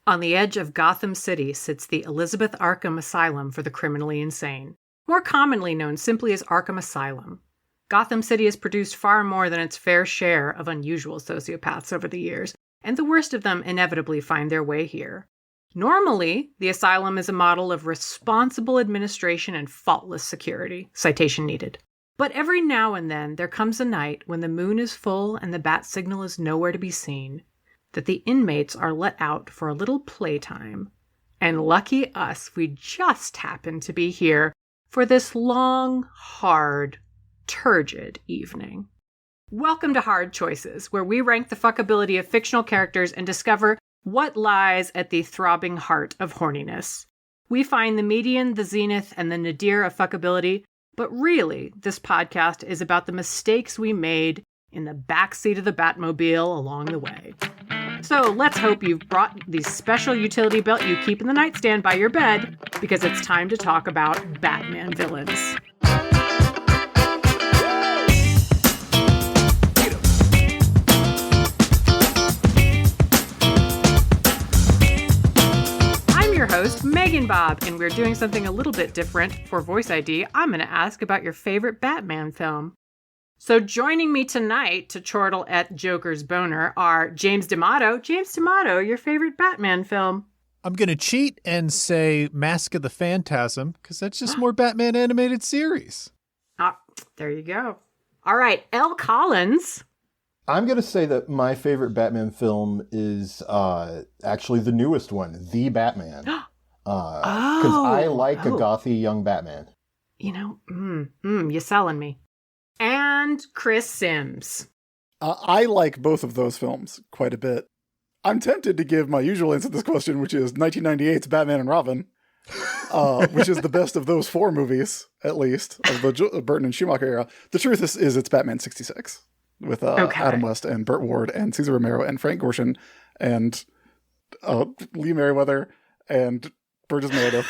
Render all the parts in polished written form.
On the edge of Gotham City sits the Elizabeth Arkham Asylum for the criminally insane, more commonly known simply as Arkham Asylum. Gotham City has produced far more than its fair share of unusual sociopaths over the years, and the worst of them inevitably find their way here. Normally, the asylum is a model of responsible administration and faultless security. Citation needed. But every now and then there comes a night when the moon is full and the bat signal is nowhere to be seen, that the inmates are let out for a little playtime. And lucky us, we just happen to be here for this long, hard, turgid evening. Welcome to Hard Choices, where we rank the fuckability of fictional characters and discover what lies at the throbbing heart of horniness. We find the median, the zenith, and the nadir of fuckability, but really, this podcast is about the mistakes we made in the backseat of the Batmobile along the way. So let's hope you've brought the special utility belt you keep in the nightstand by your bed, because it's time to talk about Batman villains. Your host, Meganbob, and we're doing something a little bit different for Voice ID. I'm going to ask about your favorite Batman film. So joining me tonight to chortle at Joker's boner are James D'Amato. James D'Amato, your favorite Batman film? I'm going to cheat and say Mask of the Phantasm, because that's just more Batman animated series. Ah, there you go. All right, Elle Collins. I'm going to say that my favorite Batman film is actually the newest one, The Batman. Because I like a gothy young Batman. You know, you're selling me. And Chris Sims. I like both of those films quite a bit. I'm tempted to give my usual answer to this question, which is 1998's Batman and Robin, which is the best of those four movies, at least, of the Burton and Schumacher era. The truth is it's Batman 66. With Adam West and Burt Ward and Cesar Romero and Frank Gorshin and Lee Merriweather and Burgess Meredith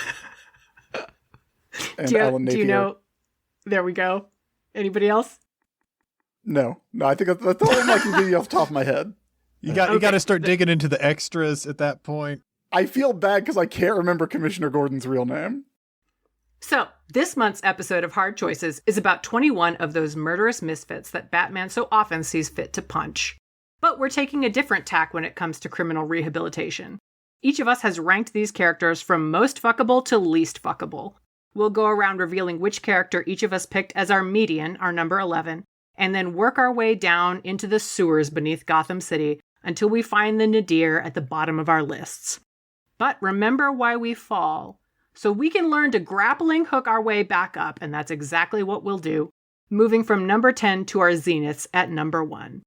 and Alan Napier. Do you know? There we go. Anybody else? No, I think that's all I can give you off the top of my head. You got to start digging into the extras at that point. I feel bad because I can't remember Commissioner Gordon's real name. So, this month's episode of Hard Choices is about 21 of those murderous misfits that Batman so often sees fit to punch. But we're taking a different tack when it comes to criminal rehabilitation. Each of us has ranked these characters from most fuckable to least fuckable. We'll go around revealing which character each of us picked as our median, our number 11, and then work our way down into the sewers beneath Gotham City until we find the nadir at the bottom of our lists. But remember why we fall. So we can learn to grappling hook our way back up, and that's exactly what we'll do, moving from number 10 to our zeniths at number 1.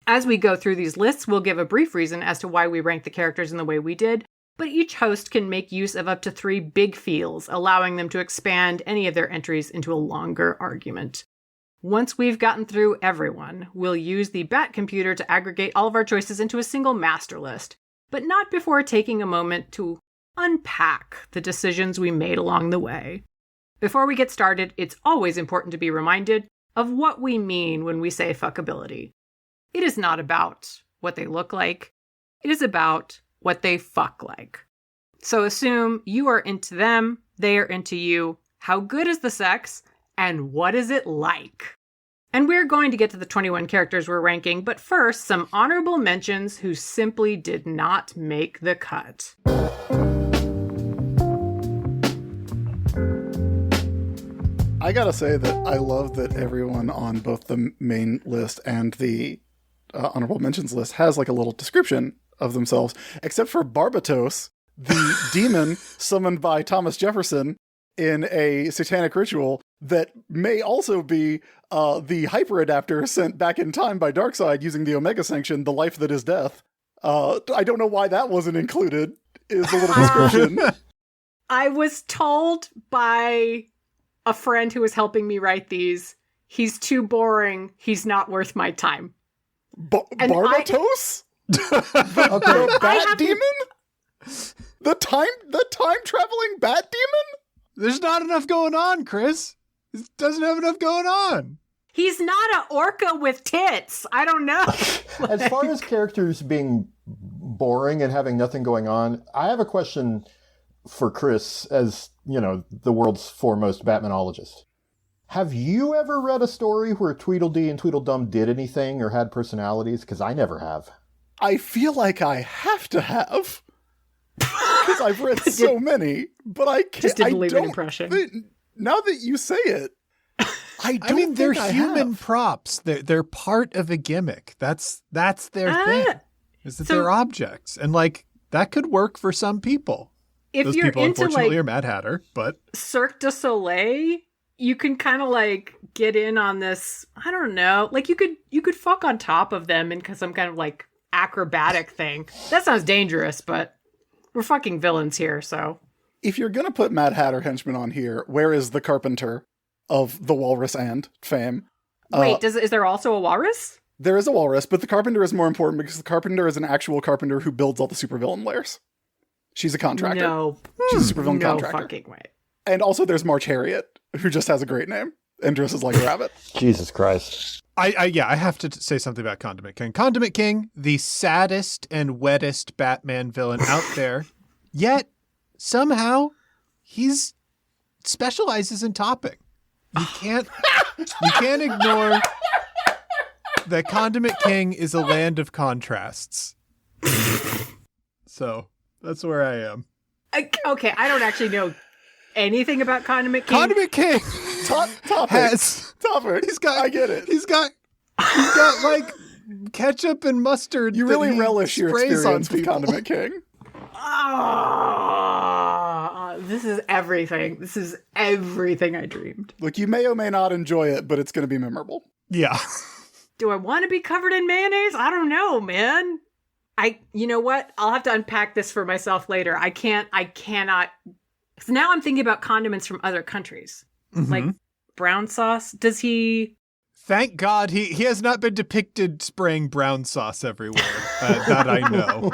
As we go through these lists, we'll give a brief reason as to why we rank the characters in the way we did, but each host can make use of up to 3 big feels, allowing them to expand any of their entries into a longer argument. Once we've gotten through everyone, we'll use the Bat computer to aggregate all of our choices into a single master list, but not before taking a moment to unpack the decisions we made along the way. Before we get started, it's always important to be reminded of what we mean when we say fuckability. It is not about what they look like. It is about what they fuck like. So assume you are into them, they are into you. How good is the sex? And what is it like? And we're going to get to the 21 characters we're ranking, but first, some honorable mentions who simply did not make the cut. I gotta say that I love that everyone on both the main list and the honorable mentions list has like a little description of themselves, except for Barbatos, the demon summoned by Thomas Jefferson in a satanic ritual that may also be the hyperadapter sent back in time by Darkseid using the Omega Sanction, the life that is death. I don't know why that wasn't included, is the little description. I was told by a friend who was helping me write these, he's too boring, he's not worth my time. Barbatos? The bat demon? The time traveling bat demon? There's not enough going on, Chris. It doesn't have enough going on. He's not an orca with tits. I don't know. As far as characters being boring and having nothing going on, I have a question for Chris as, the world's foremost Batmanologist. Have you ever read a story where Tweedledee and Tweedledum did anything or had personalities? Because I never have. I feel like I have to have. Because I've read so many, but I can't. Just didn't leave an impression. Now that you say it, I mean, they're human props. They're part of a gimmick. That's their thing. Is that they're objects, and that could work for some people. If Those you're people, into unfortunately, are Mad Hatter, but Cirque du Soleil, you can kind of get in on this. I don't know. You could fuck on top of them in some kind of acrobatic thing. That sounds dangerous, but we're fucking villains here, so. If you're gonna put Mad Hatter henchman on here, where is the Carpenter of the Walrus and fame? Wait, is there also a walrus? There is a walrus, but the Carpenter is more important because the Carpenter is an actual carpenter who builds all the supervillain lairs. She's a contractor. No. She's a supervillain contractor. No fucking way. And also there's March Harriet, who just has a great name and dresses like a rabbit. Jesus Christ. I have to say something about Condiment King. Condiment King, the saddest and wettest Batman villain out there, yet somehow he's specializes in topping. You can't ignore that Condiment King is a land of contrasts. So that's where I am. Okay, I don't actually know anything about Condiment King. Condiment King Topic. I get it. He's got ketchup and mustard. You really relish your experience with people. Condiment King. This is everything. This is everything I dreamed. Look, you may or may not enjoy it, but it's going to be memorable. Yeah. Do I want to be covered in mayonnaise? I don't know, man. You know what? I'll have to unpack this for myself later. I cannot. So now I'm thinking about condiments from other countries. Mm-hmm. Like brown sauce. Does he? Thank God he has not been depicted spraying brown sauce everywhere. That I know.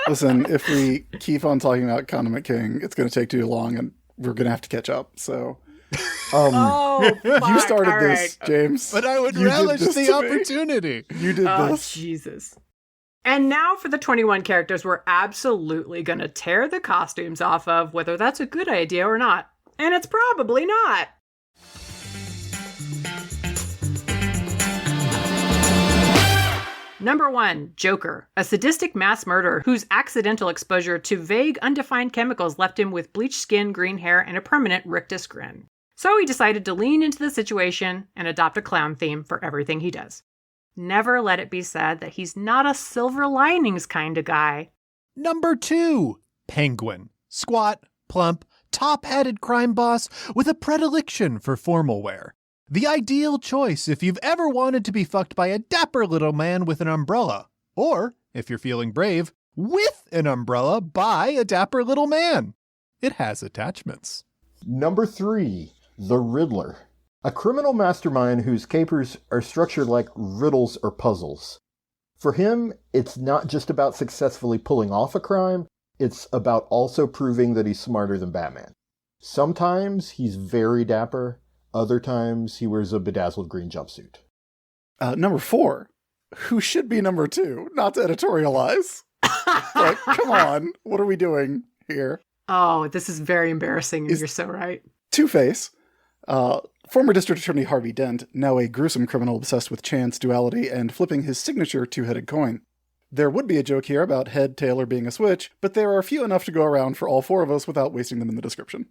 Listen, if we keep on talking about Condiment King, it's going to take too long and we're going to have to catch up. So, fuck. You started All this, right. James. But I would You relish did this the to me. opportunity. You did this. Jesus. And now for the 21 characters we're absolutely going to tear the costumes off of, whether that's a good idea or not. And it's probably not. Number 1, Joker, a sadistic mass murderer whose accidental exposure to vague, undefined chemicals left him with bleached skin, green hair, and a permanent rictus grin. So he decided to lean into the situation and adopt a clown theme for everything he does. Never let it be said that he's not a silver linings kind of guy. Number 2, Penguin. Squat, plump, top-hatted crime boss with a predilection for formal wear. The ideal choice if you've ever wanted to be fucked by a dapper little man with an umbrella. Or, if you're feeling brave, with an umbrella by a dapper little man. It has attachments. Number 3, the Riddler. A criminal mastermind whose capers are structured like riddles or puzzles. For him, it's not just about successfully pulling off a crime, it's about also proving that he's smarter than Batman. Sometimes he's very dapper, other times he wears a bedazzled green jumpsuit. Number 4, who should be number 2, not to editorialize. Come on, what are we doing here? Oh, this is very embarrassing, and you're so right. Two-Face, former District Attorney Harvey Dent, now a gruesome criminal obsessed with chance, duality, and flipping his signature two-headed coin. There would be a joke here about head, tail, or being a switch, but there are few enough to go around for all 4 of us without wasting them in the description.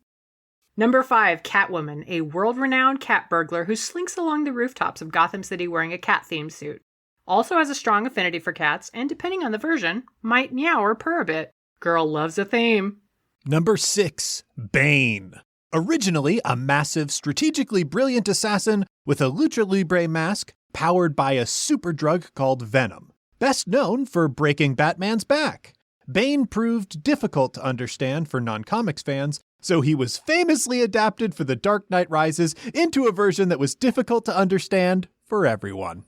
Number 5, Catwoman, a world-renowned cat burglar who slinks along the rooftops of Gotham City wearing a cat-themed suit. Also has a strong affinity for cats, and depending on the version, might meow or purr a bit. Girl loves a theme. Number 6, Bane. Originally a massive, strategically brilliant assassin with a lucha libre mask powered by a super drug called Venom. Best known for breaking Batman's back. Bane proved difficult to understand for non-comics fans, so he was famously adapted for The Dark Knight Rises into a version that was difficult to understand for everyone.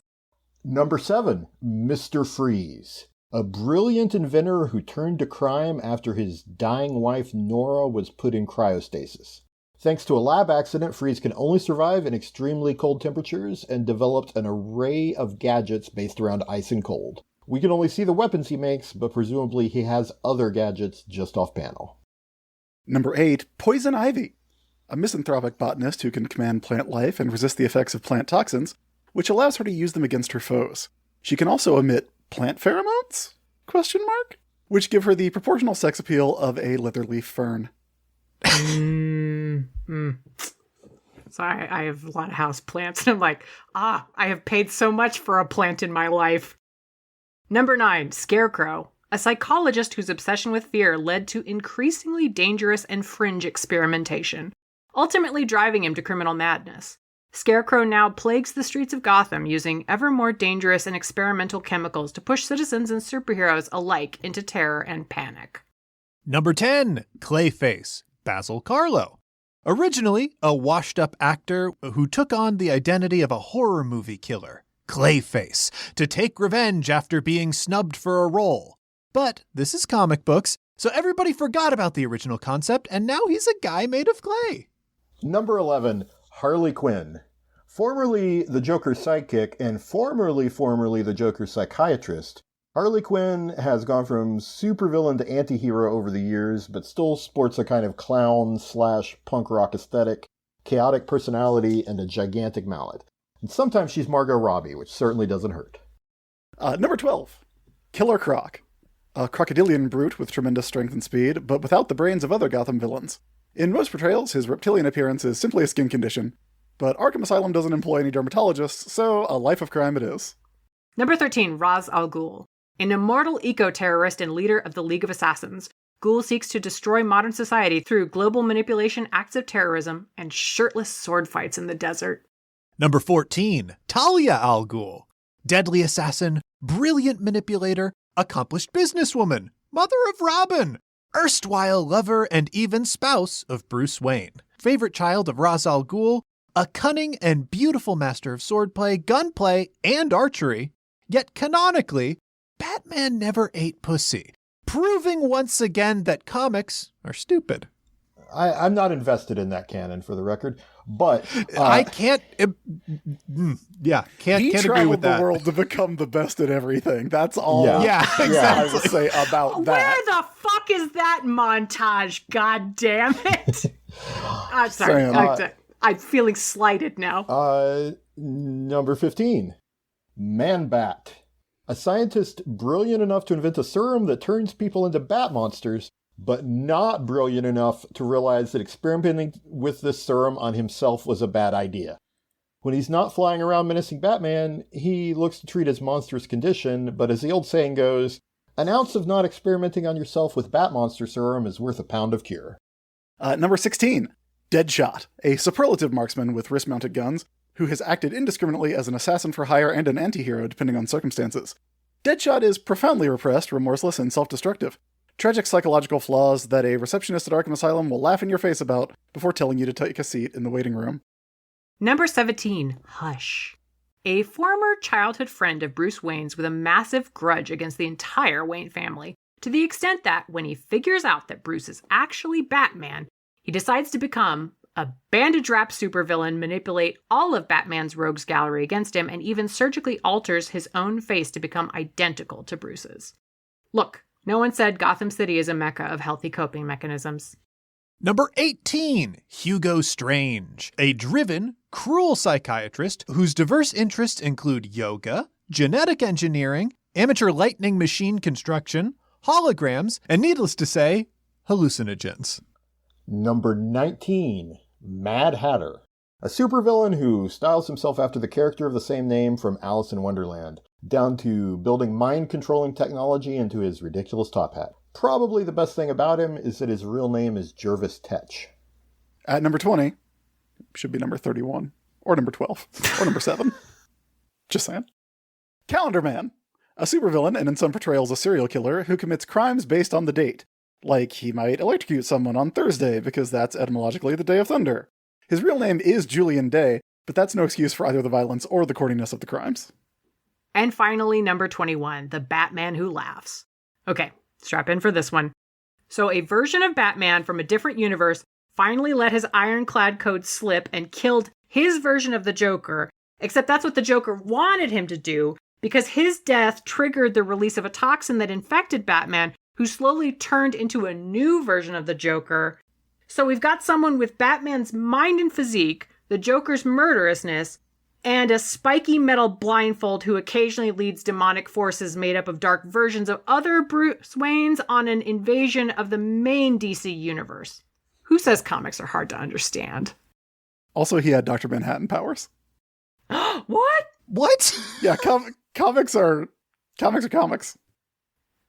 Number 7, Mr. Freeze. A brilliant inventor who turned to crime after his dying wife Nora was put in cryostasis. Thanks to a lab accident, Freeze can only survive in extremely cold temperatures and developed an array of gadgets based around ice and cold. We can only see the weapons he makes, but presumably he has other gadgets just off panel. Number 8, Poison Ivy. A misanthropic botanist who can command plant life and resist the effects of plant toxins, which allows her to use them against her foes. She can also emit plant pheromones? Which give her the proportional sex appeal of a leatherleaf fern. Sorry, I have a lot of house plants, and I'm like, I have paid so much for a plant in my life. Number 9, Scarecrow. A psychologist whose obsession with fear led to increasingly dangerous and fringe experimentation, ultimately driving him to criminal madness. Scarecrow now plagues the streets of Gotham using ever more dangerous and experimental chemicals to push citizens and superheroes alike into terror and panic. Number 10, Clayface, Basil Carlo. Originally a washed-up actor who took on the identity of a horror movie killer, Clayface, to take revenge after being snubbed for a role. But this is comic books, so everybody forgot about the original concept, and now he's a guy made of clay. Number 11, Harley Quinn. Formerly the Joker's sidekick and formerly the Joker's psychiatrist, Harley Quinn has gone from supervillain to anti-hero over the years, but still sports a kind of clown/punk rock aesthetic, chaotic personality, and a gigantic mallet. And sometimes she's Margot Robbie, which certainly doesn't hurt. Number 12, Killer Croc. A crocodilian brute with tremendous strength and speed, but without the brains of other Gotham villains. In most portrayals, his reptilian appearance is simply a skin condition, but Arkham Asylum doesn't employ any dermatologists, so a life of crime it is. Number 13, Ra's al Ghul. An immortal eco-terrorist and leader of the League of Assassins, Ghul seeks to destroy modern society through global manipulation, acts of terrorism, and shirtless sword fights in the desert. Number 14, Talia al Ghul. Deadly assassin, brilliant manipulator, accomplished businesswoman, mother of Robin, erstwhile lover and even spouse of Bruce Wayne, favorite child of Ra's al Ghul, a cunning and beautiful master of swordplay, gunplay, and archery, yet canonically, Batman never ate pussy, proving once again that comics are stupid. I'm not invested in that canon, for the record, but I can't. Can't He agree with traveled that. the world to become the best at everything. That's all. Yeah, exactly. I will say about that. Where the fuck is that montage? God damn it! I'm sorry. Sam, I'm feeling slighted now. Number 15, Man-Bat. A scientist brilliant enough to invent a serum that turns people into bat monsters, but not brilliant enough to realize that experimenting with this serum on himself was a bad idea. When he's not flying around menacing Batman, he looks to treat his monstrous condition, but as the old saying goes, an ounce of not experimenting on yourself with bat monster serum is worth a pound of cure. Number 16, Deadshot, a superlative marksman with wrist-mounted guns, who has acted indiscriminately as an assassin for hire and an anti-hero depending on circumstances. Deadshot is profoundly repressed, remorseless, and self-destructive. Tragic psychological flaws that a receptionist at Arkham Asylum will laugh in your face about before telling you to take a seat in the waiting room. Number 17, Hush. A former childhood friend of Bruce Wayne's with a massive grudge against the entire Wayne family, to the extent that when he figures out that Bruce is actually Batman, he decides to become a bandage-wrapped supervillain, manipulate all of Batman's rogues gallery against him, and even surgically alters his own face to become identical to Bruce's. Look, no one said Gotham City is a mecca of healthy coping mechanisms. Number 18, Hugo Strange, a driven, cruel psychiatrist whose diverse interests include yoga, genetic engineering, amateur lightning machine construction, holograms, and needless to say, hallucinogens. Number 19, Mad Hatter. A supervillain who styles himself after the character of the same name from Alice in Wonderland, down to building mind-controlling technology into his ridiculous top hat. Probably the best thing about him is that his real name is Jervis Tetch. At number 20, should be number 31, or number 12, or number 7. Just saying. Calendar Man, a supervillain and in some portrayals a serial killer who commits crimes based on the date. Like he might electrocute someone on Thursday because that's etymologically the Day of Thunder. His real name is Julian Day, but that's no excuse for either the violence or the cordiness of the crimes. And finally, number 21, the Batman Who Laughs. Okay, strap in for this one. So a version of Batman from a different universe finally let his ironclad code slip and killed his version of the Joker, except that's what the Joker wanted him to do, because his death triggered the release of a toxin that infected Batman, who slowly turned into a new version of the Joker. So we've got someone with Batman's mind and physique, the Joker's murderousness, and a spiky metal blindfold who occasionally leads demonic forces made up of dark versions of other Bruce Waynes on an invasion of the main DC universe. Who says comics are hard to understand? Also, he had Dr. Manhattan powers. What? What? Yeah, comics are comics.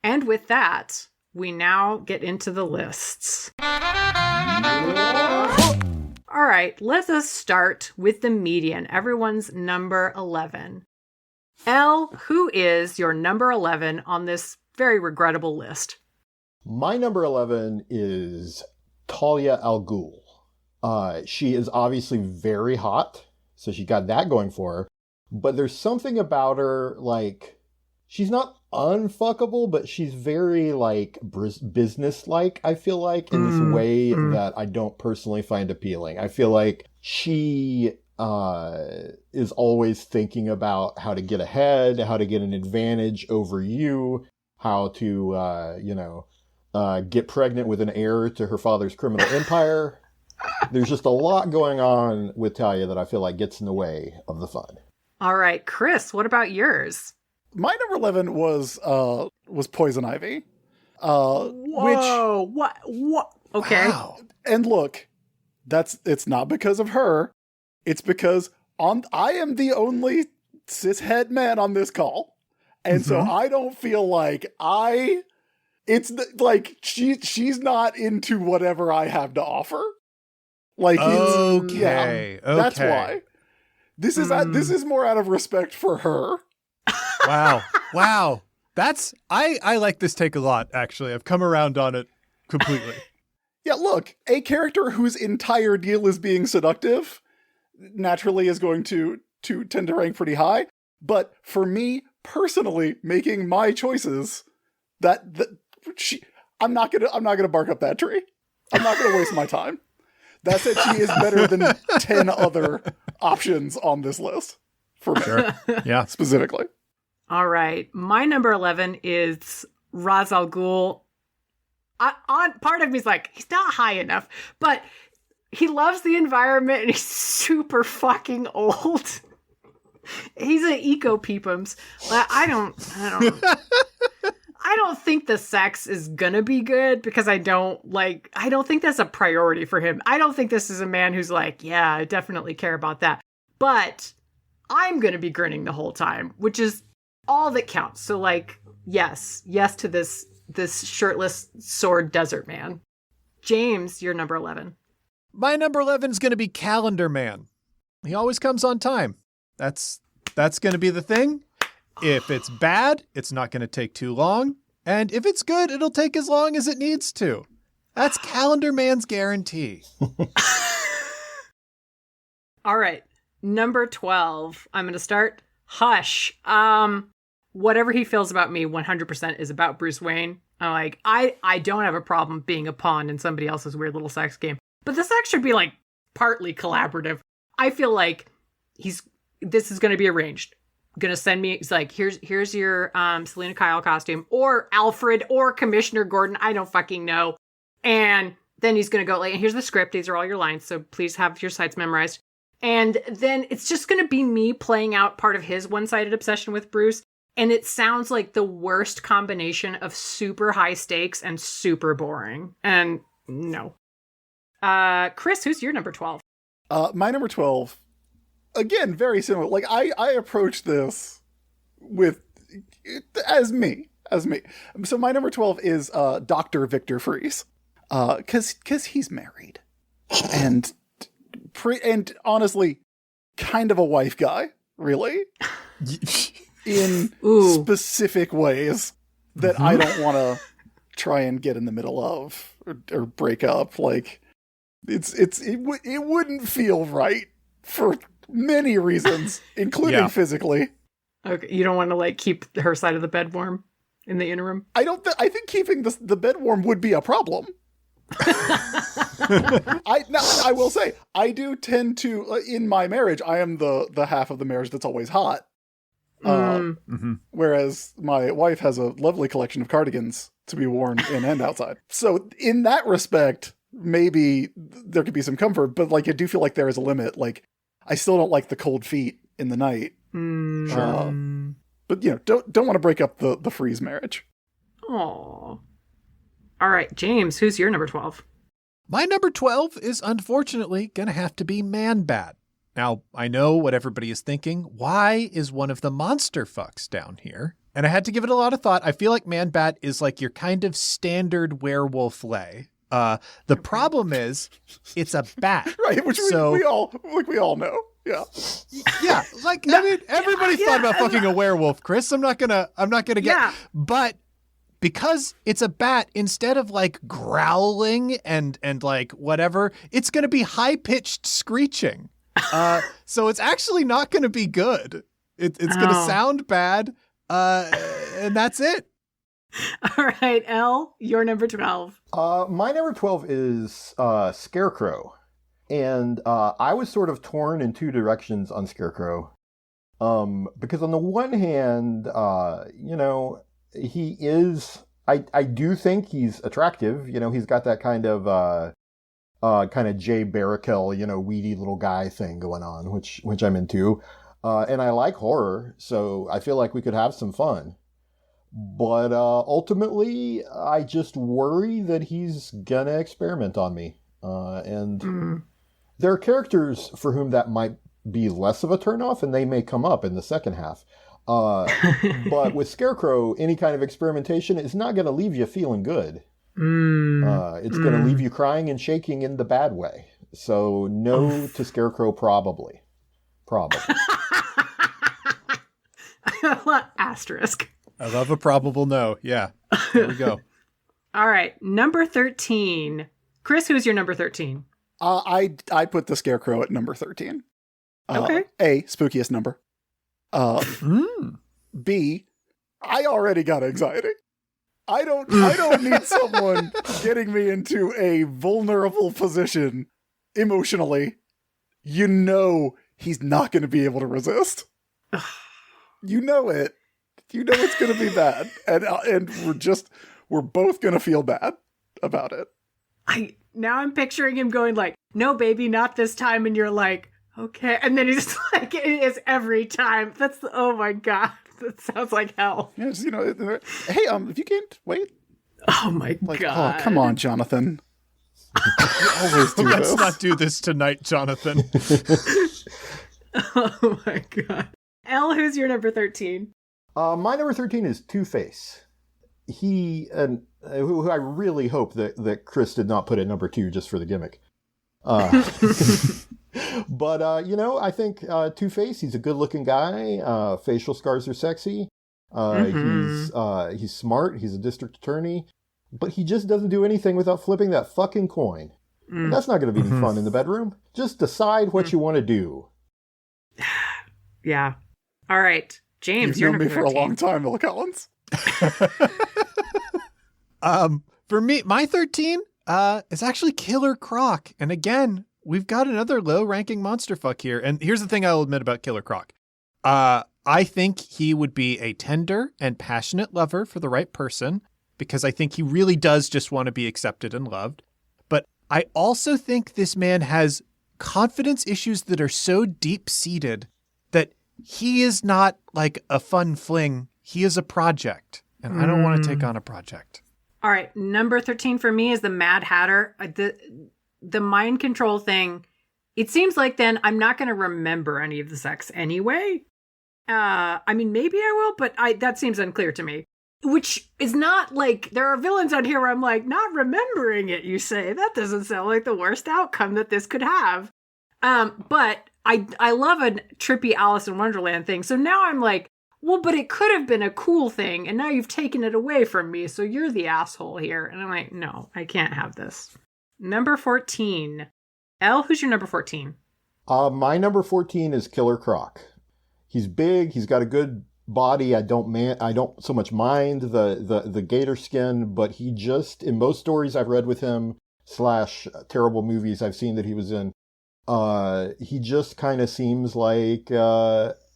And with that, we now get into the lists. All right, let us start with the median, everyone's number 11. Elle, who is your number 11 on this very regrettable list? My number 11 is Talia al Ghul. She is obviously very hot, so she got that going for her. But there's something about her, like, she's not unfuckable, but she's very, like, business-like, I feel like, in this way that I don't personally find appealing. I feel like she is always thinking about how to get ahead, how to get an advantage over you, how to, get pregnant with an heir to her father's criminal empire. There's just a lot going on with Talia that I feel like gets in the way of the fun. All right, Chris, what about yours? My number 11 was Poison Ivy. Whoa, what? Okay. Wow. And look, it's not because of her. It's because I am the only cishet man on this call. And so I don't feel like she's not into whatever I have to offer. Like, okay. That's why. This is more out of respect for her. Wow. I like this take a lot, actually. I've come around on it completely. Yeah, look, a character whose entire deal is being seductive naturally is going to tend to rank pretty high. But for me personally, making my choices, I'm not gonna bark up that tree. I'm not gonna waste my time. That said, she is better than 10 other options on this list for me. Sure. Yeah. Specifically. All right. My number 11 is Ra's al Ghul. Part of me is like, he's not high enough, but he loves the environment and he's super fucking old. He's an eco-peepums. I don't think the sex is gonna be good because I don't think that's a priority for him. I don't think this is a man who's like, yeah, I definitely care about that. But I'm gonna be grinning the whole time, which is all that counts. So like, yes to this shirtless sword desert man. James, you're number 11. My number 11 is going to be Calendar Man. He always comes on time. That's going to be the thing. If it's bad, it's not going to take too long. And if it's good, it'll take as long as it needs to. That's Calendar Man's guarantee. All right. Number 12. I'm going to start. Hush. Whatever he feels about me 100% is about Bruce Wayne. I'm like, I don't have a problem being a pawn in somebody else's weird little sex game. But the sex should be like partly collaborative. I feel like this is going to be arranged. Gonna send me, he's like, here's your Selena Kyle costume, or Alfred, or Commissioner Gordon, I don't fucking know. And then he's gonna go like, here's the script, these are all your lines, so please have your sides memorized. And then it's just gonna be me playing out part of his one-sided obsession with Bruce, and it sounds like the worst combination of super high stakes and super boring. And no. Chris, who's your number 12? My number 12, again, very similar. Like, I approach this with as me. So my number 12 is Dr. Victor Fries, because he's married and honestly kind of a wife guy, really, in specific ways that I don't want to try and get in the middle of or break up. Like, it wouldn't feel right for many reasons, including physically. Okay, you don't want to like keep her side of the bed warm in the interim? I think keeping the bed warm would be a problem. I will say, I do tend to, in my marriage, I am the half of the marriage that's always hot. Whereas my wife has a lovely collection of cardigans to be worn in and outside. So in that respect, maybe there could be some comfort, but like I do feel like there is a limit. Like I still don't like the cold feet in the night. But don't want to break up the freeze marriage. Oh. All right, James, who's your number 12? My number 12 is unfortunately going to have to be Man-Bat. Now, I know what everybody is thinking. Why is one of the monster fucks down here? And I had to give it a lot of thought. I feel like Man-Bat is like your kind of standard werewolf lay. The problem is it's a bat. Right, which we all know. Yeah. Yeah, like I mean everybody's thought about fucking a werewolf, Chris. I'm not going to get but because it's a bat, instead of like growling and like whatever, it's going to be high-pitched screeching. So it's actually not going to be good. It's going to sound bad. And that's it. All right, Elle, your number 12. My number 12 is Scarecrow. And I was sort of torn in two directions on Scarecrow. Because on the one hand, he is, I do think he's attractive. He's got that kind of Jay Baruchel, weedy little guy thing going on, which I'm into. And I like horror, so I feel like we could have some fun. But ultimately, I just worry that he's gonna experiment on me. There are characters for whom that might be less of a turnoff, and they may come up in the second half. But with Scarecrow, any kind of experimentation is not going to leave you feeling good. It's going to leave you crying and shaking in the bad way. So no to Scarecrow, probably. Asterisk. I love a probable no. Yeah. There we go. All right. Number 13. Chris, who's your number 13? I put the Scarecrow at number 13. Okay. A, spookiest number. B, I already got anxiety. I don't need someone getting me into a vulnerable position emotionally. He's not going to be able to resist. You know it. You know it's going to be bad, and we're both going to feel bad about it. Now I'm picturing him going like, "No, baby, not this time," and you're like, "Okay," and then he's like, "It is every time." Oh my god, that sounds like hell. Yeah, just, hey, if you can't wait. Oh my god! Oh, come on, Jonathan. You always do Let's this. not do this tonight, Jonathan. Oh my god. Elle, who's your number 13? My number 13 is Two-Face. Who I really hope that Chris did not put at number 2 just for the gimmick. But, I think Two-Face, he's a good-looking guy. Facial scars are sexy. He's smart. He's a district attorney. But he just doesn't do anything without flipping that fucking coin. And that's not going to be any fun in the bedroom. Just decide what you want to do. Yeah. All right. James, You've you're known me number for 13. a long time, Elle Collins. For me, my 13 is actually Killer Croc. And again, we've got another low-ranking monster fuck here. And here's the thing I'll admit about Killer Croc. I think he would be a tender and passionate lover for the right person, because I think he really does just want to be accepted and loved. But I also think this man has confidence issues that are so deep-seated that he is not like a fun fling. He is a project. And I don't want to take on a project. All right. Number 13 for me is the Mad Hatter. The mind control thing. It seems like then I'm not going to remember any of the sex anyway. I mean, maybe I will, but that seems unclear to me. Which is not like, there are villains on here where I'm like, not remembering it, you say. That doesn't sound like the worst outcome that this could have. But I love a trippy Alice in Wonderland thing. So now I'm like, well, but it could have been a cool thing, and now you've taken it away from me, so you're the asshole here. And I'm like, no, I can't have this. Number 14. Elle, who's your number 14? My number 14 is Killer Croc. He's big, he's got a good body. I don't so much mind the gator skin, but he just, in most stories I've read with him, / terrible movies I've seen that he was in, he just kind of seems like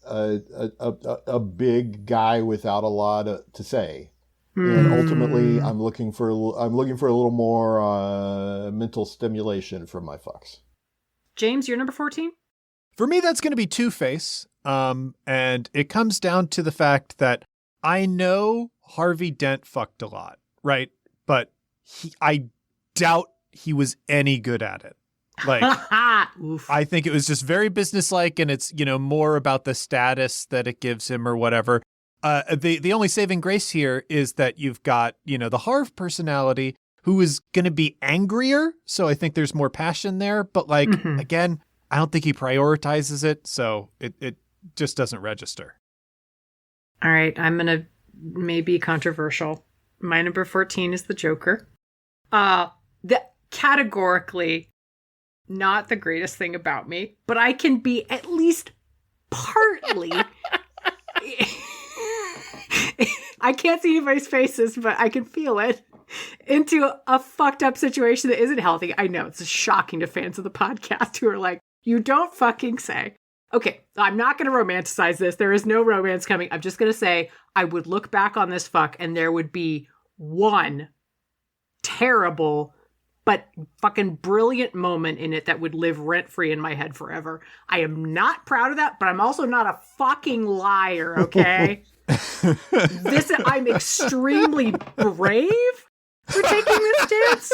a big guy without a lot to say. And ultimately, I'm looking for a little more mental stimulation from my fucks. James, you're number 14? For me, that's going to be Two-Face. And it comes down to the fact that I know Harvey Dent fucked a lot, right? But I doubt he was any good at it. Like, I think it was just very businesslike, and it's, more about the status that it gives him or whatever. The only saving grace here is that you've got, the Harv personality who is going to be angrier. So I think there's more passion there. But again, I don't think he prioritizes it. So it just doesn't register. All right. I'm going to maybe controversial. My number 14 is the Joker. Categorically not the greatest thing about me, but I can be at least partly... I can't see anybody's faces, but I can feel it, into a fucked up situation that isn't healthy. I know it's shocking to fans of the podcast who are like, you don't fucking say. Okay, I'm not going to romanticize this. There is no romance coming. I'm just going to say I would look back on this fuck and there would be one terrible but fucking brilliant moment in it that would live rent-free in my head forever. I am not proud of that, but I'm also not a fucking liar, okay? I'm extremely brave for taking this stance.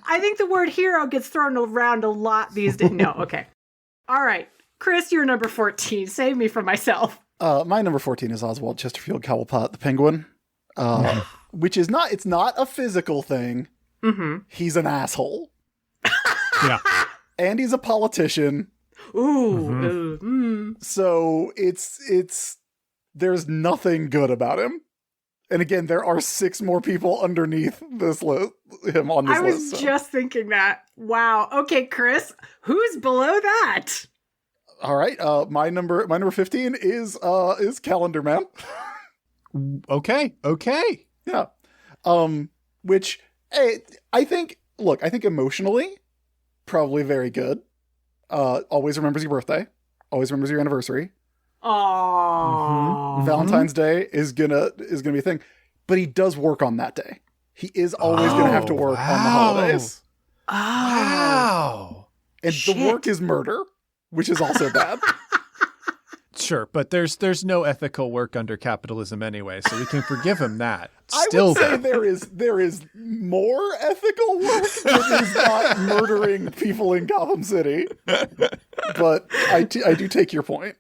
I think the word hero gets thrown around a lot these days. No, okay. All right. Chris, you're number 14. Save me from myself. My number 14 is Oswald Chesterfield Cobblepot, the Penguin. Which is it's not a physical thing. Mm-hmm. He's an asshole. Yeah. And he's a politician. Ooh. Mm-hmm. So it's there's nothing good about him. And again, there are 6 more people underneath this him on this list. I was just thinking that. Wow. Okay, Chris, who's below that? All right. My number 15 is Calendar Man. Okay. Yeah. Which I think emotionally, probably very good. Always remembers your birthday. Always remembers your anniversary. Aww. Valentine's Day is gonna be a thing, but he does work on that day. He is always gonna have to work on the holidays. Oh. Wow. And the work is murder, which is also bad. Sure, but there's no ethical work under capitalism anyway, so we can forgive him that. I would say there is more ethical work that is not murdering people in Gotham City. But I do take your point.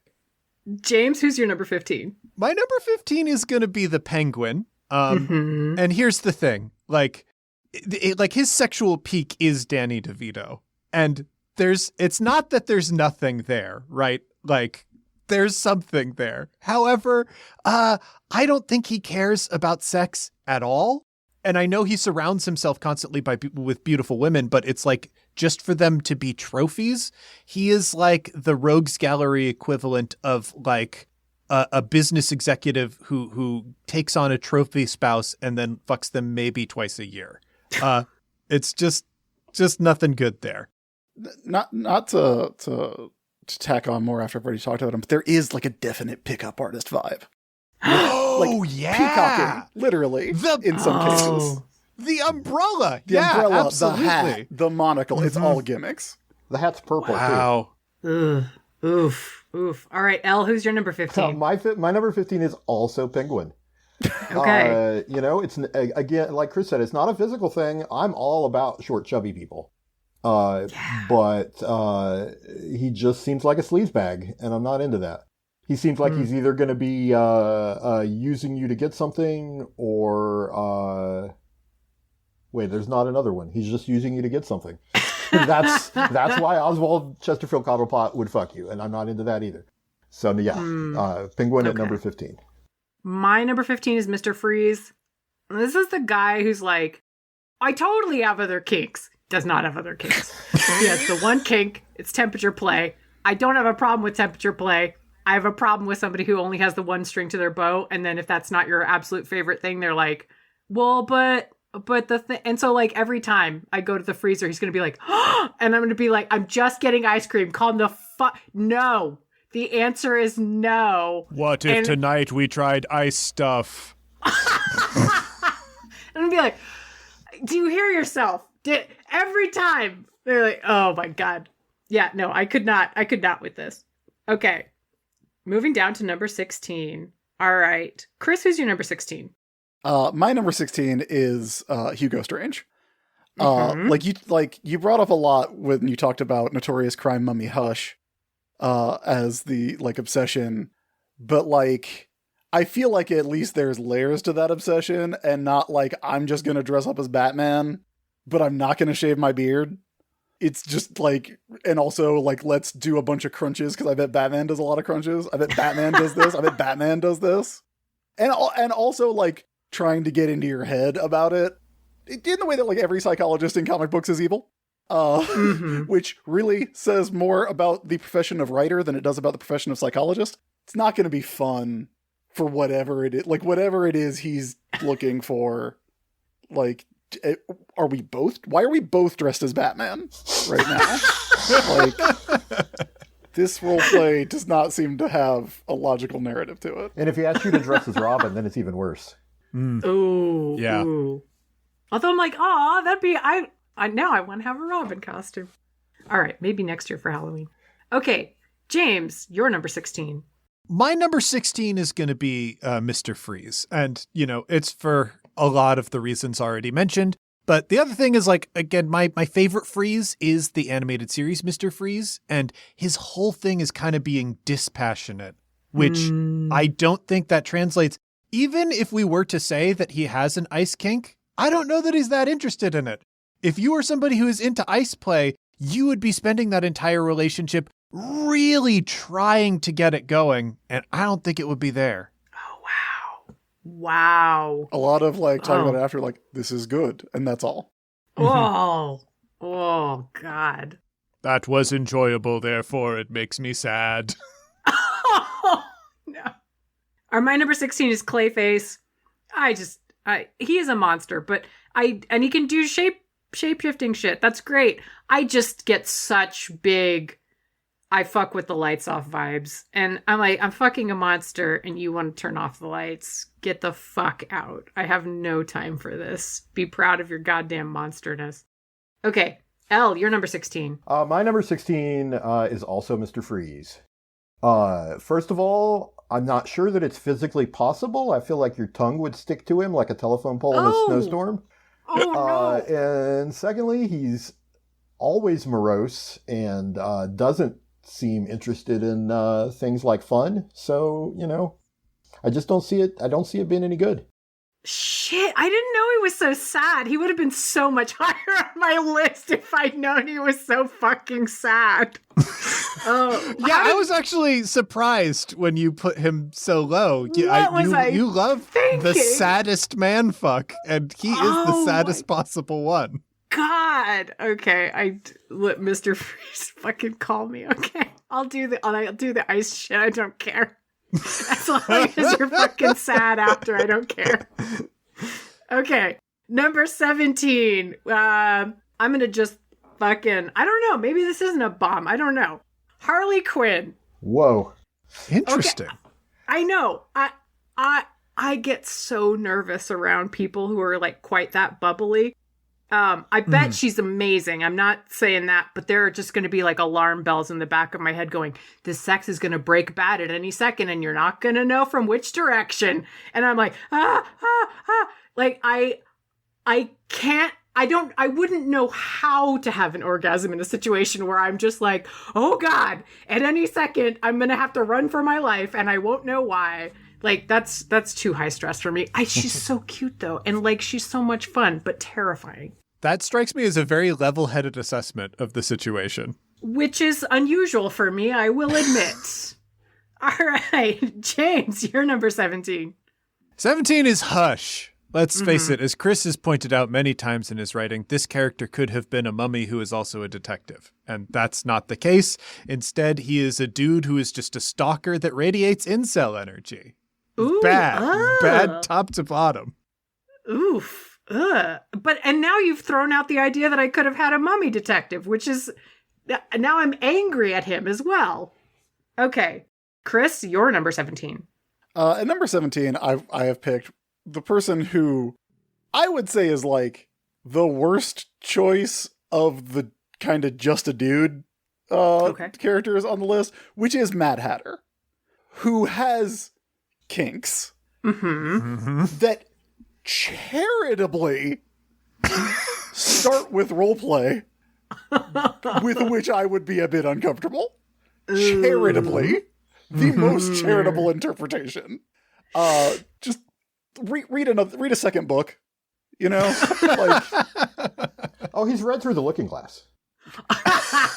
James, who's your number 15? My number 15 is going to be the Penguin. And here's the thing. Like his sexual peak is Danny DeVito. And it's not that there's nothing there, right? Like, there's something there. However, I don't think he cares about sex at all. And I know he surrounds himself constantly with beautiful women, but it's like just for them to be trophies. He is like the rogues gallery equivalent of like a business executive who takes on a trophy spouse and then fucks them maybe twice a year. It's just nothing good there. Not to tack on more after I've already talked about him, but there is like a definite pickup artist vibe. Oh, yeah. Peacocking, literally, in some cases. The umbrella. The umbrella, absolutely. the hat, the monocle. It's all gimmicks. The hat's purple, wow. too. Oof. All right, Elle, who's your number 15? My number 15 is also Penguin. Okay. It's, again, like Chris said, it's not a physical thing. I'm all about short, chubby people. But he just seems like a sleazebag, and I'm not into that. He seems like he's either going to be using you to get something, or wait, there's not another one. He's just using you to get something. That's why Oswald Chesterfield Cobblepot would fuck you, and I'm not into that either. So yeah, Penguin at number 15. My number 15 is Mr. Freeze. This is the guy who's like, I totally have other kinks. Does not have other kinks. He has the one kink. It's temperature play. I don't have a problem with temperature play. I have a problem with somebody who only has the one string to their bow. And then if that's not your absolute favorite thing, they're like, well, but the thing. And so like every time I go to the freezer, he's going to be like, oh! And I'm going to be like, I'm just getting ice cream. Calm the fuck. No, The answer is no. What if tonight we tried ice stuff? And I'd be like, do you hear yourself? Every time. They're like, oh my God. Yeah, no, I could not with this. Okay. Moving down to number 16. All right. Chris, who's your number 16? My number 16 is Hugo Strange. Mm-hmm. Like you brought up a lot when you talked about Notorious Crime Mummy Hush as the like obsession, but like I feel like at least there's layers to that obsession, and not like I'm just gonna dress up as Batman, but I'm not gonna shave my beard. It's just like, and also like let's do a bunch of crunches because I bet Batman does a lot of crunches. I bet Batman does this. I bet Batman does this, and also like trying to get into your head about it. In the way that like every psychologist in comic books is evil, which really says more about the profession of writer than it does about the profession of psychologist. It's not going to be fun for whatever it is, like whatever it is he's looking for. Like, why are we both dressed as Batman right now? Like, this role play does not seem to have a logical narrative to it. And if he asks you to dress as Robin, then it's even worse. Ooh. Yeah. Ooh. Although I'm like, oh, that'd be, I now I want to have a Robin costume. All right, maybe next year for Halloween. Okay, James, your number 16. My number 16 is going to be Mr. Freeze. And, it's for a lot of the reasons already mentioned. But the other thing is, like, again, my favorite Freeze is the animated series Mr. Freeze. And his whole thing is kind of being dispassionate, which I don't think that translates. Even if we were to say that he has an ice kink, I don't know that he's that interested in it. If you are somebody who is into ice play, you would be spending that entire relationship really trying to get it going, and I don't think it would be there. Oh, wow. Wow. A lot of like talking about it after, like, this is good, and that's all. Oh. Oh, God. That was enjoyable, therefore it makes me sad. Oh, no. My number 16 is Clayface. He is a monster, but and he can do shape-shifting shit. That's great. I just get such big, I fuck with the lights off vibes. And I'm like, I'm fucking a monster and you want to turn off the lights. Get the fuck out. I have no time for this. Be proud of your goddamn monsterness. Okay, Elle, you're number 16. My number 16 is also Mr. Freeze. First of all, I'm not sure that it's physically possible. I feel like your tongue would stick to him like a telephone pole in a snowstorm. Oh, no. And secondly, he's always morose and doesn't seem interested in things like fun. So, I just don't see it. I don't see it being any good. Shit, I didn't know he was so sad. He would have been so much higher on my list if I'd known he was so fucking sad. I was actually surprised when you put him so low. You love thinking? The saddest man fuck, and he is the saddest possible one. God. Okay, let Mr. Freeze fucking call me. Okay, I'll do the ice shit. I don't care. As long as you're fucking sad after, I don't care. Okay, number 17. I'm gonna just fucking, I don't know, maybe this isn't a bomb. I don't know. Harley Quinn. Whoa. Interesting. Okay. I know. I get so nervous around people who are like quite that bubbly. I bet she's amazing. I'm not saying that, but there are just going to be like alarm bells in the back of my head going, this sex is going to break bad at any second and you're not going to know from which direction. And I'm like, like I wouldn't know how to have an orgasm in a situation where I'm just like, oh God, at any second I'm going to have to run for my life and I won't know why. Like, that's too high stress for me. She's so cute, though. And, like, she's so much fun, but terrifying. That strikes me as a very level-headed assessment of the situation. Which is unusual for me, I will admit. All right, James, you're number 17. 17 is Hush. Let's face it, as Chris has pointed out many times in his writing, this character could have been a mummy who is also a detective. And that's not the case. Instead, he is a dude who is just a stalker that radiates incel energy. Ooh, bad top to bottom. Oof. And now you've thrown out the idea that I could have had a mummy detective, which is, now I'm angry at him as well. Okay. Chris, you're number 17. At number 17, I have picked the person who I would say is like the worst choice of the kind of just a dude characters on the list, which is Mad Hatter, who has kinks that charitably start with roleplay, with which I would be a bit uncomfortable. Charitably. The most charitable interpretation. Just read a second book, you know? Like, oh, he's read through The Looking Glass.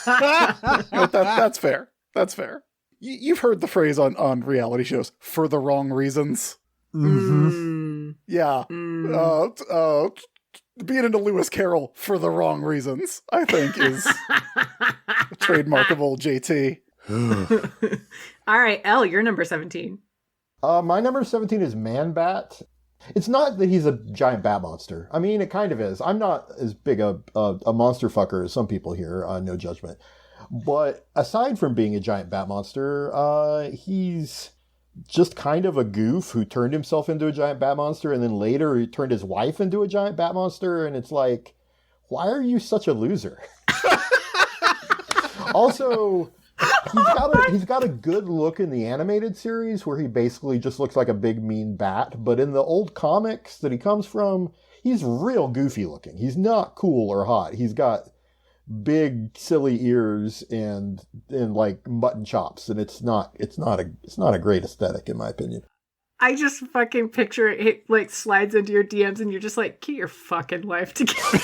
That's fair. That's fair. You've heard the phrase on reality shows, for the wrong reasons. Yeah. Being into Lewis Carroll for the wrong reasons, I think, is trademarkable JT. All right, Elle, you're number 17. My number 17 is Man-Bat. It's not that he's a giant bat monster. I mean, it kind of is. I'm not as big a monster fucker as some people here, no judgment. But aside from being a giant bat monster, he's just kind of a goof who turned himself into a giant bat monster, and then later he turned his wife into a giant bat monster, and it's like, why are you such a loser? Also, he's got a good look in the animated series where he basically just looks like a big mean bat, but in the old comics that he comes from, he's real goofy looking. He's not cool or hot. He's got big silly ears and like mutton chops, and it's not a great aesthetic in my opinion. I just fucking picture it like slides into your DMs and you're just like, get your fucking life together.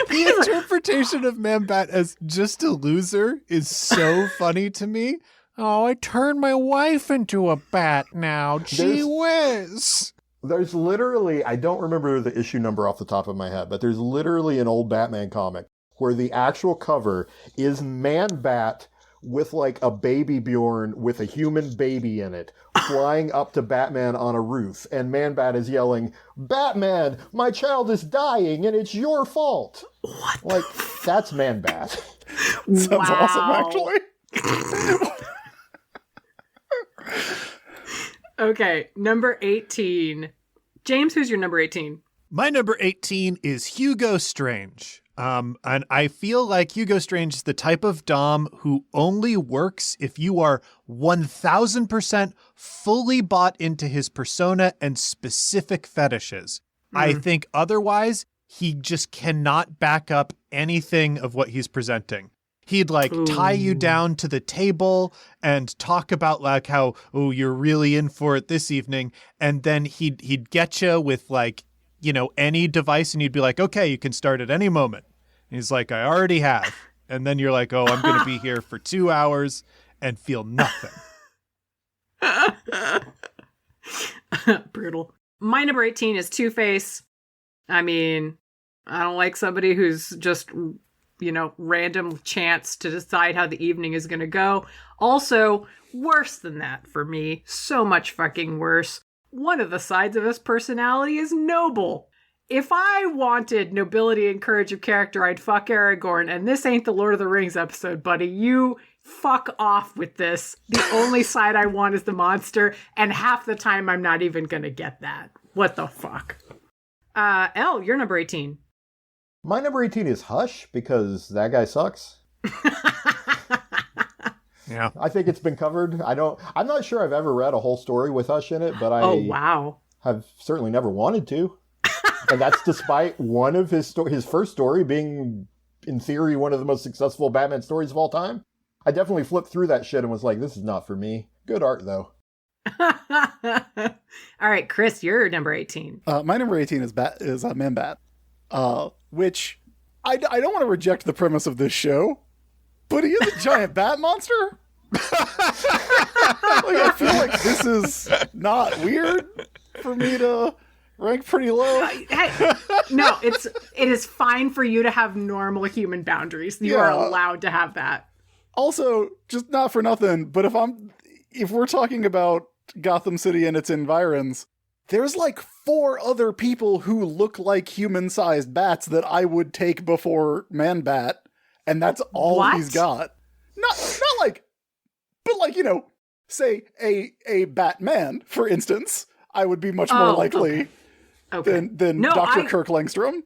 The interpretation of Man-Bat as just a loser is so funny to me. Oh, I turned my wife into a bat now. Gee whiz. There's literally, I don't remember the issue number off the top of my head, but there's literally an old Batman comic where the actual cover is Man-Bat with like a baby Bjorn with a human baby in it flying up to Batman on a roof, and Man-Bat is yelling, "Batman, my child is dying and it's your fault." What? Like, that's Man-Bat. Sounds awesome, actually. Okay, number 18. James, who's your number 18? My number 18 is Hugo Strange. And I feel like Hugo Strange is the type of dom who only works if you are 1000% fully bought into his persona and specific fetishes. I think otherwise, he just cannot back up anything of what he's presenting. He'd like tie you down to the table and talk about like how, oh, you're really in for it this evening. And then he'd get you with like, you know, any device, and you'd be like, okay, you can start at any moment. And he's like, I already have. And then you're like, oh, I'm going to be here for 2 hours and feel nothing. Brutal. My number 18 is Two-Face. I mean, I don't like somebody who's just, you know, random chance to decide how the evening is going to go. Also, worse than that for me. So much fucking worse. One of the sides of his personality is noble. If I wanted nobility and courage of character, I'd fuck Aragorn, and this ain't the Lord of the Rings episode, buddy. You fuck off with this. The only side I want is the monster, and half the time I'm not even gonna get that. What the fuck? Elle, you're number 18. My number 18 is Hush, because that guy sucks. Yeah. I think it's been covered. I'm not sure I've ever read a whole story with Hush in it, but I have certainly never wanted to. And that's despite one of his first story being, in theory, one of the most successful Batman stories of all time. I definitely flipped through that shit and was like, this is not for me. Good art, though. All right, Chris, you're number 18. My number 18 is Man-Bat, which I don't want to reject the premise of this show, but he is a giant bat monster. I feel like this is not weird for me to rank pretty low. No, it is fine for you to have normal human boundaries. You are allowed to have that. Also, just not for nothing, but if we're talking about Gotham City and its environs, there's like 4 other people who look like human-sized bats that I would take before Man-Bat, and that's all he's got. Not like But like, say a Batman, for instance, I would be much more likely than No, Dr. Kirk Langstrom.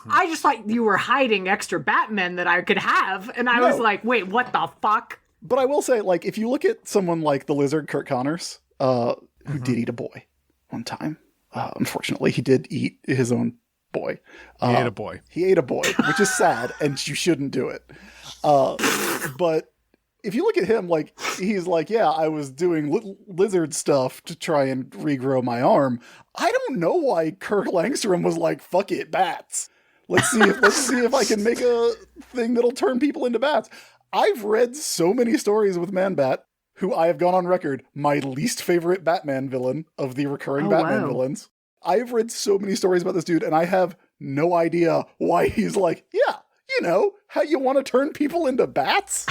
I just thought you were hiding extra Batmen that I could have, and I was like, wait, what the fuck? But I will say, like, if you look at someone like the Lizard, Kurt Connors, who did eat a boy one time. Unfortunately, he did eat his own boy. He ate a boy. He ate a boy, which is sad, and you shouldn't do it. But if you look at him, like, he's like, yeah, I was doing lizard stuff to try and regrow my arm. I don't know why Kirk Langstrom was like, fuck it, bats. Let's see if I can make a thing that'll turn people into bats. I've read so many stories with Man-Bat, who I have gone on record, my least favorite Batman villain of the recurring Batman villains. I've read so many stories about this dude, and I have no idea why he's like, yeah, how you want to turn people into bats?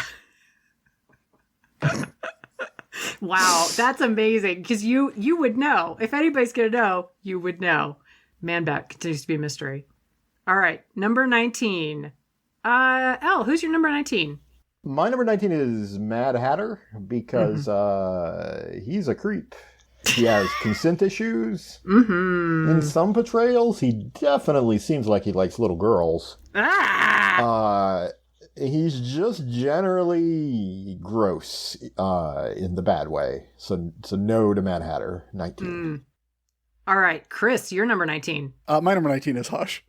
Wow, that's amazing. Because you would know. If anybody's going to know, you would know. Man-Bat continues to be a mystery. All right, number 19. Elle, who's your number 19? My number 19 is Mad Hatter because he's a creep. He has consent issues. Mm-hmm. In some portrayals, he definitely seems like he likes little girls. He's just generally gross in the bad way. So no to Mad Hatter, 19. All right, Chris, you're number 19. My number 19 is Hush.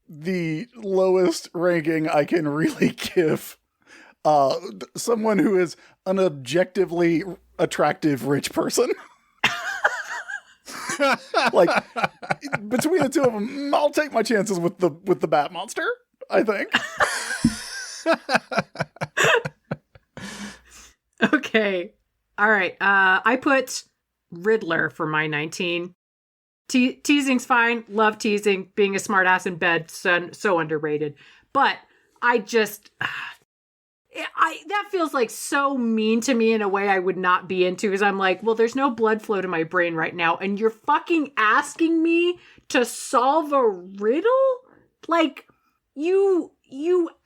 The lowest ranking I can really give someone who is an objectively attractive rich person. Like, between the two of them, I'll take my chances with the Bat Monster, I think. Okay. All right. I put Riddler for my 19. Teasing's fine. Love teasing. Being a smartass in bed, so underrated. But I just... that feels like so mean to me in a way I would not be into, because I'm like, well, there's no blood flow to my brain right now, and you're fucking asking me to solve a riddle? Like, you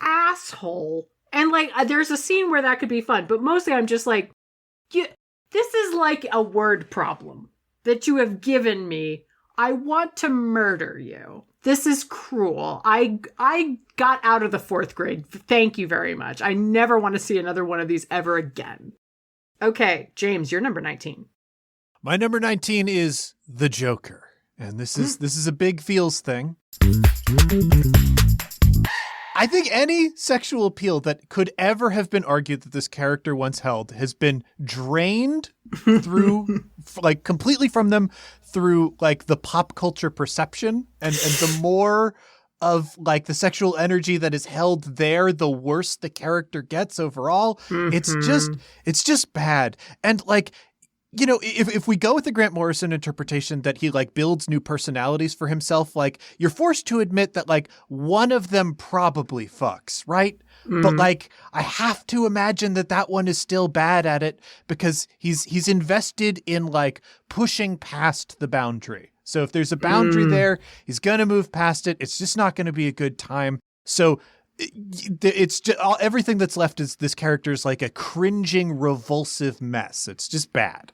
asshole. And like, there's a scene where that could be fun, but mostly I'm just like, this is like a word problem that you have given me. I want to murder you. This is cruel. I got out of the 4th grade. Thank you very much. I never want to see another one of these ever again. Okay, James, you're number 19. My number 19 is the Joker. And this is a big feels thing. I think any sexual appeal that could ever have been argued that this character once held has been drained through, like, completely from them through, like, the pop culture perception. And the more of, like, the sexual energy that is held there, the worse the character gets overall. Mm-hmm. It's just bad. And, like, if we go with the Grant Morrison interpretation that he, like, builds new personalities for himself, like, you're forced to admit that, like, one of them probably fucks, right? Mm-hmm. But, like, I have to imagine that one is still bad at it because he's invested in, like, pushing past the boundary. So if there's a boundary there, he's going to move past it. It's just not going to be a good time. So it's just everything that's left is this character's like a cringing, revulsive mess. It's just bad.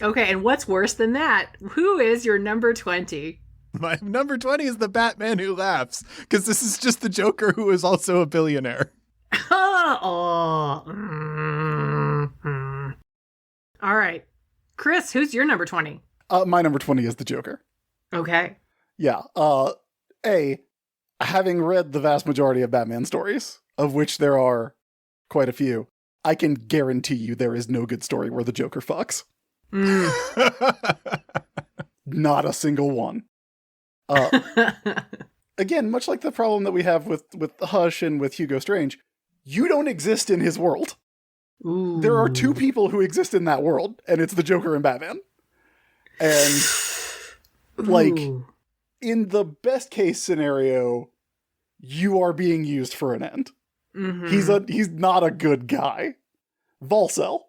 Okay, and what's worse than that? Who is your number 20? My number 20 is the Batman who laughs, because this is just the Joker who is also a billionaire. All right. Chris, who's your number 20? My number 20 is the Joker. Okay. Yeah. Having read the vast majority of Batman stories, of which there are quite a few, I can guarantee you there is no good story where the Joker fucks. Not a single one. Again, much like the problem that we have with Hush and with Hugo Strange, you don't exist in his world. Ooh. There are two people who exist in that world, and it's the Joker and Batman. And, like, in the best case scenario, you are being used for an end. Mm-hmm. He's not a good guy. Volcel.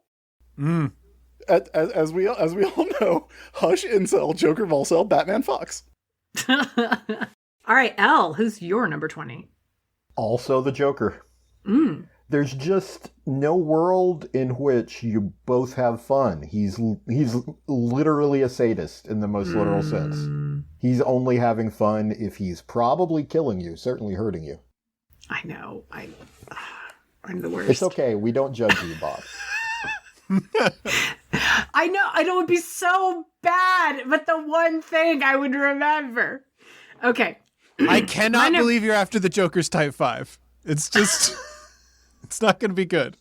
As we all know, Hush, Incel, Joker, Volcel, Batman, Fox. All right, Elle, who's your number 20? Also the Joker. There's just no world in which you both have fun. He's literally a sadist in the most literal sense. He's only having fun if he's probably killing you, certainly hurting you. I know. I'm the worst. It's okay. We don't judge you, Bob. I know it would be so bad, but the one thing I would remember. Okay. I cannot believe you're after the Joker's Type 5. It's just... It's not going to be good.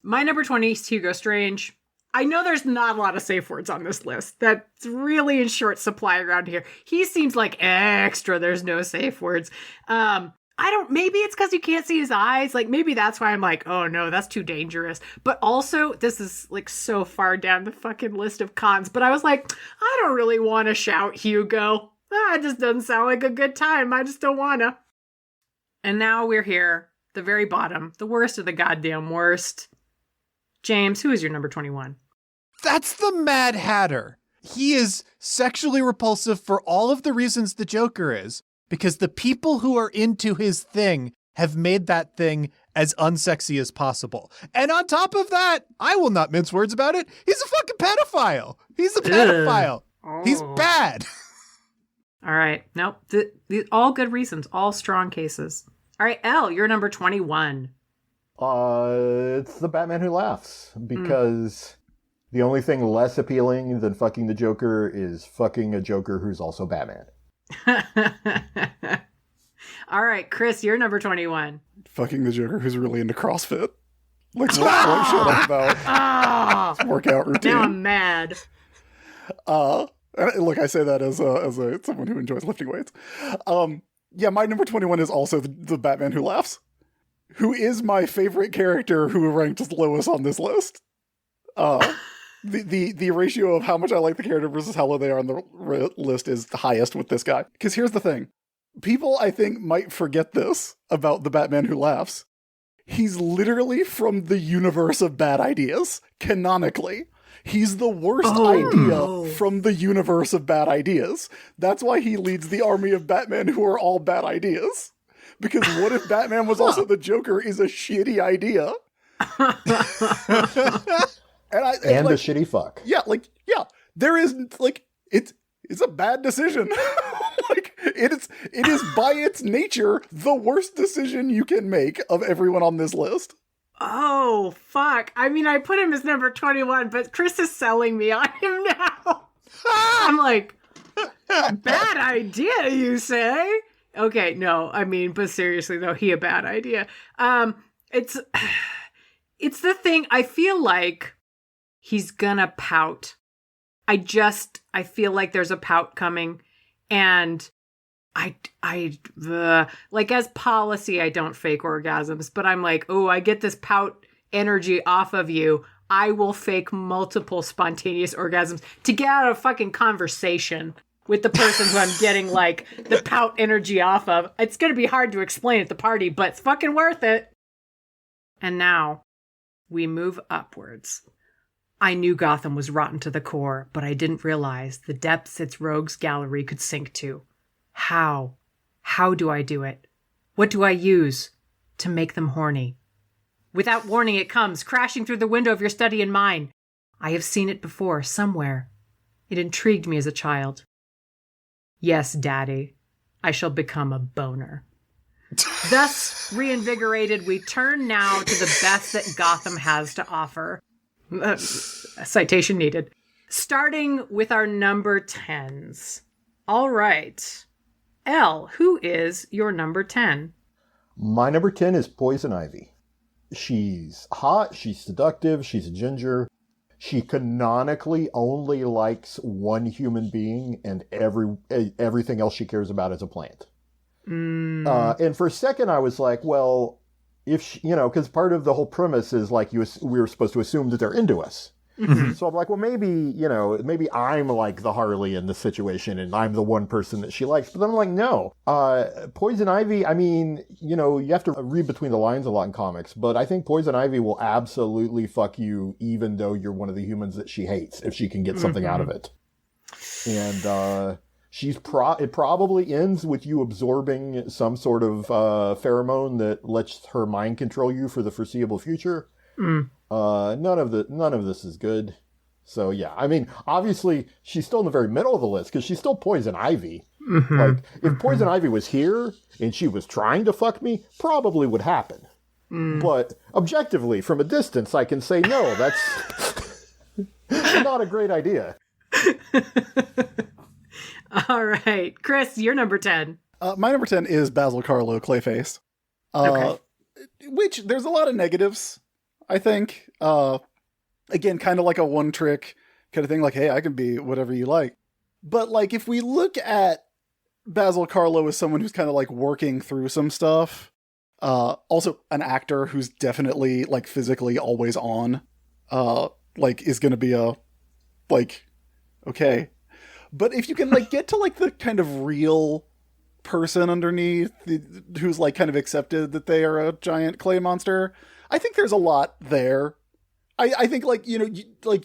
My number 20 is Hugo Strange. I know there's not a lot of safe words on this list. That's really in short supply around here. He seems like extra. There's no safe words. Maybe it's because you can't see his eyes. Like, maybe that's why I'm like, oh no, that's too dangerous. But also, this is like so far down the fucking list of cons. But I was like, I don't really want to shout Hugo. It just doesn't sound like a good time. I just don't want to. And now we're here. The very bottom, the worst of the goddamn worst. James, who is your number 21? That's the Mad Hatter. He is sexually repulsive for all of the reasons the Joker is, because the people who are into his thing have made that thing as unsexy as possible. And on top of that, I will not mince words about it, he's a fucking pedophile. He's a pedophile. He's bad. All right. Nope. All good reasons. All strong cases. All right, Elle, you're number 21. It's the Batman Who Laughs, because the only thing less appealing than fucking the Joker is fucking a Joker who's also Batman. All right, Chris, you're number 21. Fucking the Joker who's really into CrossFit. Like, what shut up about workout routine. Now I'm mad. Look, I say that as someone who enjoys lifting weights. Yeah, my number 21 is also the Batman Who Laughs, who is my favorite character who ranked lowest on this list. The ratio of how much I like the character versus how low they are on the list is the highest with this guy. Because here's the thing. People, I think, might forget this about the Batman Who Laughs. He's literally from the universe of bad ideas, canonically. He's the worst idea from the universe of bad ideas. That's why he leads the army of Batman who are all bad ideas. Because what if Batman was also the Joker is a shitty idea. and a shitty fuck. Yeah, there is, it's a bad decision. It is by its nature the worst decision you can make of everyone on this list. Oh, fuck. I mean, I put him as number 21, but Chris is selling me on him now. I'm like, bad idea, you say? Okay, no, I mean, but seriously, though, he a bad idea. It's the thing, I feel like he's gonna pout. I feel like there's a pout coming, and like as policy, I don't fake orgasms, but I'm like, oh, I get this pout energy off of you. I will fake multiple spontaneous orgasms to get out of fucking conversation with the person who I'm getting like the pout energy off of. It's going to be hard to explain at the party, but it's fucking worth it. And now we move upwards. I knew Gotham was rotten to the core, but I didn't realize the depths its rogues gallery could sink to. How? How do I do it? What do I use to make them horny? Without warning, it comes, crashing through the window of your study and mine. I have seen it before, somewhere. It intrigued me as a child. Yes, Daddy, I shall become a boner. Thus, reinvigorated, we turn now to the best that Gotham has to offer. Citation needed. Starting with our number 10s. All right. Elle, who is your number 10? My number 10 is Poison Ivy. She's hot, she's seductive, she's a ginger. She canonically only likes one human being, and everything else she cares about is a plant. And for a second I was like, well, if she, because part of the whole premise is like we were supposed to assume that they're into us. Mm-hmm. So I'm like, well, maybe I'm like the Harley in this situation and I'm the one person that she likes. But then I'm like, no. Poison Ivy, I mean, you have to read between the lines a lot in comics, but I think Poison Ivy will absolutely fuck you even though you're one of the humans that she hates, if she can get something out of it. And It probably ends with you absorbing some sort of pheromone that lets her mind control you for the foreseeable future. None of this is good. So yeah, I mean, obviously she's still in the very middle of the list because she's still Poison Ivy. Like if Poison Ivy was here and she was trying to fuck me, probably would happen. But objectively, from a distance, I can say no. That's not a great idea. All right, Chris, you're number 10. My number 10 is Basil Karlo, Clayface. Okay. Which there's a lot of negatives, I think. Again, kind of like a one-trick kind of thing, like, hey, I can be whatever you like. But, like, if we look at Basil Karlo as someone who's kind of, like, working through some stuff, also an actor who's definitely, like, physically always on, like, is going to be okay. But if you can, like, get to, like, the kind of real person underneath who's, like, kind of accepted that they are a giant clay monster, I think there's a lot there. I think, like, you know,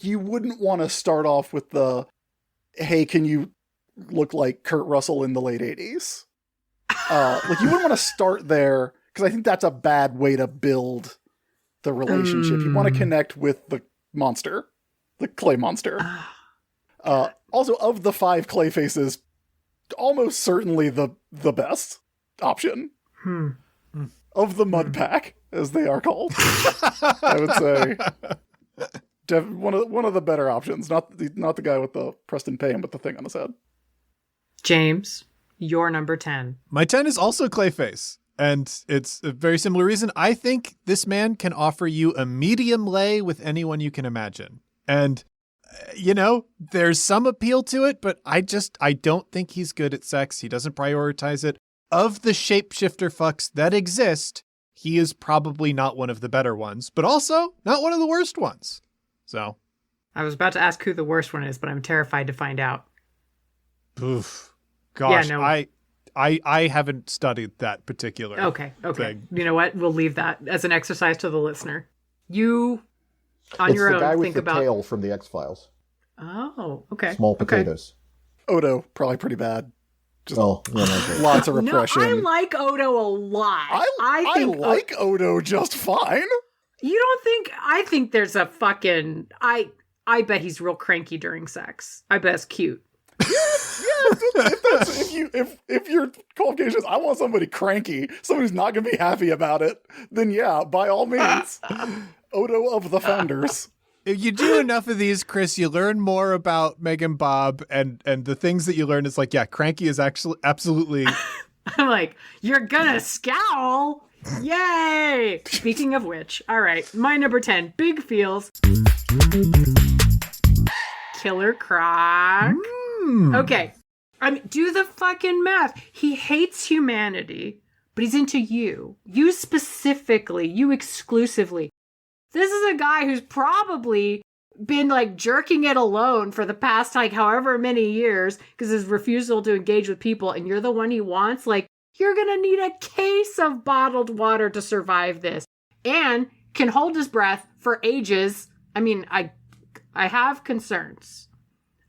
you wouldn't want to start off with the, hey, can you look like Kurt Russell in the late 80s? Like, you wouldn't want to start there, because I think that's a bad way to build the relationship. You want to connect with the monster, the clay monster. Also, of the 5 clay faces, almost certainly the best option. Of the mud pack, as they are called, I would say. One of the better options, not the guy with the Preston Payne, but the thing on his head. James, you're number 10. My 10 is also Clayface, and it's a very similar reason. I think this man can offer you a medium lay with anyone you can imagine. And, you know, there's some appeal to it, but I don't think he's good at sex. He doesn't prioritize it. Of the shapeshifter fucks that exist, he is probably not one of the better ones, but also not one of the worst ones. So, I was about to ask who the worst one is, but I'm terrified to find out. Oof. Gosh, yeah, no. I haven't studied that particular Okay. thing. You know what? We'll leave that as an exercise to the listener. You, on It's your the own, guy with think the about... tail from the X-Files. Oh, okay. Small potatoes. Odo, probably pretty bad. Just Lots of repression. No, I like Odo a lot. I like Odo just fine. You don't think... I think there's a fucking... I bet he's real cranky during sex. I bet it's cute. If your qualification is I want somebody cranky, somebody who's not going to be happy about it, then yeah, by all means, Odo of the Founders. If you do enough of these, Chris, you learn more about Meganbob, and the things that you learn is like, yeah, cranky is actually absolutely... I'm like, you're gonna scowl! Yay! Speaking of which, all right, my number 10, Big Feels. Killer Croc. Okay, I mean, do the fucking math. He hates humanity, but he's into you. You specifically, you exclusively. This is a guy who's probably been like jerking it alone for the past like however many years because his refusal to engage with people, and you're the one he wants. Like, you're gonna need a case of bottled water to survive this, and can hold his breath for ages. I mean, I have concerns.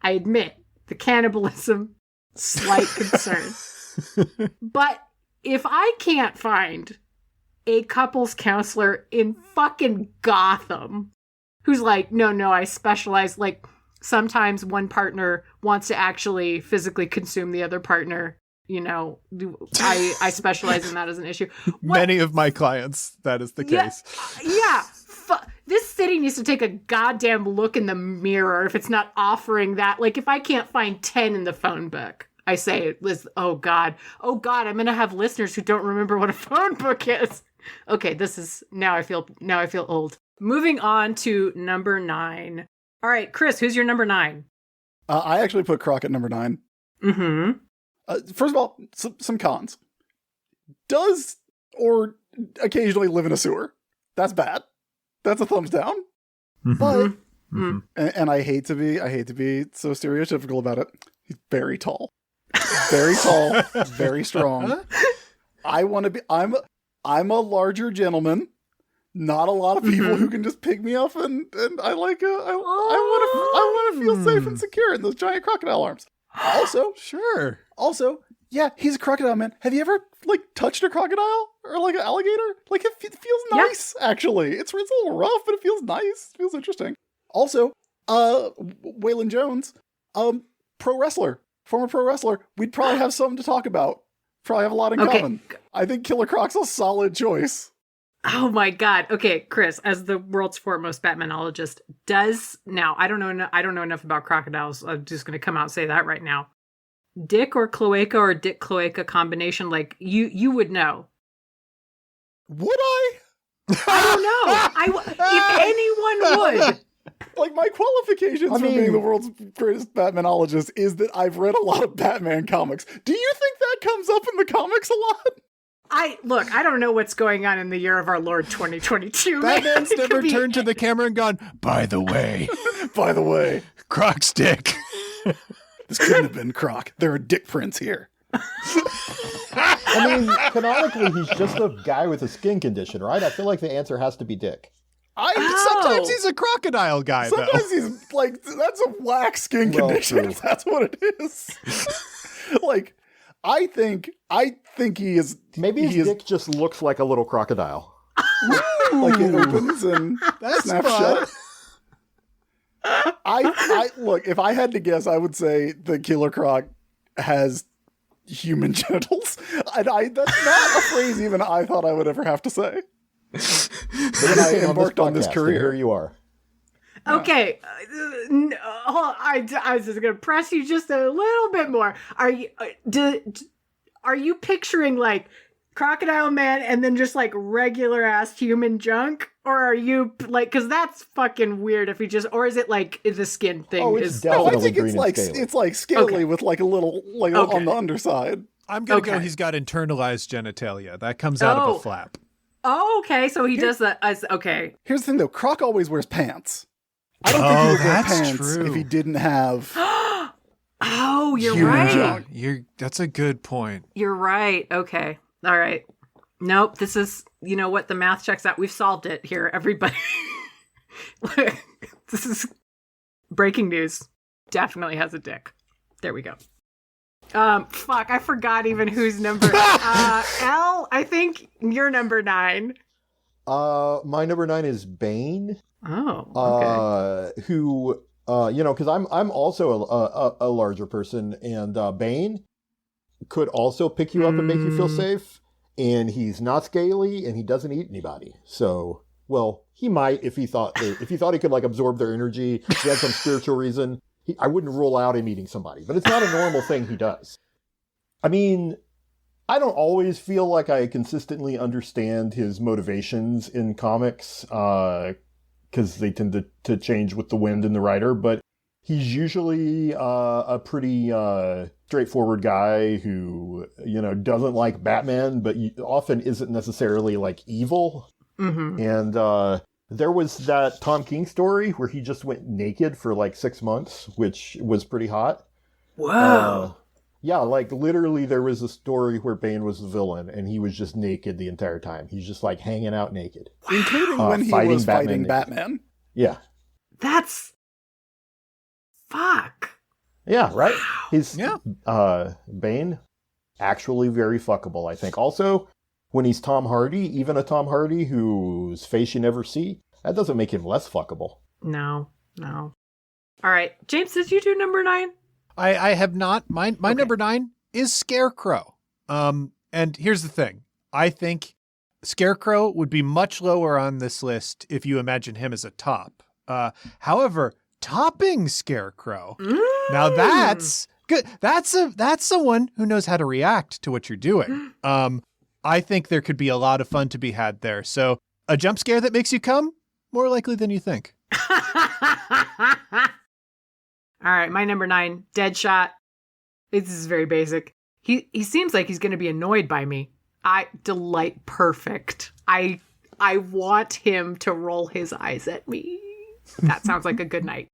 I admit the cannibalism, slight concern. But if I can't find a couples counselor in fucking Gotham who's like, no, I specialize, like, sometimes one partner wants to actually physically consume the other partner, you know, I specialize in that as an issue. Many of my clients, that is the case. Yeah. This city needs to take a goddamn look in the mirror if it's not offering that. Like, if I can't find 10 in the phone book, I say, Liz, oh God, I'm going to have listeners who don't remember what a phone book is. Okay, now I feel old. Moving on to number 9. All right, Chris, who's your number 9? I actually put Croc at number 9. First of all, some cons. Does or occasionally live in a sewer. That's bad. That's a thumbs down. But and I hate to be so stereotypical about it. He's very tall. Very tall, very strong. I'm a larger gentleman. Not a lot of people who can just pick me up, and I want to feel safe and secure in those giant crocodile arms. Also, Sure. yeah, he's a crocodile man. Have you ever like touched a crocodile or like an alligator? Like it feels nice, actually. It's a little rough, but it feels nice. It feels interesting. Also, Waylon Jones, former pro wrestler. We'd probably have something to talk about. Probably have a lot in common. I think Killer Croc's a solid choice. Oh my God. Okay, Chris, as the world's foremost Batmanologist, I don't know enough about crocodiles. I'm just going to come out and say that right now. Dick or cloaca or dick cloaca combination, like you would know. Would I? I don't know. If anyone would. Like, my qualifications for being the world's greatest Batmanologist is that I've read a lot of Batman comics. Do you think that comes up in the comics a lot? I don't know what's going on in the year of our Lord 2022. Batman's never turned to the camera and gone, by the way, Croc's dick. This couldn't have been Croc. There are dick prints here. I mean, canonically, he's just a guy with a skin condition, right? I feel like the answer has to be dick. Sometimes he's a crocodile guy, Sometimes though. he's like, that's a wax skin condition. True. That's what it is. Like, I think he is. Maybe his dick just looks like a little crocodile. Like it opens and snaps shut. I look, if I had to guess, I would say the Killer Croc has human genitals. And that's not a phrase even I thought I would ever have to say. But when I embarked on this career, here you are. Okay, I was just gonna press you just a little bit more. Are you picturing like Crocodile Man and then just like regular ass human junk, or are you like, because that's fucking weird if he just, or is it like the skin thing? Oh, it's definitely I think green and scaly. it's like scaly with like a little on the underside. I'm going to go, he's got internalized genitalia. That comes out of a flap. Oh, okay, so he does that as, okay. Here's the thing though, Croc always wears pants. I don't think he would wear pants true. if he didn't have Oh, you're human right. junk. That's a good point. You're right. Okay. All right. Nope. This is, you know what? The math checks out. We've solved it here, everybody. This is breaking news. Definitely has a dick. There we go. Fuck. I forgot even who's number. Elle, I think you're number 9. My number 9 is Bane. Oh. Okay. Who, because I'm also a larger person, and Bane could also pick you up and make you feel safe. And he's not scaly, and he doesn't eat anybody. So, well, he might if he thought he could like absorb their energy. He had some spiritual reason. I wouldn't rule out him eating somebody, but it's not a normal thing he does. I mean, I don't always feel like I consistently understand his motivations in comics, because they tend to change with the wind and the writer, but he's usually a pretty straightforward guy who, doesn't like Batman, but often isn't necessarily like evil. Mm-hmm. And there was that Tom King story where he just went naked for like 6 months, which was pretty hot. Whoa. Yeah, like literally there was a story where Bane was the villain and he was just naked the entire time. He's just like hanging out naked. Including when he was fighting Batman. Yeah. That's... Fuck. Yeah, right? He's Yeah. Bane, actually very fuckable, I think. Also, when he's Tom Hardy, even a Tom Hardy whose face you never see, that doesn't make him less fuckable. No. All right. James, did you do number 9? I have not. My number 9 is Scarecrow. And here's the thing. I think Scarecrow would be much lower on this list if you imagine him as a top. However, topping Scarecrow. Now that's good. That's someone who knows how to react to what you're doing. I think there could be a lot of fun to be had there. So a jump scare that makes you come, more likely than you think. All right, my number 9, Deadshot. This is very basic. He seems like he's going to be annoyed by me. Perfect. I want him to roll his eyes at me. That sounds like a good night.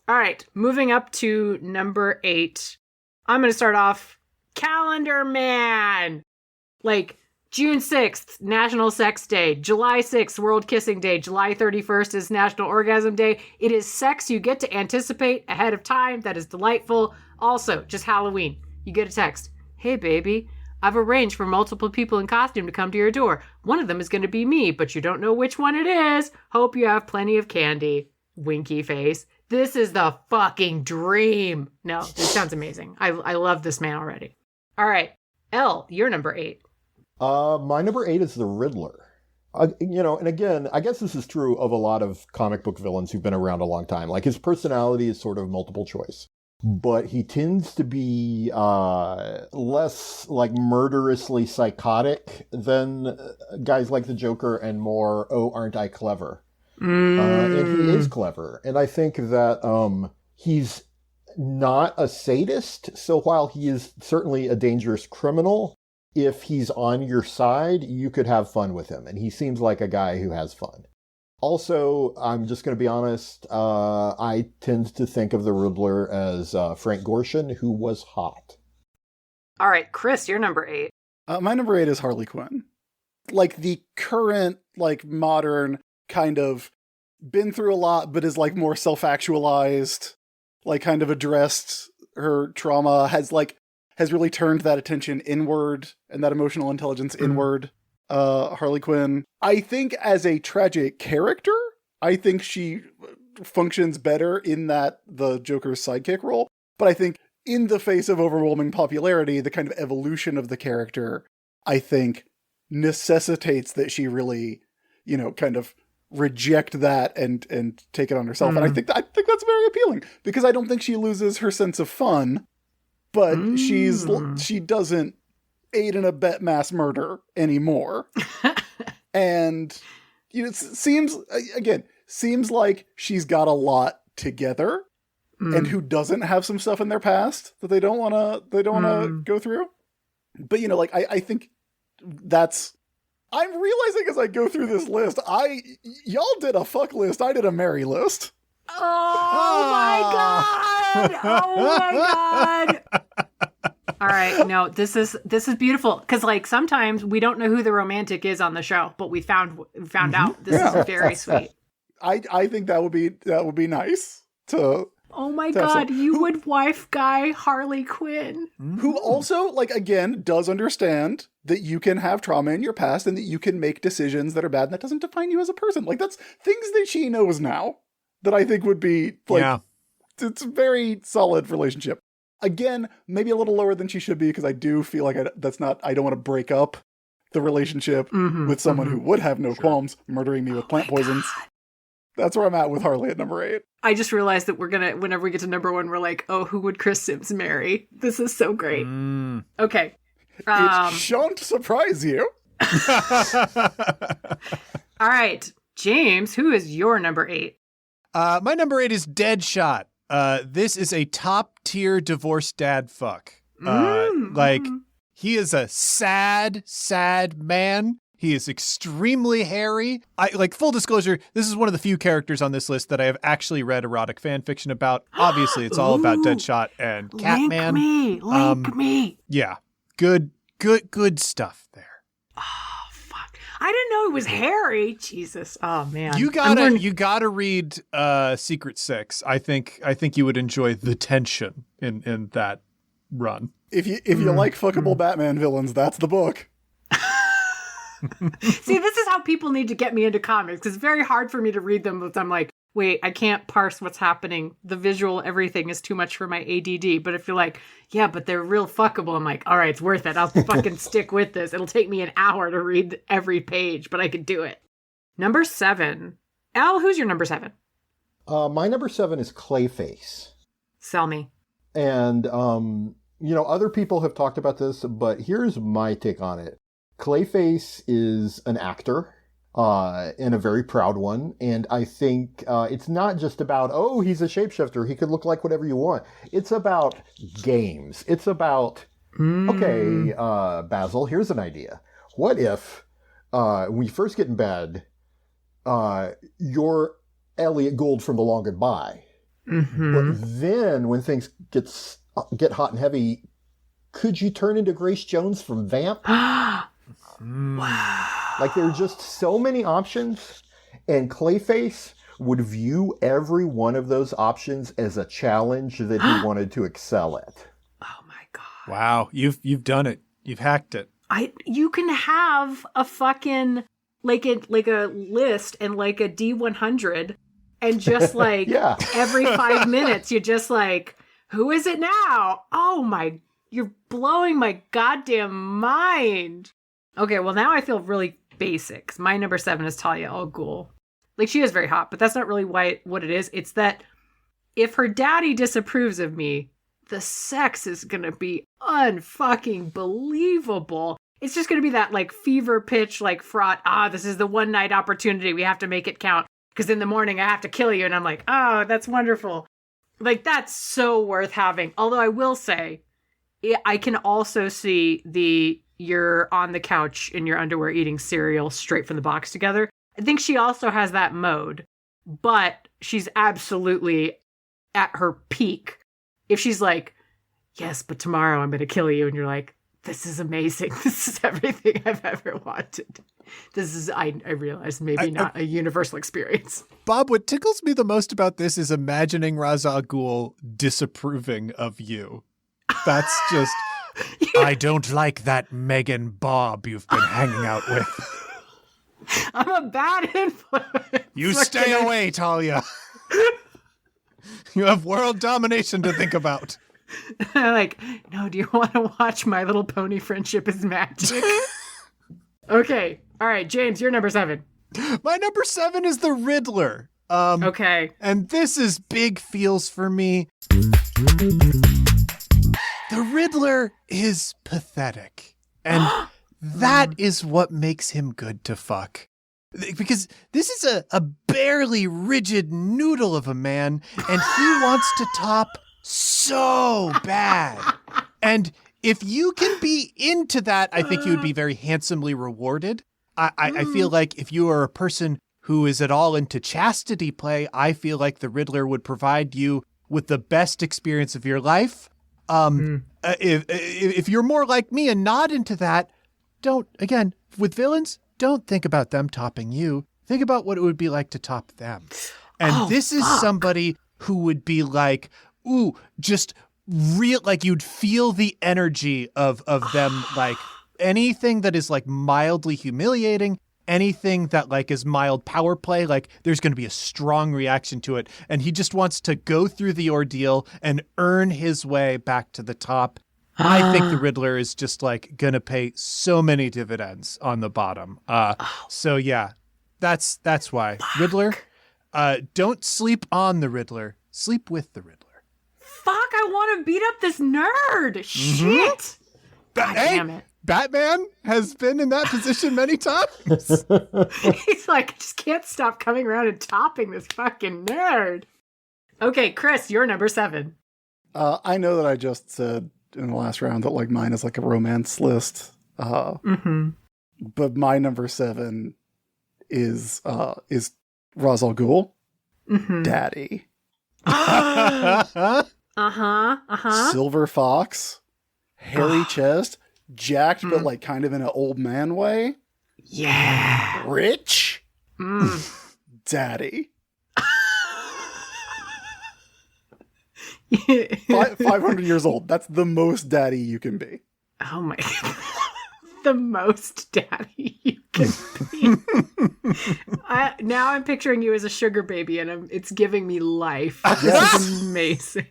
All right, moving up to number 8. I'm going to start off Calendar Man. Like, June 6th, National Sex Day. July 6th, World Kissing Day. July 31st is National Orgasm Day. It is sex you get to anticipate ahead of time. That is delightful. Also, just Halloween. You get a text. Hey, baby, I've arranged for multiple people in costume to come to your door. One of them is going to be me, but you don't know which one it is. Hope you have plenty of candy. Winky face. This is the fucking dream. No, this sounds amazing. I love this man already. All right. Elle, you're number 8. My number 8 is the Riddler. And again, I guess this is true of a lot of comic book villains who've been around a long time. Like, his personality is sort of multiple choice. But he tends to be less, like, murderously psychotic than guys like the Joker, and more, oh, aren't I clever? And he is clever. And I think that he's not a sadist. So while he is certainly a dangerous criminal, if he's on your side, you could have fun with him. And he seems like a guy who has fun. Also, I'm just going to be honest, I tend to think of the Riddler as Frank Gorshin, who was hot. All right, Chris, you're number 8. My number 8 is Harley Quinn. Like, the current, like, modern kind of been through a lot, but is, like, more self-actualized, like, kind of addressed her trauma, has really turned that attention inward and that emotional intelligence inward. Harley Quinn. I think as a tragic character, I think she functions better in that the Joker's sidekick role. But I think in the face of overwhelming popularity, the kind of evolution of the character, I think, necessitates that she really, kind of reject that and take it on herself. And I think that's very appealing, because I don't think she loses her sense of fun, but she doesn't aid and abet mass murder anymore. And it seems like she's got a lot together, and who doesn't have some stuff in their past that they don't want to go through. But I think that's, I'm realizing as I go through this list, y'all did a fuck list, I did a marry list. Oh my god! Oh my god! All right, no, this is beautiful, because like sometimes we don't know who the romantic is on the show, but we found out. This is very sweet. I think that would be nice to. Oh my god, you would wife guy Harley Quinn, who also, like, again, does understand that you can have trauma in your past and that you can make decisions that are bad, and that doesn't define you as a person. Like, that's things that she knows now that I think would be like, it's a very solid relationship. Again, maybe a little lower than she should be, because I do feel like I don't want to break up the relationship with someone who would have no qualms murdering me with plant poisons. God. That's where I'm at with Harley at number 8. I just realized that whenever we get to number 1, we're like, oh, who would Chris Sims marry? This is so great. Okay. It shan't surprise you. All right. James, who is your number 8? My number 8 is Deadshot. This is a top tier divorced dad fuck. Like, he is a sad, sad man. He is extremely hairy. Full disclosure, this is one of the few characters on this list that I have actually read erotic fan fiction about. Obviously, it's all about Deadshot and Catman. Link me. Yeah. Good stuff there. Oh, fuck. I didn't know it was hairy. Jesus. Oh, man. You gotta read Secret Six. I think you would enjoy the tension in that run. If you like fuckable Batman villains, that's the book. See, this is how people need to get me into comics. It's very hard for me to read them, but I'm like, wait, I can't parse what's happening. The visual, everything is too much for my ADD. But if you're like, yeah, but they're real fuckable, I'm like, all right, it's worth it. I'll fucking stick with this. It'll take me an hour to read every page, but I could do it. Number 7. Elle, who's your number 7? My number 7 is Clayface. Sell me. And, other people have talked about this, but here's my take on it. Clayface is an actor, and a very proud one. And I think it's not just about, oh, he's a shapeshifter, he could look like whatever you want. It's about games. It's about, okay, Basil, here's an idea. What if, when you first get in bed, you're Elliot Gould from The Long Goodbye. But then when things get hot and heavy, could you turn into Grace Jones from Vamp? Wow. Like, there are just so many options, and Clayface would view every one of those options as a challenge that he wanted to excel at. Oh my God. Wow, you've done it. You've hacked it. You can have a fucking like a list and like a D100 and just like Yeah. every 5 minutes you're just like, who is it now? Oh my, you're blowing my goddamn mind. Okay, well now I feel really basic. 'Cause my number 7 is Talia al Ghul. Like, she is very hot, but that's not really what it is. It's that if her daddy disapproves of me, the sex is gonna be unfucking believable. It's just gonna be that like fever pitch, like fraught, this is the one night opportunity. We have to make it count. Because in the morning I have to kill you. And I'm like, oh, that's wonderful. Like, that's so worth having. Although I will say, I can also see you're on the couch in your underwear eating cereal straight from the box together. I think she also has that mode, but she's absolutely at her peak. If she's like, yes, but tomorrow I'm going to kill you. And you're like, this is amazing. This is everything I've ever wanted. This is, I realize, maybe not a universal experience. Bob, what tickles me the most about this is imagining Ra's al Ghul disapproving of you. That's just, I don't like that Meganbob you've been hanging out with. I'm a bad influence. You stay away, Talia. You have world domination to think about. Like, no, do you want to watch My Little Pony Friendship is Magic? Okay. All right, James, you're number 7. My number 7 is the Riddler. Okay. And this is big feels for me. The Riddler is pathetic. And that is what makes him good to fuck. Because this is a barely rigid noodle of a man, and he wants to top so bad. And if you can be into that, I think you would be very handsomely rewarded. I feel like if you are a person who is at all into chastity play, I feel like the Riddler would provide you with the best experience of your life. If you're more like me and not into that, with villains, don't think about them topping you. Think about what it would be like to top them. And this is somebody who would be like, ooh, just real, like you'd feel the energy of them, like anything that is like mildly humiliating, anything that like is mild power play, like there's going to be a strong reaction to it. And he just wants to go through the ordeal and earn his way back to the top. I think the Riddler is just like going to pay so many dividends on the bottom. So yeah, that's why. Riddler, don't sleep on the Riddler, sleep with the Riddler. Fuck, I want to beat up this nerd. Shit. God damn it. Batman has been in that position many times. He's like, I just can't stop coming around and topping this fucking nerd. Okay, Chris, you're number 7. I know that I just said in the last round that like mine is like a romance list. But my number 7 is Ra's al Ghul, Daddy. Silver Fox, hairy chest, jacked but like kind of in an old man way. Yeah. Rich. Daddy. 500 years old. That's the most daddy you can be. Oh my God. The most daddy you can be. Now I'm picturing you as a sugar baby, and it's giving me life. This is amazing.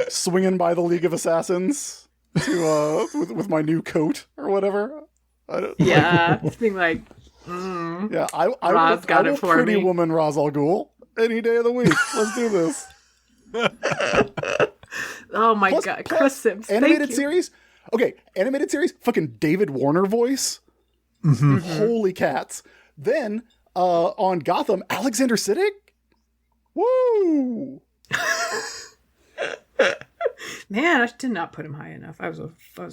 Swinging by the League of Assassins to with my new coat or whatever. It's being like, yeah, I will pretty woman Ra's al Ghul any day of the week. Let's do this. Oh my God, Chris Sims, animated series. Okay, animated series. Fucking David Warner voice. Holy cats. Then on Gotham, Alexander Siddig. Woo! Man, I did not put him high enough. I was a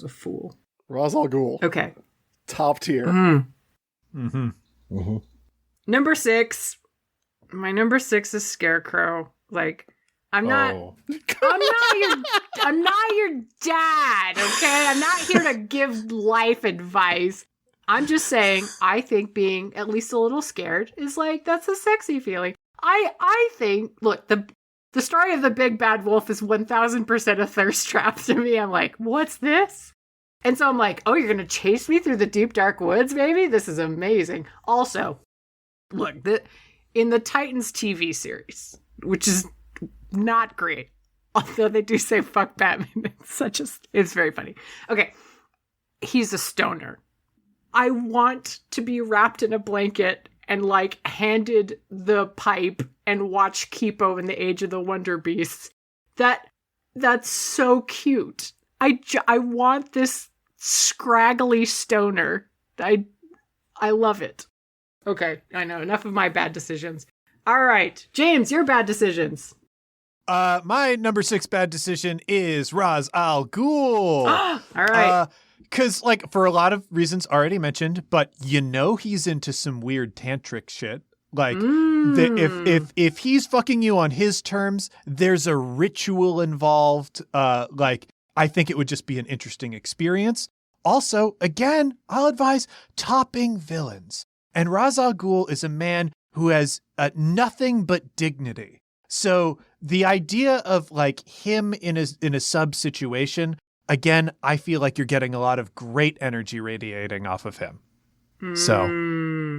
fool. Ra's al Ghul. Okay. Top tier. Number 6. My number 6 is Scarecrow. Like, I'm not your dad, okay? I'm not here to give life advice. I'm just saying, I think being at least a little scared is like, that's a sexy feeling. I think, look, the story of the big bad wolf is 1000% a thirst trap to me. I'm like, what's this? And so I'm like, oh, you're going to chase me through the deep, dark woods, baby? This is amazing. Also, look, in the Titans TV series, which is not great, although they do say fuck Batman, it's very funny. Okay, he's a stoner. I want to be wrapped in a blanket and like handed the pipe and watch Kipo in the Age of the Wonder Beasts. That's so cute. I want this scraggly stoner. I love it. Okay, I know. Enough of my bad decisions. All right, James, your bad decisions. My number 6 bad decision is Ra's al Ghul. All right. Because, like, for a lot of reasons already mentioned, but he's into some weird tantric shit. Like, if he's fucking you on his terms, there's a ritual involved. Like, I think it would just be an interesting experience. Also, again, I'll advise topping villains. And Ra's al Ghul is a man who has nothing but dignity. So the idea of, like, him in a sub situation, again, I feel like you're getting a lot of great energy radiating off of him. So,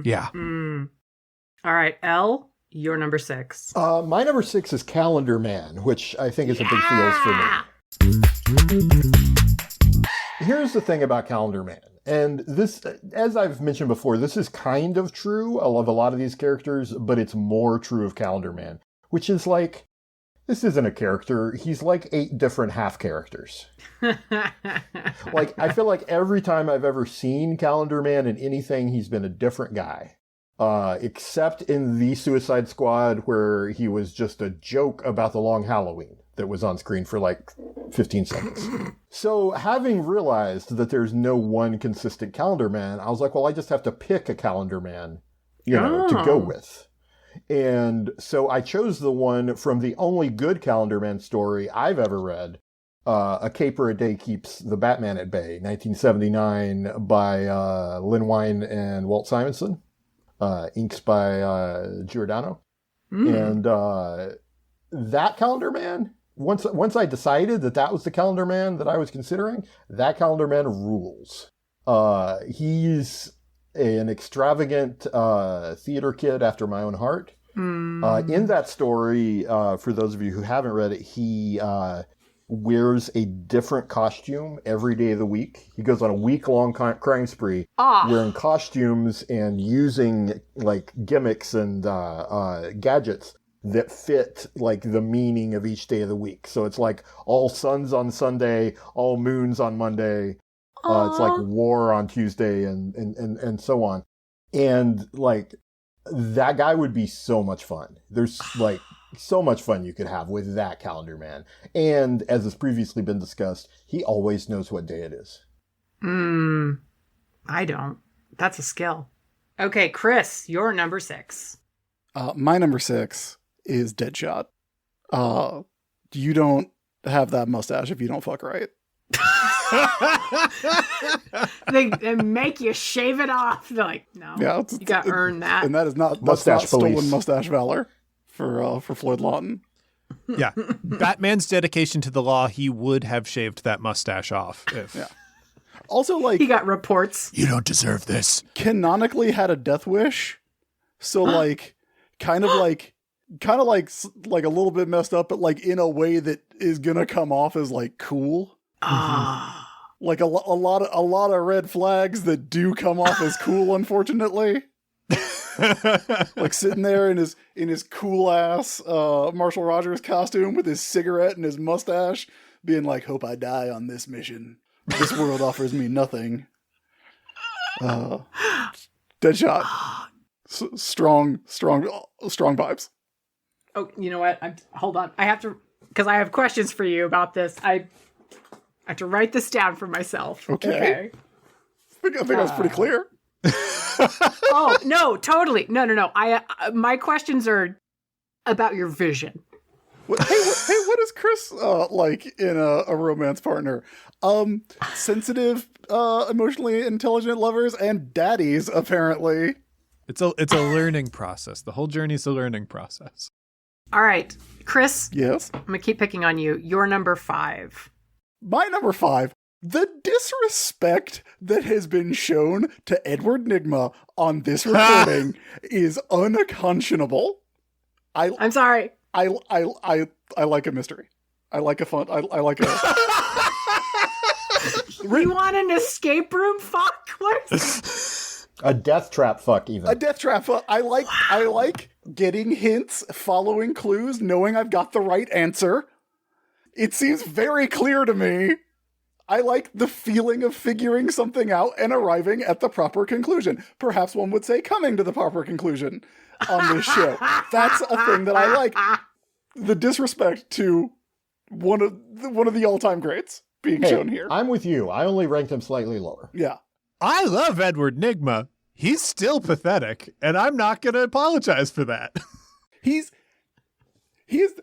yeah. All right, Elle, your number 6. My number 6 is Calendar Man, which I think is a big feels for me. Here's the thing about Calendar Man. And this, as I've mentioned before, this is kind of true. I love a lot of these characters, but it's more true of Calendar Man, which is like, this isn't a character. He's like 8 different half characters. Like, I feel like every time I've ever seen Calendar Man in anything, he's been a different guy. Except in the Suicide Squad, where he was just a joke about the long Halloween that was on screen for like 15 seconds. So having realized that there's no one consistent Calendar Man, I was like, well, I just have to pick a Calendar Man, to go with. And so I chose the one from the only good Calendar Man story I've ever read, A Caper a Day Keeps the Batman at Bay, 1979, by Lynn Wein and Walt Simonson, inks by Giordano. And that Calendar Man, once I decided that was the Calendar Man that I was considering, that Calendar Man rules. He's an extravagant theater kid after my own heart. In that story, for those of you who haven't read it, he wears a different costume every day of the week. He goes on a week-long crime spree, wearing costumes and using like gimmicks and gadgets that fit like the meaning of each day of the week. So it's like all suns on Sunday, all moons on Monday. It's like war on Tuesday and so on. And like, that guy would be so much fun. There's like so much fun you could have with that Calendar Man. And as has previously been discussed, he always knows what day it is. I don't. That's a skill. Okay, Chris, your number 6. My number 6 is Deadshot. You don't have that mustache if you don't fuck right. They make you shave it off. They're like, no, you got to earn that. And that's not stolen mustache valor for Floyd Lawton. Yeah, Batman's dedication to the law, he would have shaved that mustache off. Yeah. Also, like, he got reports. You don't deserve this. Canonically had a death wish, so like, kind of like a little bit messed up, but like in a way that is gonna come off as like cool. Like a lot of red flags that do come off as cool, unfortunately. Like sitting there in his cool ass Marshall Rogers costume with his cigarette and his mustache, being like, "Hope I die on this mission. This world offers me nothing." Deadshot, strong vibes. Oh, you know what? Hold on. I have to, because I have questions for you about this. I have to write this down for myself. Okay. I think that's pretty clear. Oh, no, totally. No. My questions are about your vision. What is Chris like in a romance partner? Sensitive, emotionally intelligent lovers and daddies, apparently. It's a learning process. The whole journey's a learning process. All right, Chris. Yes? I'm going to keep picking on you. You're number 5. My number 5. The disrespect that has been shown to Edward Nygma on this recording is unconscionable. I'm sorry. I like a mystery. I like a fun. I like a. You want an escape room fuck? What? A death trap fuck, even. A death trap fuck. I like getting hints, following clues, knowing I've got the right answer. It seems very clear to me. I like the feeling of figuring something out and arriving at the proper conclusion. Perhaps one would say coming to the proper conclusion on this show. That's a thing that I like. The disrespect to one of the all-time greats being shown here. I'm with you. I only ranked him slightly lower. Yeah. I love Edward Nygma. He's still pathetic, and I'm not going to apologize for that. He's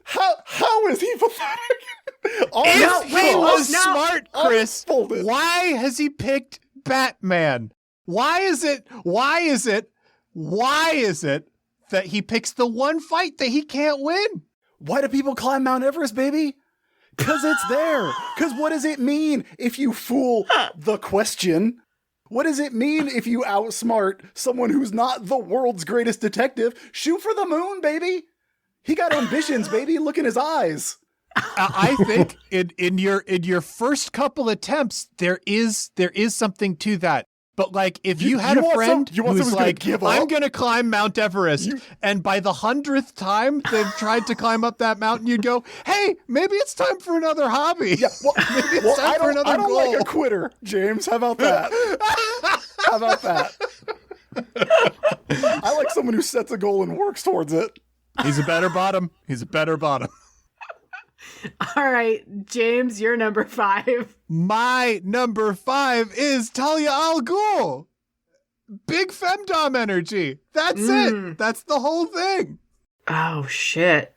how is he pathetic? If he was smart, Chris, Unfolded. why has he picked Batman? Why is it that he picks the one fight that he can't win? Why do people climb Mount Everest, baby? Because it's there. Because what does it mean if you fool the question? What does it mean if you outsmart someone who's not the world's greatest detective? Shoot for the moon, baby. He got ambitions, baby. Look in his eyes. I think in your first couple attempts, there is something to that. But like, if you had a friend who's like, I'm going to climb Mount Everest, and by the 100th time they've tried to climb up that mountain, you'd go, hey, maybe it's time for another hobby. Yeah, maybe it's time for another goal. I don't like a quitter, James. How about that? How about that? I like someone who sets a goal and works towards it. He's a better bottom. All right, James, you're number 5. My number 5 is Talia al Ghul. Big femdom energy. That's it. That's the whole thing. Oh, shit.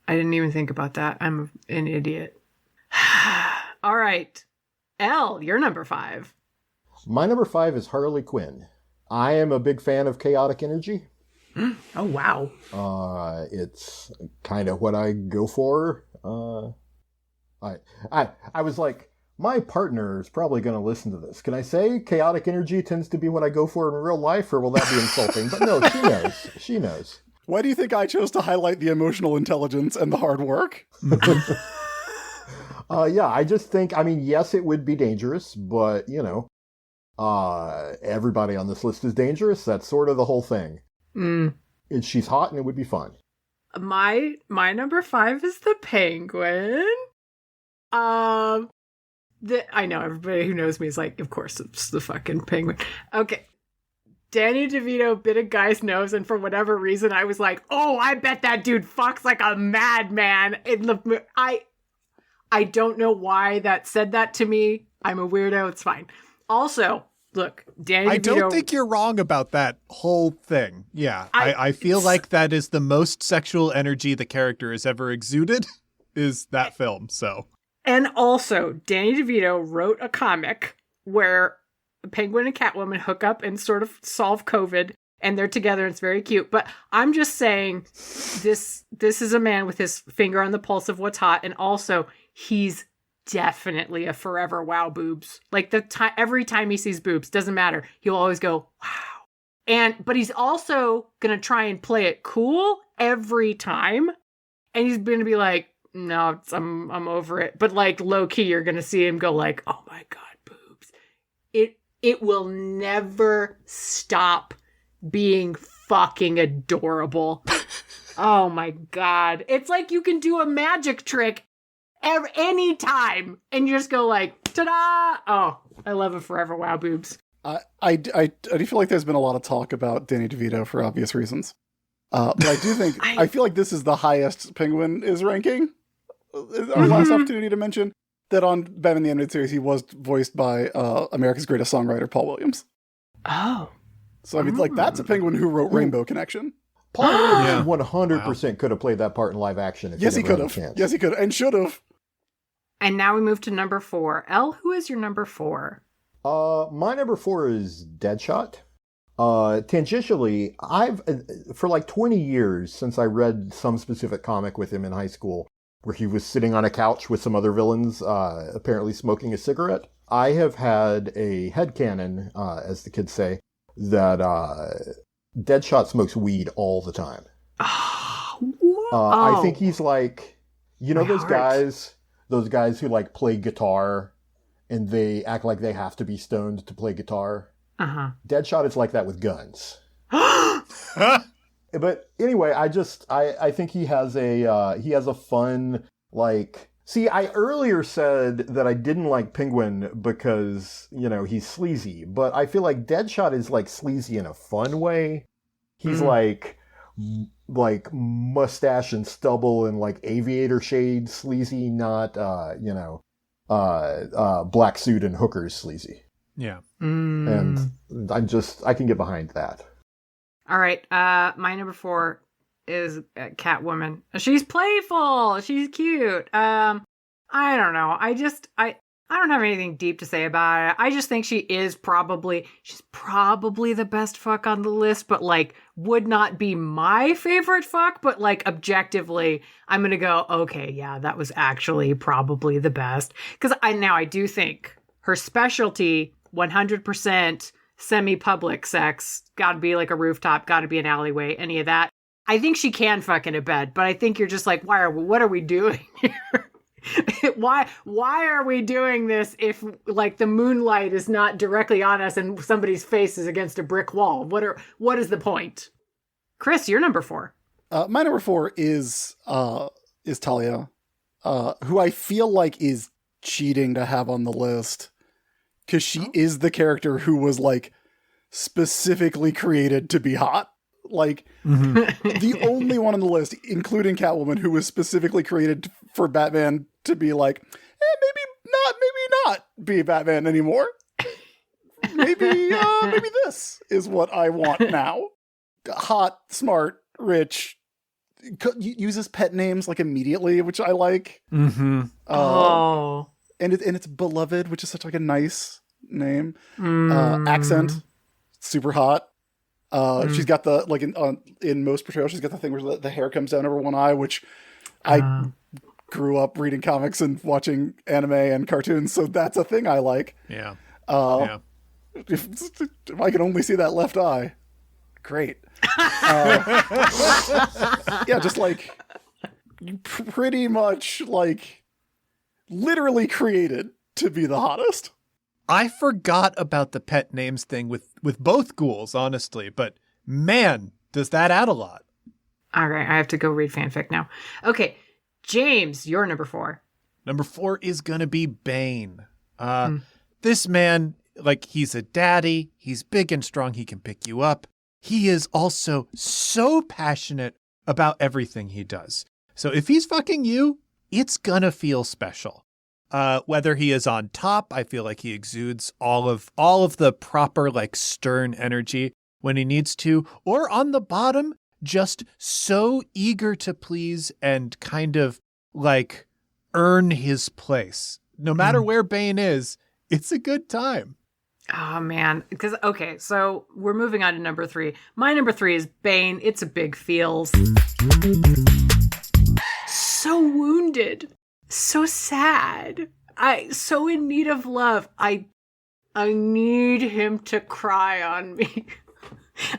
I didn't even think about that. I'm an idiot. All right. Elle, you're number 5. My number 5 is Harley Quinn. I am a big fan of chaotic energy. Oh, wow. It's kind of what I go for. I was like, my partner is probably going to listen to this. Can I say chaotic energy tends to be what I go for in real life, or will that be insulting? But no, she knows. She knows. Why do you think I chose to highlight the emotional intelligence and the hard work? Yeah, I just think, I mean, yes, it would be dangerous, but, everybody on this list is dangerous. That's sort of the whole thing. She's hot and it would be fun. My number 5 is the Penguin. I know everybody who knows me is like, of course it's the fucking Penguin. Okay. Danny DeVito bit a guy's nose, and for whatever reason I was like, oh, I bet that dude fucks like a madman in the I don't know why that said that to me. I'm a weirdo, it's fine. Also, look, Danny DeVito... I don't think you're wrong about that whole thing. Yeah, I feel like that is the most sexual energy the character has ever exuded, is that film, so... And also, Danny DeVito wrote a comic where Penguin and Catwoman hook up and sort of solve COVID, and they're together, and it's very cute. But I'm just saying, this is a man with his finger on the pulse of what's hot, and also, he's definitely a forever wow boobs. Like every time he sees boobs, doesn't matter. He'll always go, wow. But he's also gonna try and play it cool every time. And he's gonna be like, no, I'm over it. But like low key, you're gonna see him go like, oh my God, boobs. It will never stop being fucking adorable. Oh my God. It's like you can do a magic trick any time, and you just go like, ta-da! Oh, I love it forever. Wow, boobs. I do feel like there's been a lot of talk about Danny DeVito for obvious reasons. But I do think, I feel like this is the highest Penguin is ranking. Our last opportunity to mention that on Batman the Animated Series, he was voiced by America's greatest songwriter, Paul Williams. Oh. So, I mean, like, that's a Penguin who wrote Rainbow Connection. Paul Rudd Yeah. 100% could have played that part in live action. If Yes, he never could had a have. chance. Yes, he could, and should have. And now we move to number 4. Elle, who is your number 4? My number 4 is Deadshot. Tangentially, I've for like 20 years since I read some specific comic with him in high school, where he was sitting on a couch with some other villains, apparently smoking a cigarette. I have had a headcanon, as the kids say, that Deadshot smokes weed all the time. I think he's like, you know, those guys who like play guitar and they act like they have to be stoned to play guitar. Uh-huh. Deadshot is like that with guns. But anyway, I think he has a fun, like, see, I earlier said that I didn't like Penguin because, you know, he's sleazy, but I feel like Deadshot is like sleazy in a fun way. He's like mustache and stubble and like aviator shade sleazy, not, black suit and hookers sleazy. Yeah. And I can get behind that. All right. My number 4 is Catwoman. She's playful. She's cute. I don't know. I don't have anything deep to say about it. I just think she's probably the best fuck on the list, but like would not be my favorite fuck, but like objectively, I'm going to go, okay, yeah, that was actually probably the best. Cuz I do think her specialty 100% semi-public sex, gotta be like a rooftop, gotta be an alleyway, any of that. I think she can fuck in a bed, but I think you're just like, what are we doing here? why are we doing this if like the moonlight is not directly on us and somebody's face is against a brick wall? What is the point? Chris, you're number 4. My number 4 is Talia, who I feel like is cheating to have on the list. Because she is the character who was, like, specifically created to be hot. Like, the only one on the list, including Catwoman, who was specifically created for Batman to be like, maybe not be Batman anymore. maybe this is what I want now. Hot, smart, rich, uses pet names, like, immediately, which I like. Mm-hmm. And it's beloved, which is such like a nice name. Accent, super hot. She's got the like in most portrayals, she's got the thing where the hair comes down over one eye, which I grew up reading comics and watching anime and cartoons, so that's a thing I like. Yeah. If I can only see that left eye, great. Yeah, just like pretty much like. Literally created to be the hottest. I forgot about the pet names thing with both ghouls, honestly, but man, does that add a lot. All right, I have to go read fanfic now. Okay, James, you're number 4. Number 4 is gonna be Bane. This man, like, he's a daddy, he's big and strong, he can pick you up. He is also so passionate about everything he does. So if he's fucking you, it's gonna feel special. Whether he is on top, I feel like he exudes all of the proper, like, stern energy when he needs to, or on the bottom, just so eager to please and kind of like earn his place. No matter where Bane is, it's a good time. Oh man, because okay, so we're moving on to number 3. My number 3 is Bane. It's a big feels. So wounded, so sad, so in need of love. I need him to cry on me.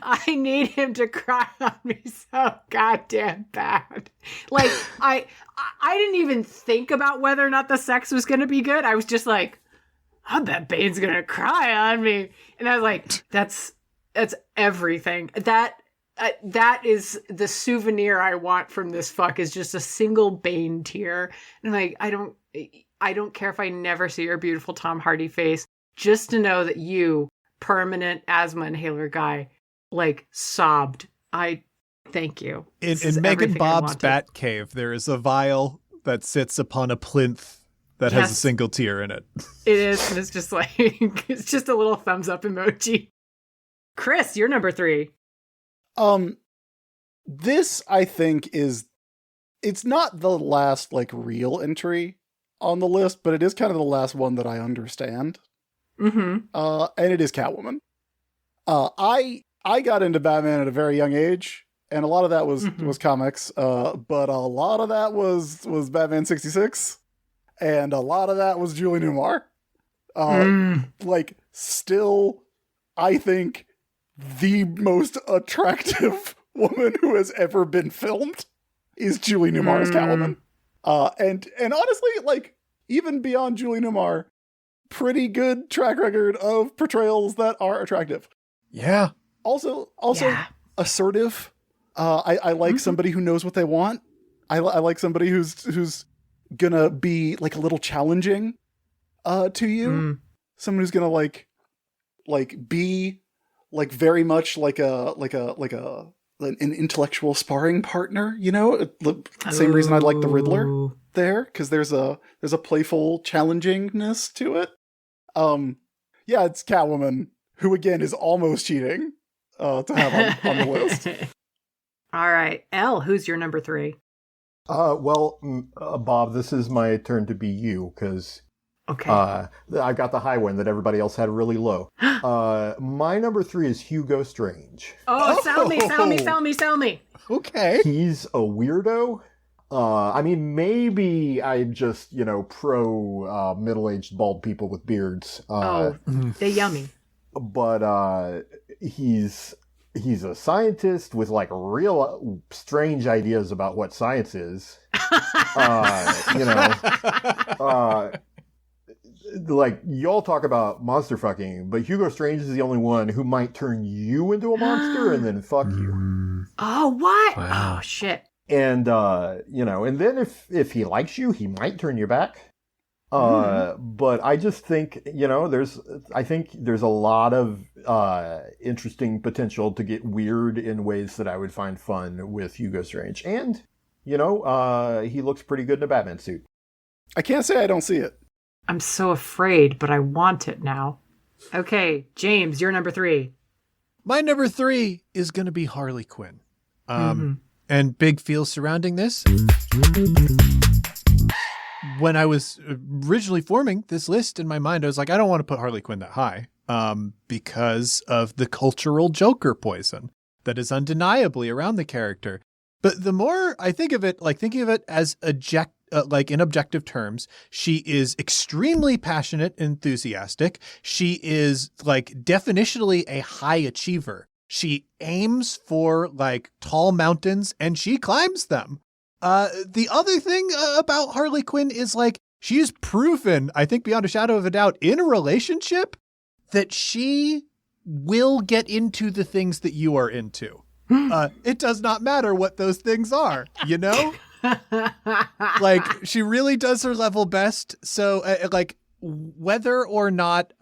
I need him to cry on me so goddamn bad. Like I didn't even think about whether or not the sex was going to be good. I was just like, I bet Bane's going to cry on me, and I was like, that's everything. That is the souvenir I want from this fuck, is just a single Bane tear. And like, I don't care if I never see your beautiful Tom Hardy face, just to know that you, permanent asthma inhaler guy, like sobbed. I thank you. In Meganbob's Bat Cave, there is a vial that sits upon a plinth that has a single tear in it. It is, and it's just like, it's just a little thumbs up emoji. Chris, you're number 3. This, I think, it's not the last, like, real entry on the list, but it is kind of the last one that I understand. Mm-hmm. And it is Catwoman. I got into Batman at a very young age, and a lot of that was comics, but a lot of that was Batman 66, and a lot of that was Julie Newmar. Like, still, I think, the most attractive woman who has ever been filmed is Julie Newmar as Catwoman. And honestly, like, even beyond Julie Newmar, pretty good track record of portrayals that are attractive. Yeah. Also assertive. I like somebody who knows what they want. I like somebody who's gonna be like a little challenging to you. Someone who's gonna like be like very much like an intellectual sparring partner, you know? The same reason I like the Riddler there, because there's a playful challengingness to it. Yeah, it's Catwoman, who again is almost cheating to have on the list. All right, Elle, who's your number 3? Bob, this is my turn to be you, because okay. I got the high one that everybody else had really low. My number 3 is Hugo Strange. Oh, sell me. Okay. He's a weirdo. I mean, maybe I'm just, pro middle-aged bald people with beards. They're yummy. But he's a scientist with like real strange ideas about what science is. Like, y'all talk about monster fucking, but Hugo Strange is the only one who might turn you into a monster and then fuck you. Oh, what? Wow. Oh, shit. And, and then if he likes you, he might turn you back. But I just think, there's a lot of interesting potential to get weird in ways that I would find fun with Hugo Strange. And, he looks pretty good in a Batman suit. I can't say I don't see it. I'm so afraid, but I want it now. Okay, James, you're number 3. My number 3 is going to be Harley Quinn. And big feels surrounding this. When I was originally forming this list in my mind, I was like, I don't want to put Harley Quinn that high because of the cultural Joker poison that is undeniably around the character. But the more I think of it, like thinking of it as in objective terms, she is extremely passionate, enthusiastic. She is like definitionally a high achiever. She aims for like tall mountains and she climbs them. The other thing about Harley Quinn is like she's proven, I think beyond a shadow of a doubt, in a relationship that she will get into the things that you are into. It does not matter what those things are, Like, she really does her level best. So, whether or not,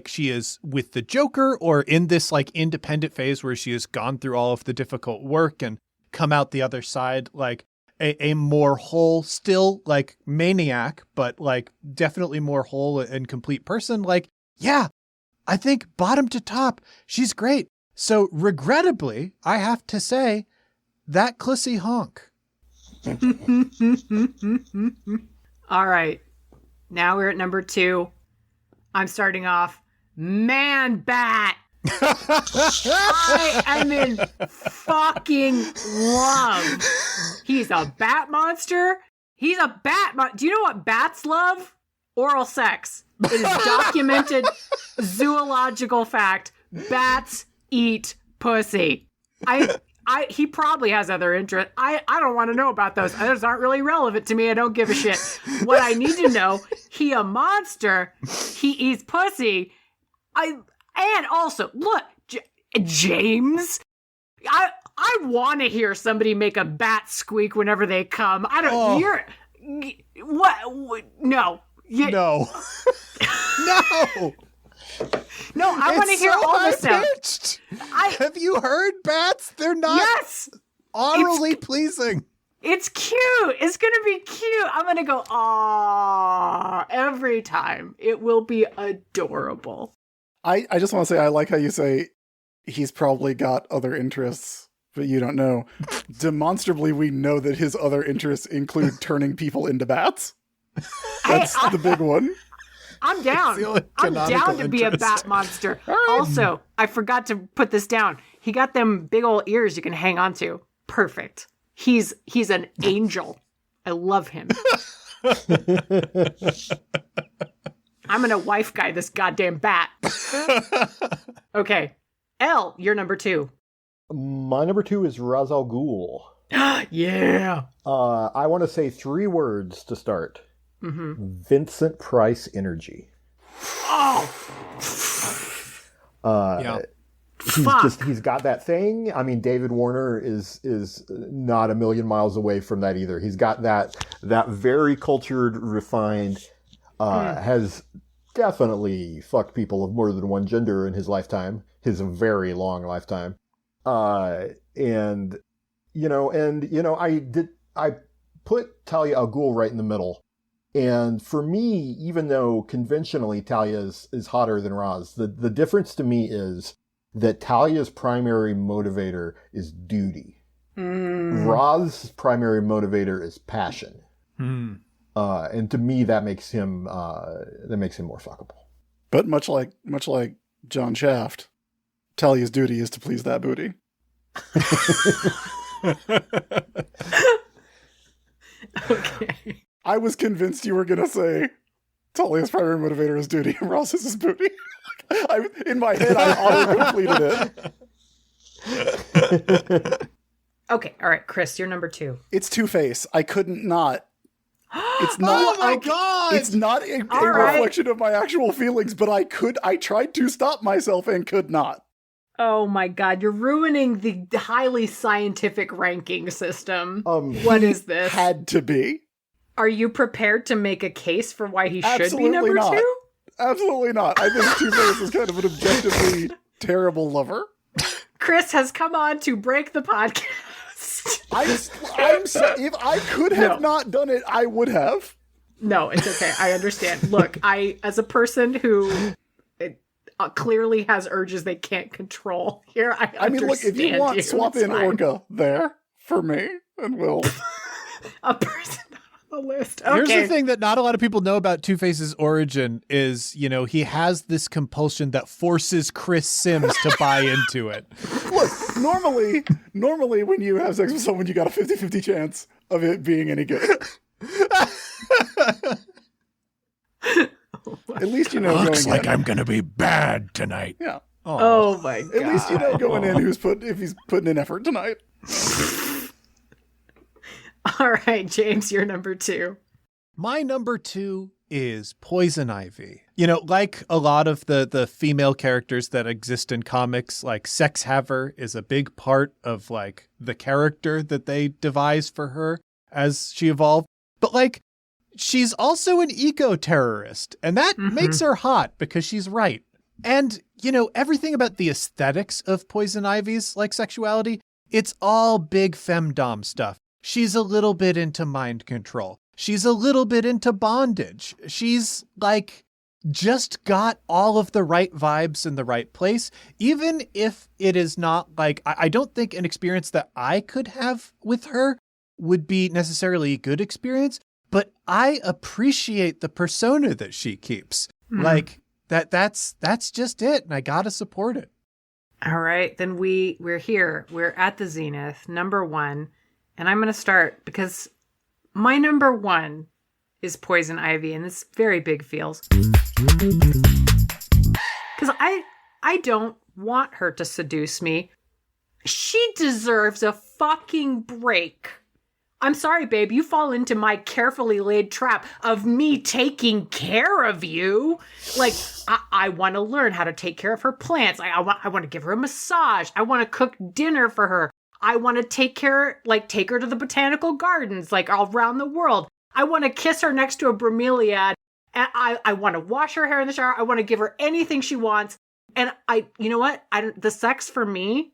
she is with the Joker or in this, like, independent phase where she has gone through all of the difficult work and come out the other side, like, a more whole, still, like, maniac, but, like, definitely more whole and complete person. Like, yeah, I think bottom to top, she's great. So, regrettably, I have to say, that Clissy honk. All right. Now we're at number 2. I'm starting off Man Bat. I am in fucking love. He's a bat monster. He's a bat. Do you know what bats love? Oral sex. It is documented zoological fact. Bats eat pussy. He probably has other interests. I don't want to know about those. Those aren't really relevant to me. I don't give a shit. What I need to know, he a monster. He eats pussy. And also, look, James, I want to hear somebody make a bat squeak whenever they come. I don't, no. No. No. No, I want to hear all this stuff. Have you heard bats? They're not orally pleasing. It's cute. It's going to be cute. I'm going to go, aww, every time. It will be adorable. I just want to say, I like how you say he's probably got other interests but you don't know. Demonstrably, we know that his other interests include turning people into bats. That's the big one. I'm down. I'm down to be a bat monster. Right. Also, I forgot to put this down. He got them big old ears you can hang on to. Perfect. He's an angel. I love him. I'm gonna wife guy this goddamn bat. Okay. Elle, you're number 2. My number 2 is Ra's al Ghul. Yeah. I want to say 3 words to start. Mm-hmm. Vincent Price energy. Oh. Yeah. He's got that thing. I mean, David Warner is not a million miles away from that either. He's got that very cultured, refined, has definitely fucked people of more than one gender in his lifetime, his very long lifetime. I put Talia al Ghul right in the middle. And for me, even though conventionally Talia is hotter than Ra's, the difference to me is that Talia's primary motivator is duty. Raz's primary motivator is passion. And to me, that makes him more fuckable. But much like John Shaft, Talia's duty is to please that booty. Okay. I was convinced you were going to say Talia's primary motivator is duty and Raz's is booty. In my head, I auto-completed it. Okay, all right, Chris, you're number 2. It's Two-Face. I couldn't not. It's not. Oh my God! It's not a reflection of my actual feelings, but I tried to stop myself and could not. Oh my God, you're ruining the highly scientific ranking system. What is this? Had to be. Are you prepared to make a case for why he should be number 2? Absolutely not. I think Two-Face is kind of an objectively terrible lover. Chris has come on to break the podcast. If I could have not done it, I would have. No, it's okay. I understand. Look, as a person who clearly has urges they can't control here, I mean, look, if you want, swap in Orca there for me, and we'll... A person on the list. Okay. Here's the thing that not a lot of people know about Two-Face's origin is, he has this compulsion that forces Chris Sims to buy into it. Look, normally when you have sex with someone, you got a 50-50 chance of it being any good. At least you know looks going like in. I'm going to be bad tonight. Yeah. Oh my God. At least you know going in if he's putting in effort tonight. All right, James, you're number 2. My number 2 is Poison Ivy. Like a lot of the female characters that exist in comics, like Sex Haver is a big part of like the character that they devise for her as she evolved. But like, she's also an eco-terrorist, and that makes her hot because she's right. And, everything about the aesthetics of Poison Ivy's like sexuality, it's all big femdom stuff. She's a little bit into mind control. She's a little bit into bondage. She's like just got all of the right vibes in the right place. Even if it is not like, I don't think an experience that I could have with her would be necessarily a good experience, but I appreciate the persona that she keeps. Like that's just it. And I got to support it. All right. Then we're here. We're at the zenith, number 1. And I'm going to start because my number 1 is Poison Ivy, and this very big feels. Because I don't want her to seduce me. She deserves a fucking break. I'm sorry, babe, you fall into my carefully laid trap of me taking care of you. Like, I want to learn how to take care of her plants. I want to give her a massage. I want to cook dinner for her. I want to take her to the botanical gardens, like all around the world. I want to kiss her next to a bromeliad. And I want to wash her hair in the shower. I want to give her anything she wants. And you know what? The sex for me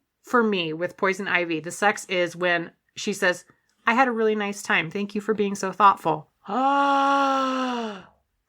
with Poison Ivy, the sex is when she says, I had a really nice time. Thank you for being so thoughtful. I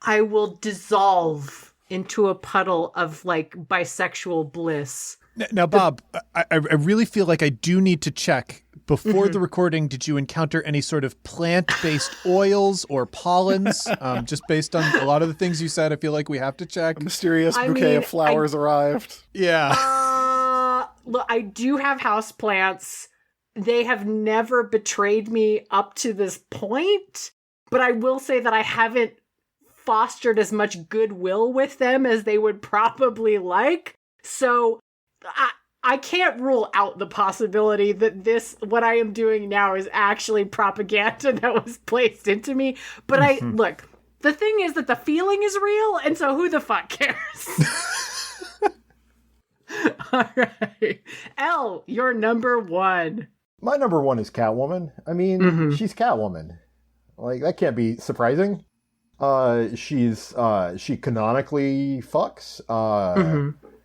will dissolve into a puddle of like bisexual bliss Now, Bob, I really feel like I do need to check. Before the recording, did you encounter any sort of plant-based oils or pollens? Just based on a lot of the things you said, I feel like we have to check. A mysterious bouquet of flowers arrived. Yeah. Look, I do have houseplants. They have never betrayed me up to this point, but I will say that I haven't fostered as much goodwill with them as they would probably like. So I can't rule out the possibility that what I am doing now is actually propaganda that was placed into me. But look, the thing is that the feeling is real, and so who the fuck cares? All right. Elle, you're number one. My number one is Catwoman. I mean, she's Catwoman. Like, that can't be surprising. She canonically fucks.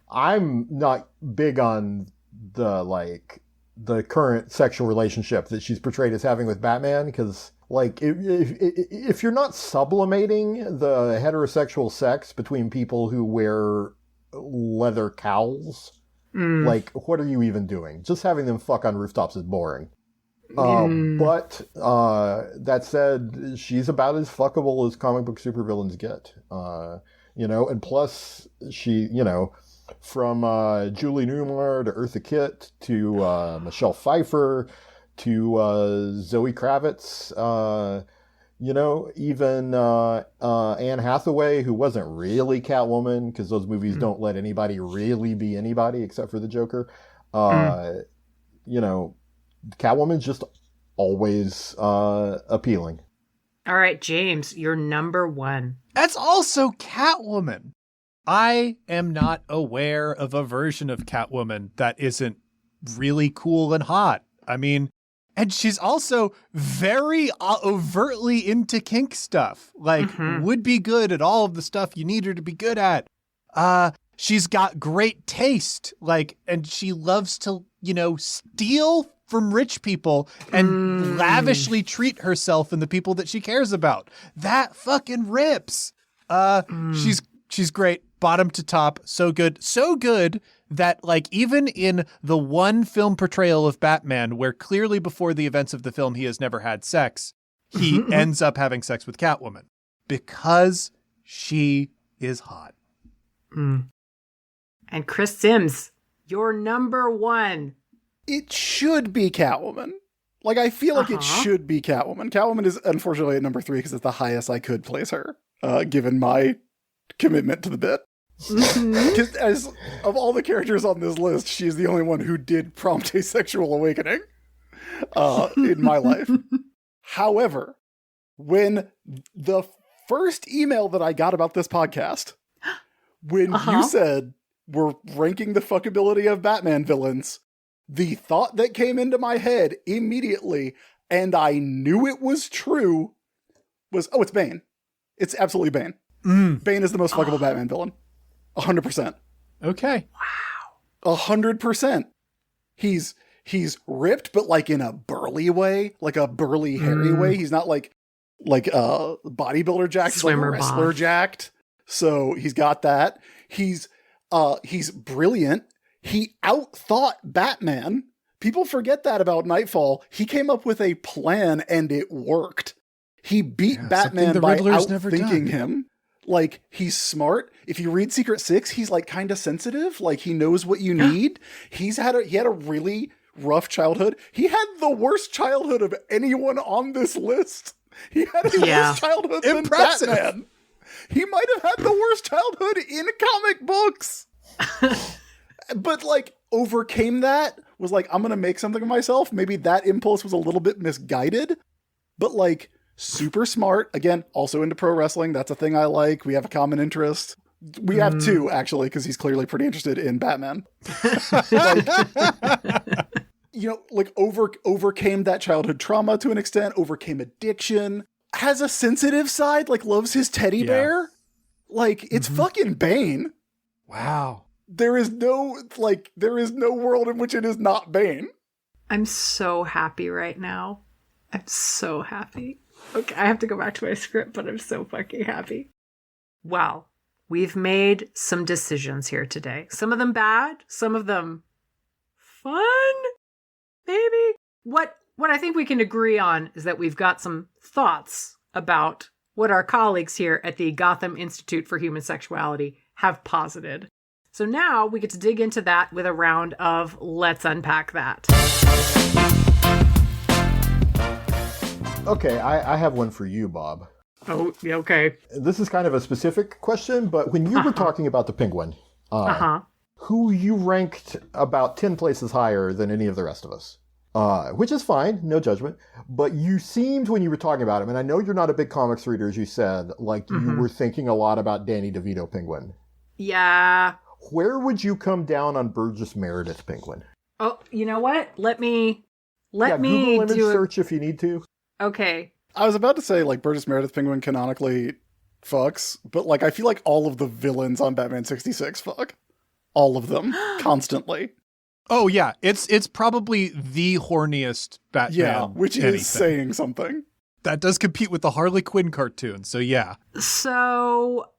I'm not big on the current sexual relationship that she's portrayed as having with Batman, because like if you're not sublimating the heterosexual sex between people who wear leather cowls, like what are you even doing? Just having them fuck on rooftops is boring. But that said, she's about as fuckable as comic book supervillains get. And plus she, from Julie Newmar to Eartha Kitt to Michelle Pfeiffer to Zoe Kravitz, even Anne Hathaway, who wasn't really Catwoman, because those movies don't let anybody really be anybody except for the Joker. Catwoman's just always appealing. All right, James, you're number one. That's also Catwoman. I am not aware of a version of Catwoman that isn't really cool and hot. I mean, and she's also very overtly into kink stuff. Like, would be good at all of the stuff you need her to be good at. She's got great taste. Like, and she loves to, steal from rich people and lavishly treat herself and the people that she cares about. That fucking rips. She's great. Bottom to top. So good. So good that, like, even in the one film portrayal of Batman, where clearly before the events of the film he has never had sex, he ends up having sex with Catwoman because she is hot. And Chris Sims, you're number one. It should be Catwoman. Like, I feel like it should be Catwoman. Catwoman is unfortunately at number 3 because it's the highest I could place her, given my commitment to the bit. Because as of all the characters on this list, she is the only one who did prompt a sexual awakening in my life. However, when the first email that I got about this podcast, when you said we're ranking the fuckability of Batman villains, the thought that came into my head immediately, and I knew it was true, was, it's Bane. It's absolutely Bane. Bane is the most fuckable Batman villain. 100%. Okay. Wow. 100%. He's ripped, but like in a burly way, like a burly, hairy way. He's not like bodybuilder jacked, he's like wrestler jacked. So he's got that. He's brilliant. He outthought Batman. People forget that about Nightfall. He came up with a plan and it worked. He beat Batman by outthinking him. Like, he's smart. If you read Secret Six, he's like kind of sensitive. Like, he knows what you need. He had a really rough childhood. He had the worst childhood of anyone on this list. He had a worse childhood than Batman. He might have had the worst childhood in comic books. But, like, overcame that, was like, I'm going to make something of myself. Maybe that impulse was a little bit misguided. But, like, super smart. Again, also into pro wrestling. That's a thing I like. We have a common interest. We have two, actually, because he's clearly pretty interested in Batman. Overcame that childhood trauma to an extent, overcame addiction, has a sensitive side, like loves his teddy bear. Like, it's fucking Bane. Wow. There is no world in which it is not Bane. I'm so happy right now. I'm so happy. Okay, I have to go back to my script, but I'm so fucking happy. Wow. we've made some decisions here today. Some of them bad, some of them fun, maybe. What I think we can agree on is that we've got some thoughts about what our colleagues here at the Gotham Institute for Human Sexuality have posited. So now we get to dig into that with a round of Let's Unpack That. Okay, I have one for you, Bob. Oh, yeah, okay. This is kind of a specific question, but when you were talking about the Penguin, who you ranked about 10 places higher than any of the rest of us. Which is fine, no judgment. But you seemed, when you were talking about him, and I know you're not a big comics reader, as you said, like you were thinking a lot about Danny DeVito Penguin. Yeah. Where would you come down on Burgess Meredith Penguin? Oh, you know what? Let me Google image do search if you need to. Okay. I was about to say, like, Burgess Meredith Penguin canonically fucks, but, like, I feel like all of the villains on Batman 66 fuck. All of them. Constantly. Oh, yeah. It's probably the horniest Batman. Yeah, which anything. is saying something. That does compete with the Harley Quinn cartoon, so yeah. So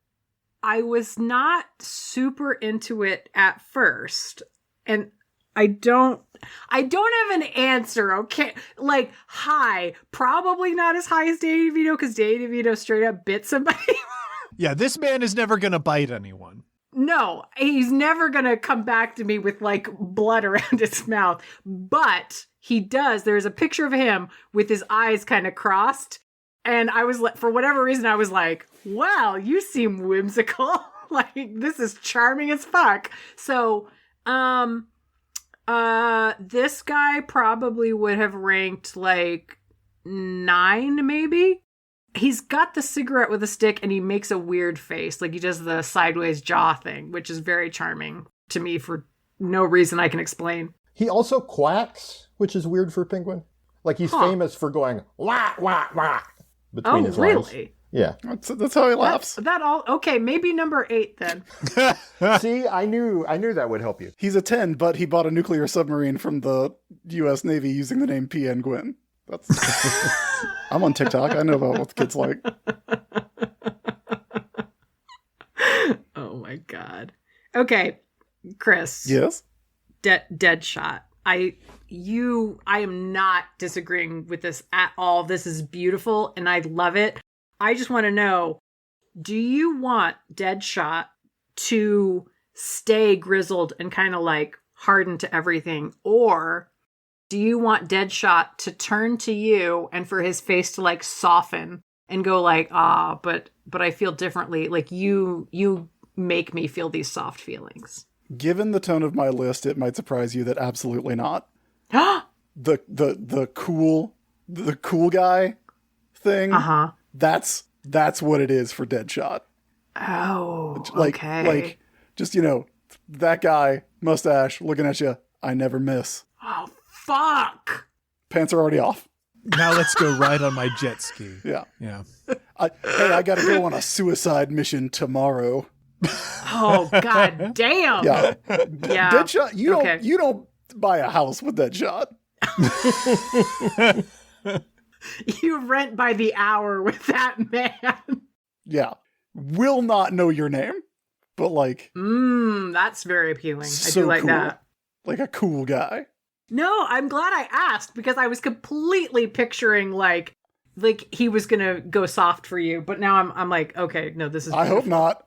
I was not super into it at first, and I don't have an answer, okay? Like, high. Probably not as high as Danny DeVito, because Danny DeVito straight up bit somebody. Yeah, this man is never going to bite anyone. No, he's never going to come back to me with, like, blood around his mouth. But he does. There's a picture of him with his eyes kind of crossed. And I was, for whatever reason, I was like, wow, you seem whimsical. Like, this is charming as fuck. So, this guy probably would have ranked, like, 9, maybe? He's got the cigarette with a stick and he makes a weird face. Like he does the sideways jaw thing, which is very charming to me for no reason I can explain. He also quacks, which is weird for Penguin. Like he's famous for going wah wah wah between his lines. Oh, really? Yeah. That's how he laughs. That all okay, maybe number 8 then. See, I knew that would help you. He's a 10, but he bought a nuclear submarine from the US Navy using the name P.N. Gwyn. That's I'm on TikTok. I know about what the kids like. Oh my god. Okay, Chris. Yes. Deadshot. I am not disagreeing with this at all. This is beautiful and I love it. I just want to know, do you want Deadshot to stay grizzled and kind of like hardened to everything, or do you want Deadshot to turn to you and for his face to like soften and go like, but I feel differently. Like you make me feel these soft feelings. Given the tone of my list, it might surprise you that absolutely not. the cool guy thing. That's what it is for Deadshot. Oh, okay. Like just, that guy, mustache, looking at you. I never miss. Oh, fuck. Pants are already off. Now let's go ride on my jet ski. Yeah. Yeah. I gotta go on a suicide mission tomorrow. Oh, god damn. Yeah. Deadshot, you don't buy a house with Deadshot. You rent by the hour with that man. Yeah. Will not know your name, but like... that's very appealing. So I do like cool. that. Like a cool guy. No, I'm glad I asked because I was completely picturing like he was gonna go soft for you, but now I'm like, okay, no, this is I hope not.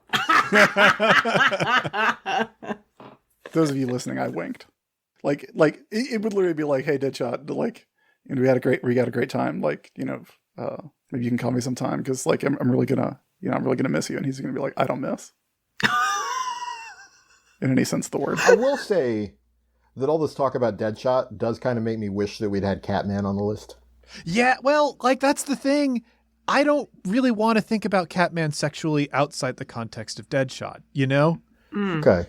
Those of you listening, I winked. Like it would literally be like, hey, Deadshot, like, we got a great time. Like, maybe you can call me sometime because like I'm really gonna miss you. And he's gonna be like, I don't miss. In any sense of the word. I will say that all this talk about Deadshot does kind of make me wish that we'd had Catman on the list. Yeah, well, like, that's the thing. I don't really want to think about Catman sexually outside the context of Deadshot, you know? Okay.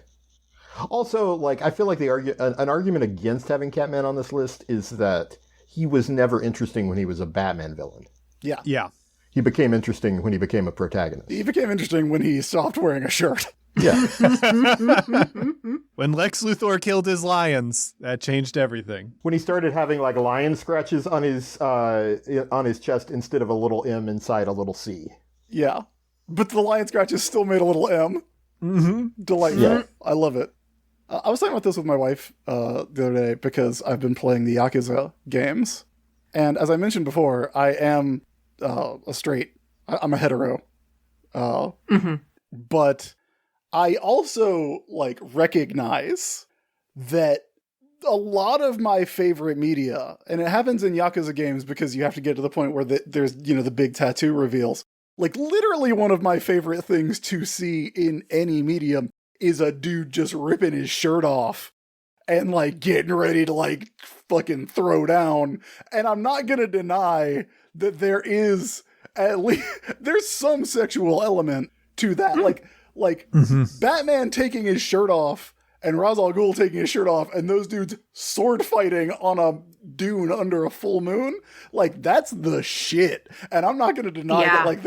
Also, like, I feel like an argument against having Catman on this list is that he was never interesting when he was a Batman villain. Yeah. Yeah. He became interesting when he became a protagonist. He became interesting when he stopped wearing a shirt. Yeah. When Lex Luthor killed his lions, that changed everything. When he started having like lion scratches on his chest instead of a little M inside a little C. Yeah. but the lion scratches still made a little M. Mm-hmm. Delightful. Yeah. I love it. I was talking about this with my wife the other day because I've been playing the Yakuza games. And as I mentioned before, I am a straight. I'm a hetero. But I also recognize that a lot of my favorite media, and it happens in Yakuza games because you have to get to the point where there's, the big tattoo reveals. Literally one of my favorite things to see in any medium is a dude just ripping his shirt off and getting ready to fucking throw down. And I'm not going to deny that there is at least, there's some sexual element to that. Batman taking his shirt off and Ra's al Ghul taking his shirt off, and those dudes sword fighting on a dune under a full moon, that's the shit. And I'm not going to deny that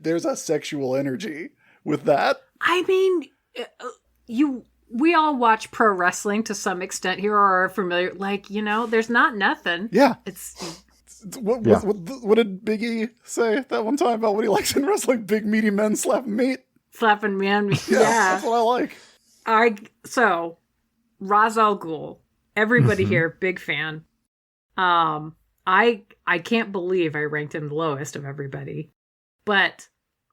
there's a sexual energy with that. I mean, we all watch pro wrestling to some extent here, or are familiar. There's not nothing. Yeah, What did Big E say that one time about what he likes in wrestling? Big meaty men slapping meat. Slapping man. Yeah, that's what I like. So Ra's al Ghul, everybody here, big fan. I can't believe I ranked him the lowest of everybody, but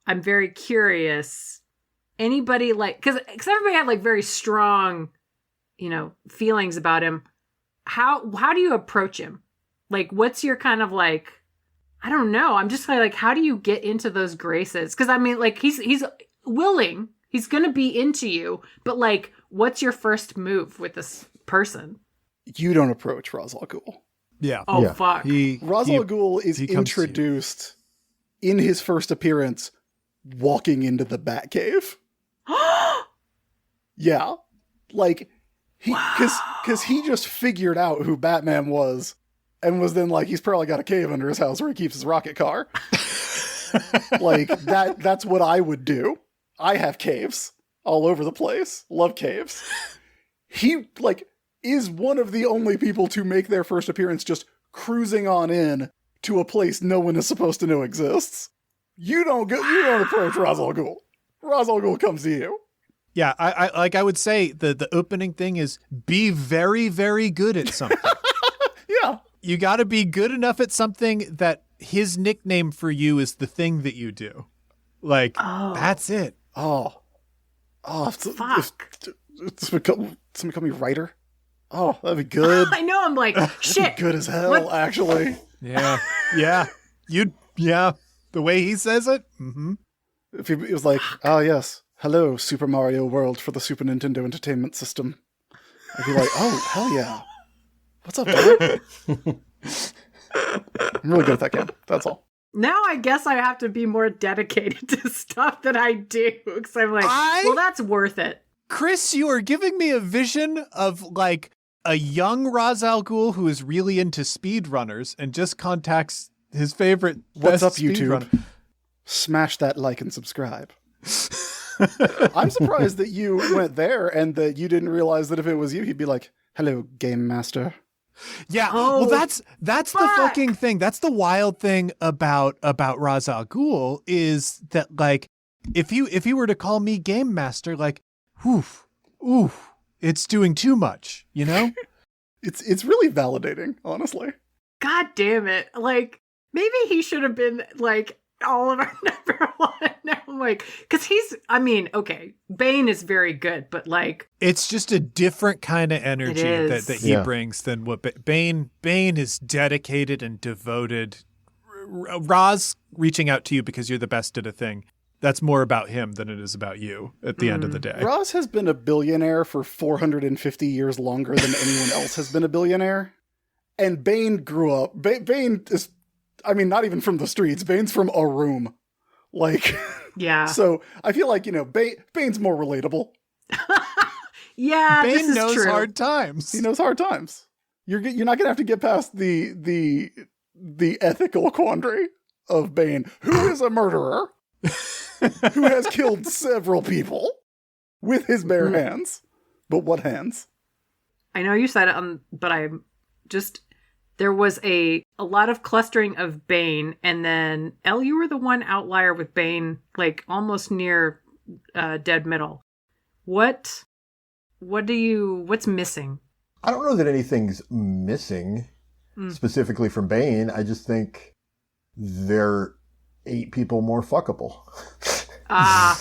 I'm very curious. Anybody because everybody had very strong, feelings about him. How do you approach him? What's your kind of I don't know. I'm just how do you get into those graces? Because I mean, he's willing. He's going to be into you, but what's your first move with this person? You don't approach Ra's al Ghul. Yeah. Oh, yeah. fuck. Ra's al Ghul is introduced in his first appearance walking into the Batcave. Yeah. Because he just figured out who Batman was and was then he's probably got a cave under his house where he keeps his rocket car. That's what I would do. I have caves all over the place. Love caves. He, is one of the only people to make their first appearance just cruising on in to a place no one is supposed to know exists. You don't approach Ra's al Ghul. Ra's al Ghul comes to you. Yeah, I would say the opening thing is be very, very good at something. Yeah. You got to be good enough at something that his nickname for you is the thing that you do. That's it. Oh, Fuck. Somebody call me writer. Oh, that'd be good. I know. I'm shit. That'd be good as hell, actually. Yeah. The way he says it. Mm-hmm. If he was oh yes, hello, Super Mario World for the Super Nintendo Entertainment System. I'd be oh, hell yeah. What's up, dog? I'm really good at that game. That's all. Now I guess I have to be more dedicated to stuff that I do. Because I'm well, that's worth it. Chris, you are giving me a vision of a young Ra's al Ghul who is really into speedrunners and just contacts his favorite What's best up, YouTube? runner. Smash that like and subscribe. I'm surprised that you went there and that you didn't realize that if it was you, he'd be hello, Game Master. Yeah, oh, well, that's the fucking thing. That's the wild thing about Ra's al Ghul is that if you were to call me Game Master, it's doing too much, It's really validating, honestly. God damn it! Maybe he should have been all of our number one. Now I'm because okay, Bane is very good, but it's just a different kind of energy that he brings than what Bane is dedicated and devoted. Ra's reaching out to you because you're the best at a thing. That's more about him than it is about you at the end of the day. Ra's has been a billionaire for 450 years longer than anyone else has been a billionaire. And Bane grew up. Bane is, not even from the streets. Bane's from a room. Yeah. So I feel Bane's more relatable. Yeah, Bane this is knows true. hard times. He knows hard times. You're not gonna have to get past the ethical quandary of Bane, who is a murderer, who has killed several people with his bare hands. But what hands? I know you said it, but I'm just there was a lot of clustering of Bane, and then Elle, you were the one outlier with Bane, like almost near dead middle. What's missing? I don't know that anything's missing specifically from Bane. I just think they're 8 people more fuckable. I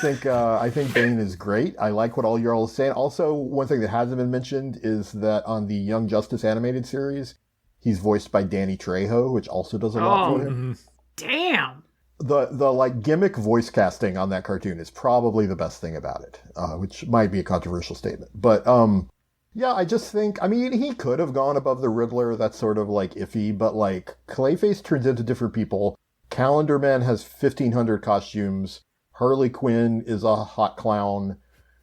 think Bane is great. I like what all you're all saying. Also, one thing that hasn't been mentioned is that on the Young Justice animated series, he's voiced by Danny Trejo, which also does a lot for him. Damn. The like gimmick voice casting on that cartoon is probably the best thing about it, which might be a controversial statement. But yeah, I just think, I mean, he could have gone above the Riddler. That's sort of like iffy, but like Clayface turns into different people. Calendar Man has 1,500 costumes. Harley Quinn is a hot clown.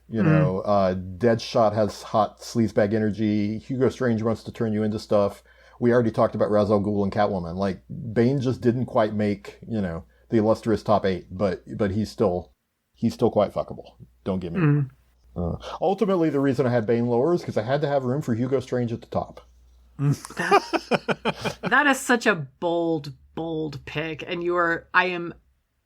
You know, Deadshot has hot sleazebag energy. Hugo Strange wants to turn you into stuff. We already talked about Ra's al Ghul and Catwoman. Like, Bane just didn't quite make, the illustrious top 8, but he's still quite fuckable. Don't get me wrong. Ultimately, the reason I had Bane lower is because I had to have room for Hugo Strange at the top. That is such a bold pick, and I am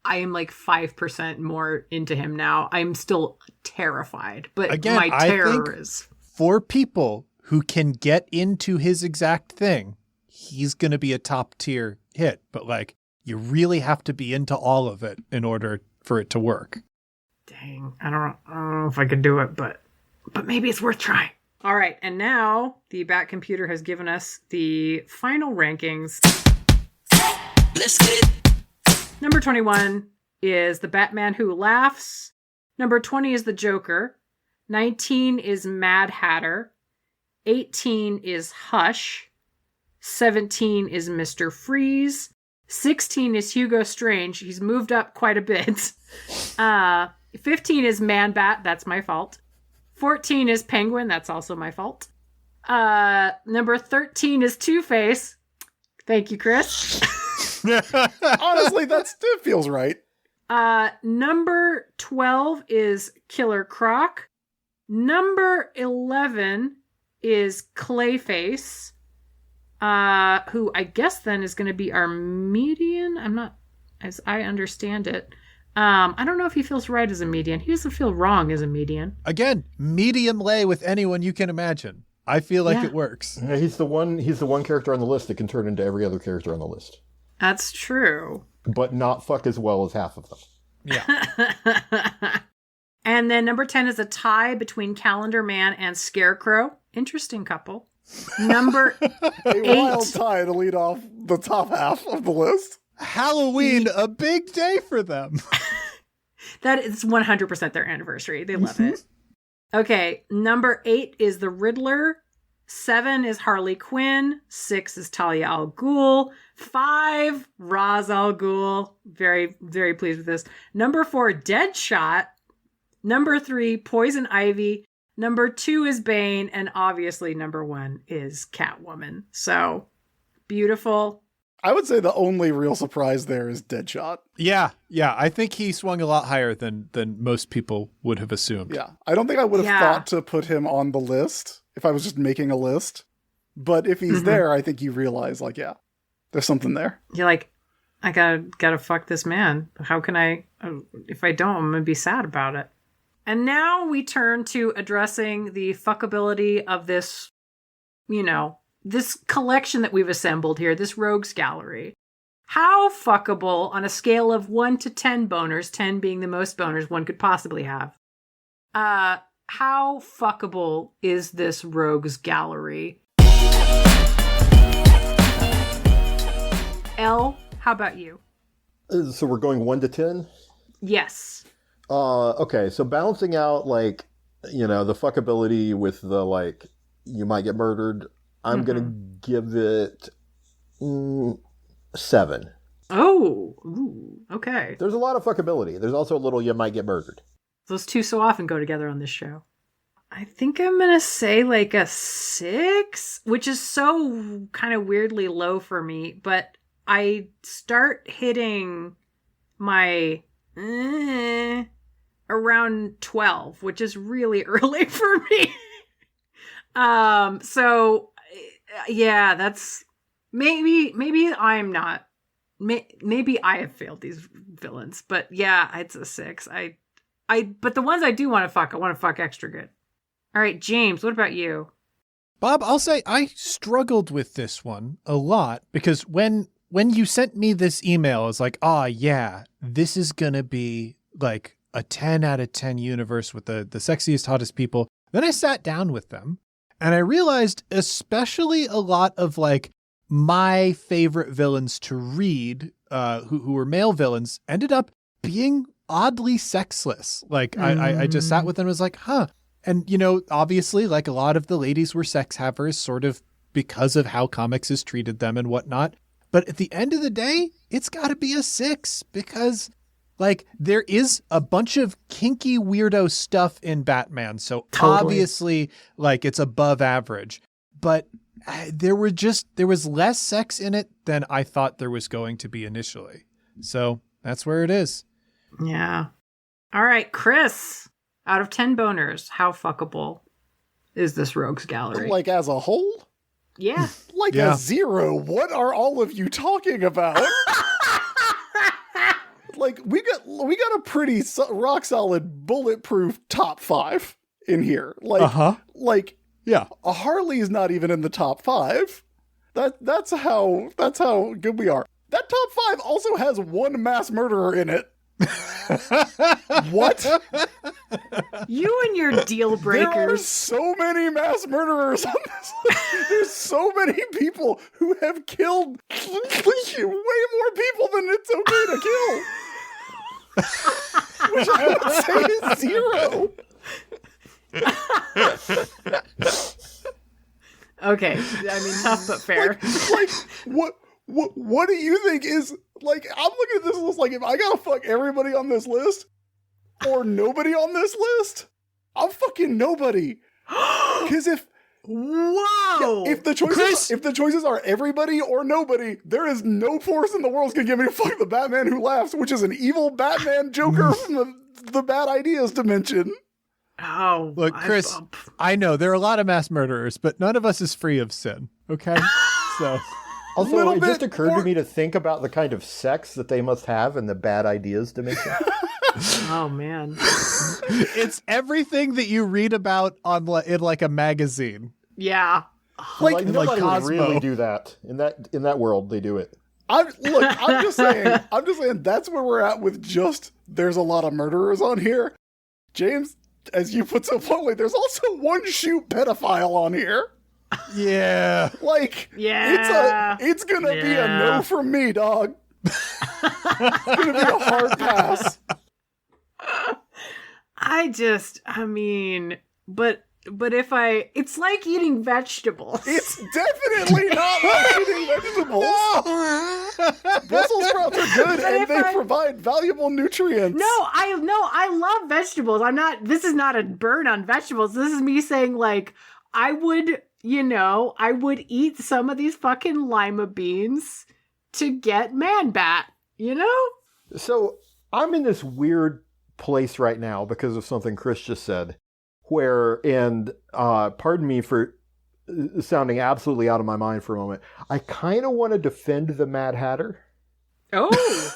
like 5% more into him now. I'm still terrified, but again, my terror is for people who can get into his exact thing, he's going to be a top tier hit, but like you really have to be into all of it in order for it to work. Dang, I don't know if I could do it, but maybe it's worth trying. All right, and now the Bat Computer has given us the final rankings. Let's get it. Number 21 is the Batman Who Laughs. Number 20 is the Joker. 19 is Mad Hatter. 18 is Hush. 17 is Mr. Freeze. 16 is Hugo Strange. He's moved up quite a bit. 15 is Man-Bat. That's my fault. 14 is Penguin. That's also my fault. Number 13 is Two-Face. Thank you, Chris. Honestly, it feels right. Number 12 is Killer Croc. Number 11 is Clayface, who I guess then is going to be our median. I'm not, as I understand it. I don't know if he feels right as a median. He doesn't feel wrong as a median. Again, medium lay with anyone you can imagine. I feel like it works. Yeah, he's the one character on the list that can turn into every other character on the list. That's true. But not fuck as well as half of them. Yeah. And then number 10 is a tie between Calendar Man and Scarecrow. Interesting couple. Number 8. Wild tie to lead off the top half of the list. Halloween, a big day for them. That is 100% their anniversary. They love it. Okay, number 8 is the Riddler. 7 is Harley Quinn. 6 is Talia al Ghul. 5, Ra's al Ghul. Very, very pleased with this. Number 4, Deadshot. Number 3, Poison Ivy. Number 2 is Bane. And obviously number 1 is Catwoman. So, beautiful. I would say the only real surprise there is Deadshot. Yeah. I think he swung a lot higher than most people would have assumed. Yeah. I don't think I would have thought to put him on the list if I was just making a list. But if he's there, I think you realize, like, yeah, there's something there. You're like, I gotta fuck this man. How can I, if I don't, I'm gonna be sad about it. And now we turn to addressing the fuckability of this, this collection that we've assembled here, this rogues gallery. How fuckable on a scale of 1 to 10 boners, 10 being the most boners one could possibly have. How fuckable is this rogues gallery? Elle, how about you? So we're going 1 to 10? Yes. Okay, so balancing out, the fuckability with the, you might get murdered, I'm going to give it 7. Oh, ooh, okay. There's a lot of fuckability. There's also a little you might get murdered. Those two so often go together on this show. I think I'm going to say a 6, which is so kind of weirdly low for me, but I start hitting my around 12, which is really early for me. So yeah, that's maybe I'm not. Maybe I have failed these villains, but yeah, it's a 6. But the ones I do want to fuck extra good. All right, James, what about you? Bob, I'll say I struggled with this one a lot because when you sent me this email, I was like, yeah, this is going to be like a 10 out of 10 universe with the sexiest, hottest people. Then I sat down with them and I realized especially a lot of like my favorite villains to read, who were male villains, ended up being oddly sexless. Like I just sat with them and was like, huh. And, you know, obviously, like a lot of the ladies were sex havers sort of because of how comics has treated them and whatnot. But at the end of the day, it's got to be a 6 because, like, there is a bunch of kinky weirdo stuff in Batman. So obviously, like, it's above average. But there was less sex in it than I thought there was going to be initially. So that's where it is. Yeah. All right, Chris. Out of 10 boners, how fuckable is this rogues gallery? Like as a whole? Yeah. Like a 0. What are all of you talking about? Like we got a pretty rock solid bulletproof top 5 in here. Like yeah, a Harley's not even in the top 5. That's how good we are. That top 5 also has one mass murderer in it. What? You and your deal breakers. There are so many mass murderers on this list. There's so many people who have killed way more people than it's okay to kill. Which I would say is 0. Okay, I mean, tough but fair. Like what do you think is, like, I'm looking at this list like, if I gotta fuck everybody on this list or nobody on this list, I'm fucking nobody. Because if the choices are everybody or nobody, there is no force in the world that's gonna get me to fuck the Batman Who Laughs, which is an evil Batman Joker from the Bad Ideas dimension. Oh, look, Chris, I know there are a lot of mass murderers, but none of us is free of sin. Okay, so. Also, it just occurred to me to think about the kind of sex that they must have in the Bad Ideas dimension. Oh, man. It's everything that you read about in like a magazine. Yeah. Like nobody would really do that. In that world, they do it. I'm just saying that's where we're at with just, there's a lot of murderers on here. James, as you put so bluntly, there's also one shoot pedophile on here. Yeah. Like, it's gonna be a no from me, dog. It's gonna be a hard pass. But if it's like eating vegetables. It's definitely not like eating vegetables. No. Brussels sprouts are good and they provide valuable nutrients. I love vegetables. This is not a burn on vegetables. This is me saying, like, I would eat some of these fucking lima beans to get Man-Bat, you know? So I'm in this weird place right now because of something Chris just said, and pardon me for sounding absolutely out of my mind for a moment, I kind of want to defend the Mad Hatter. Oh!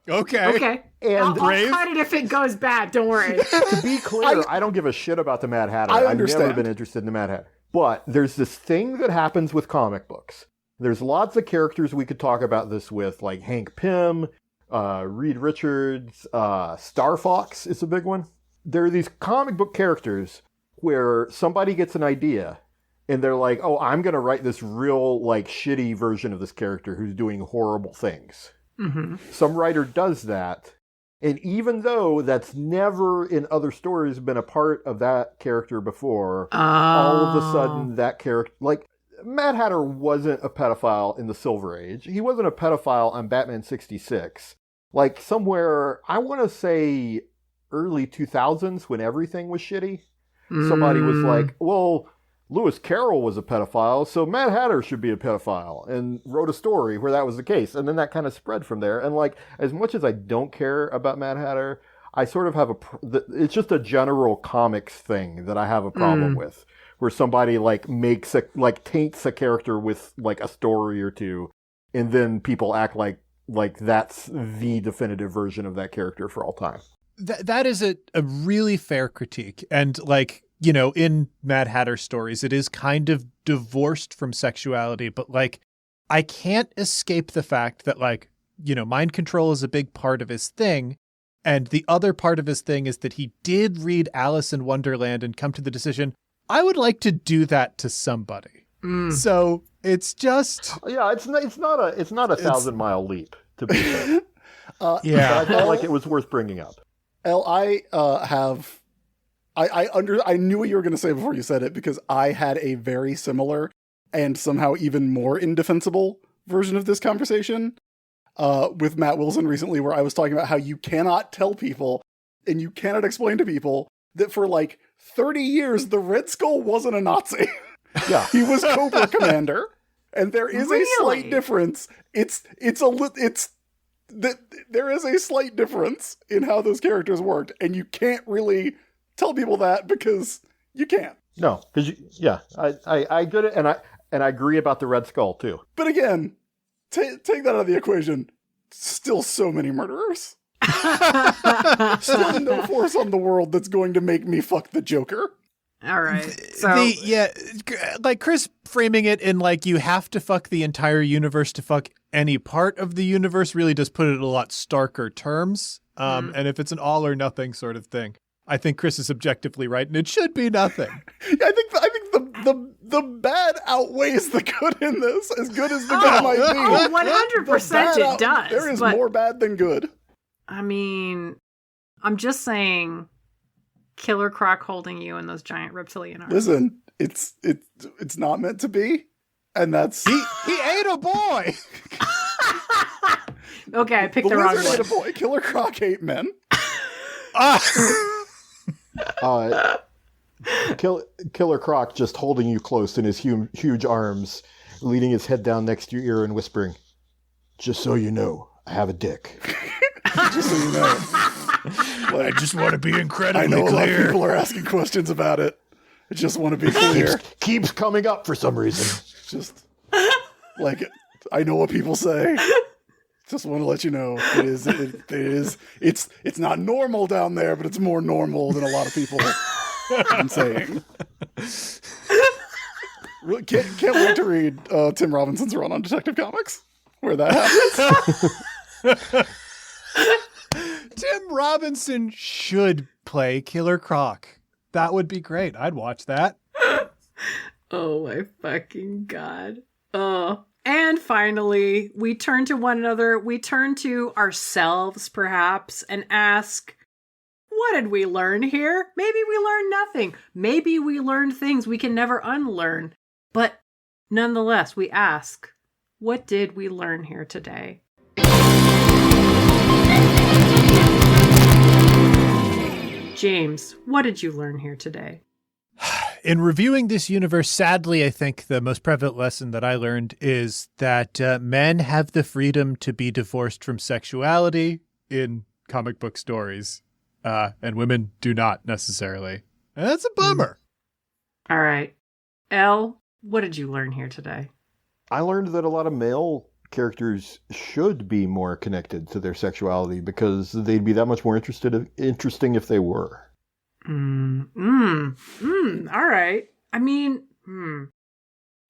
Okay. And I'll cut it if it goes bad, don't worry. To be clear, I don't give a shit about the Mad Hatter. I've never been interested in the Mad Hatter. But there's this thing that happens with comic books. There's lots of characters we could talk about this with, like Hank Pym, Reed Richards, Star Fox is a big one. There are these comic book characters where somebody gets an idea and they're like, oh, I'm going to write this real, like, shitty version of this character who's doing horrible things. Mm-hmm. Some writer does that. And even though that's never in other stories been a part of that character before, all of a sudden that character, like, Mad Hatter wasn't a pedophile in the Silver Age. He wasn't a pedophile on Batman 66. Like, somewhere, I want to say early 2000s when everything was shitty. Somebody was like, well, Lewis Carroll was a pedophile, so Mad Hatter should be a pedophile, and wrote a story where that was the case. And then that kind of spread from there. And, like, as much as I don't care about Mad Hatter, I sort of have it's just a general comics thing that I have a problem with, where somebody taints a character with like a story or two, and then people act like that's the definitive version of that character for all time. That is a really fair critique. And like, you know, in Mad Hatter stories, it is kind of divorced from sexuality, but like, I can't escape the fact that like, you know, mind control is a big part of his thing. And the other part of his thing is that he did read Alice in Wonderland and come to the decision, I would like to do that to somebody. So it's just, yeah, it's not a 1,000-mile leap to be fair. yeah, but I felt like it was worth bringing up. Elle, I knew what you were going to say before you said it, because I had a very similar and somehow even more indefensible version of this conversation with Matt Wilson recently, where I was talking about how you cannot tell people and you cannot explain to people that for like 30 years the Red Skull wasn't a Nazi. Yeah, he was Cobra Commander, and there is a slight difference. There is a slight difference in how those characters worked, and you can't really tell people that because you can't. No, because I get it, and I agree about the Red Skull too. But again, take that out of the equation. Still so many murderers. Still no force on the world that's going to make me fuck the Joker. All right. So like Chris framing it in like you have to fuck the entire universe to fuck any part of the universe really does put it in a lot starker terms. And if it's an all or nothing sort of thing, I think Chris is objectively right, and it should be nothing. Yeah, I think the bad outweighs the good in this, as good as the good might be. 100% it does. There is more bad than good. I mean, I'm just saying, Killer Croc holding you in those giant reptilian arms. Listen, it's not meant to be, and that's he ate a boy. Okay, I picked the wrong one. Ate a boy. Killer Croc ate men. Killer Croc just holding you close in his huge arms, leaning his head down next to your ear and whispering, "Just so you know, I have a dick." Just so you know. I just want to be incredibly clear. I know a lot of clear. people are asking questions about it. I just want to be clear. Keeps coming up for some reason. Just like, I know what people say. Just want to let you know it's not normal down there, but it's more normal than a lot of people have been saying. Can't wait to read Tim Robinson's run on Detective Comics, where that happens. Tim Robinson should play Killer Croc. That would be great. I'd watch that. Oh my fucking God. Oh. And finally, we turn to one another. We turn to ourselves, perhaps, and ask, what did we learn here? Maybe we learned nothing. Maybe we learned things we can never unlearn. But nonetheless, we ask, what did we learn here today? James, what did you learn here today? In reviewing this universe, sadly, I think the most prevalent lesson that I learned is that men have the freedom to be divorced from sexuality in comic book stories, and women do not necessarily. And that's a bummer. All right. Elle, what did you learn here today? I learned that a lot of male characters should be more connected to their sexuality because they'd be that much more interesting if they were. All right. I mean,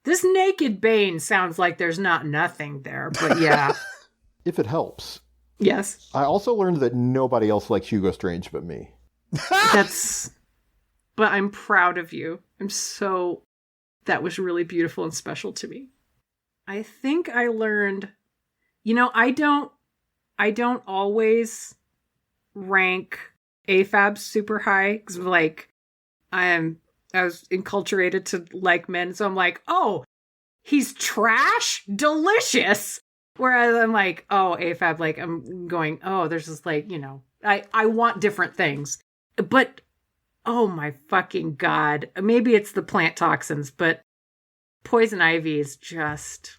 this naked Bane sounds like there's not nothing there, but yeah. If it helps. Yes. I also learned that nobody else likes Hugo Strange but me. But I'm proud of you. That was really beautiful and special to me. I think I learned, I don't always rank AFAB super high because I was enculturated to like men, so I'm like, oh, he's trash, delicious. Whereas I'm like, oh, AFAB, like I'm going, oh, there's this I want different things, but oh my fucking God, maybe it's the plant toxins, but Poison Ivy is just.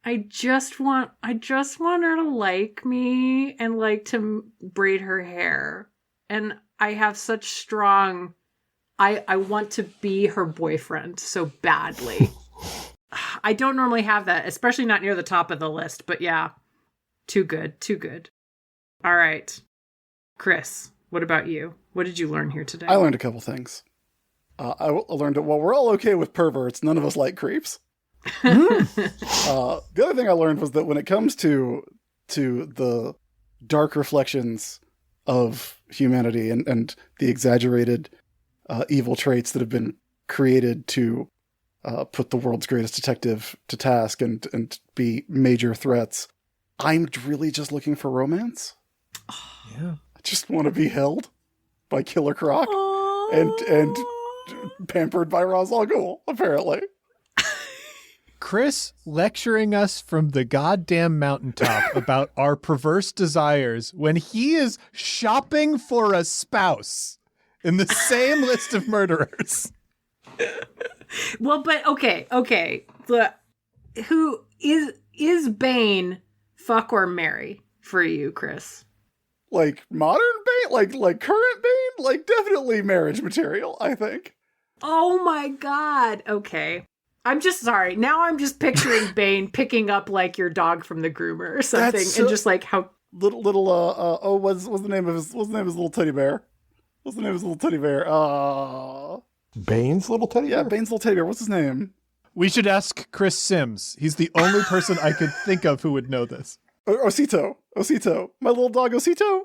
I just want her to like me and like to braid her hair. And I have such strong I want to be her boyfriend so badly. I don't normally have that, especially not near the top of the list, but yeah, too good, too good. All right. Chris, what about you? What did you learn here today? I learned a couple things. I learned that while we're all okay with perverts, none of us like creeps. The other thing I learned was that when it comes to the dark reflections of humanity and the exaggerated evil traits that have been created to put the world's greatest detective to task and be major threats, I'm really just looking for romance. Yeah. I just want to be held by Killer Croc and pampered by Ra's al Ghul, apparently. Chris lecturing us from the goddamn mountaintop about our perverse desires when he is shopping for a spouse in the same list of murderers. Well, but okay. Who is Bane fuck or marry for you, Chris? Like modern Bane? Like current Bane? Like definitely marriage material, I think. Oh my god. Okay. I'm just sorry. Now I'm just picturing Bane picking up like your dog from the groomer or something, and just like how what's the name of his little teddy bear? What's the name of his little teddy bear? Bane's little teddy bear? Yeah, Bane's little teddy bear. What's his name? We should ask Chris Sims. He's the only person I could think of who would know this. Osito. My little dog Osito.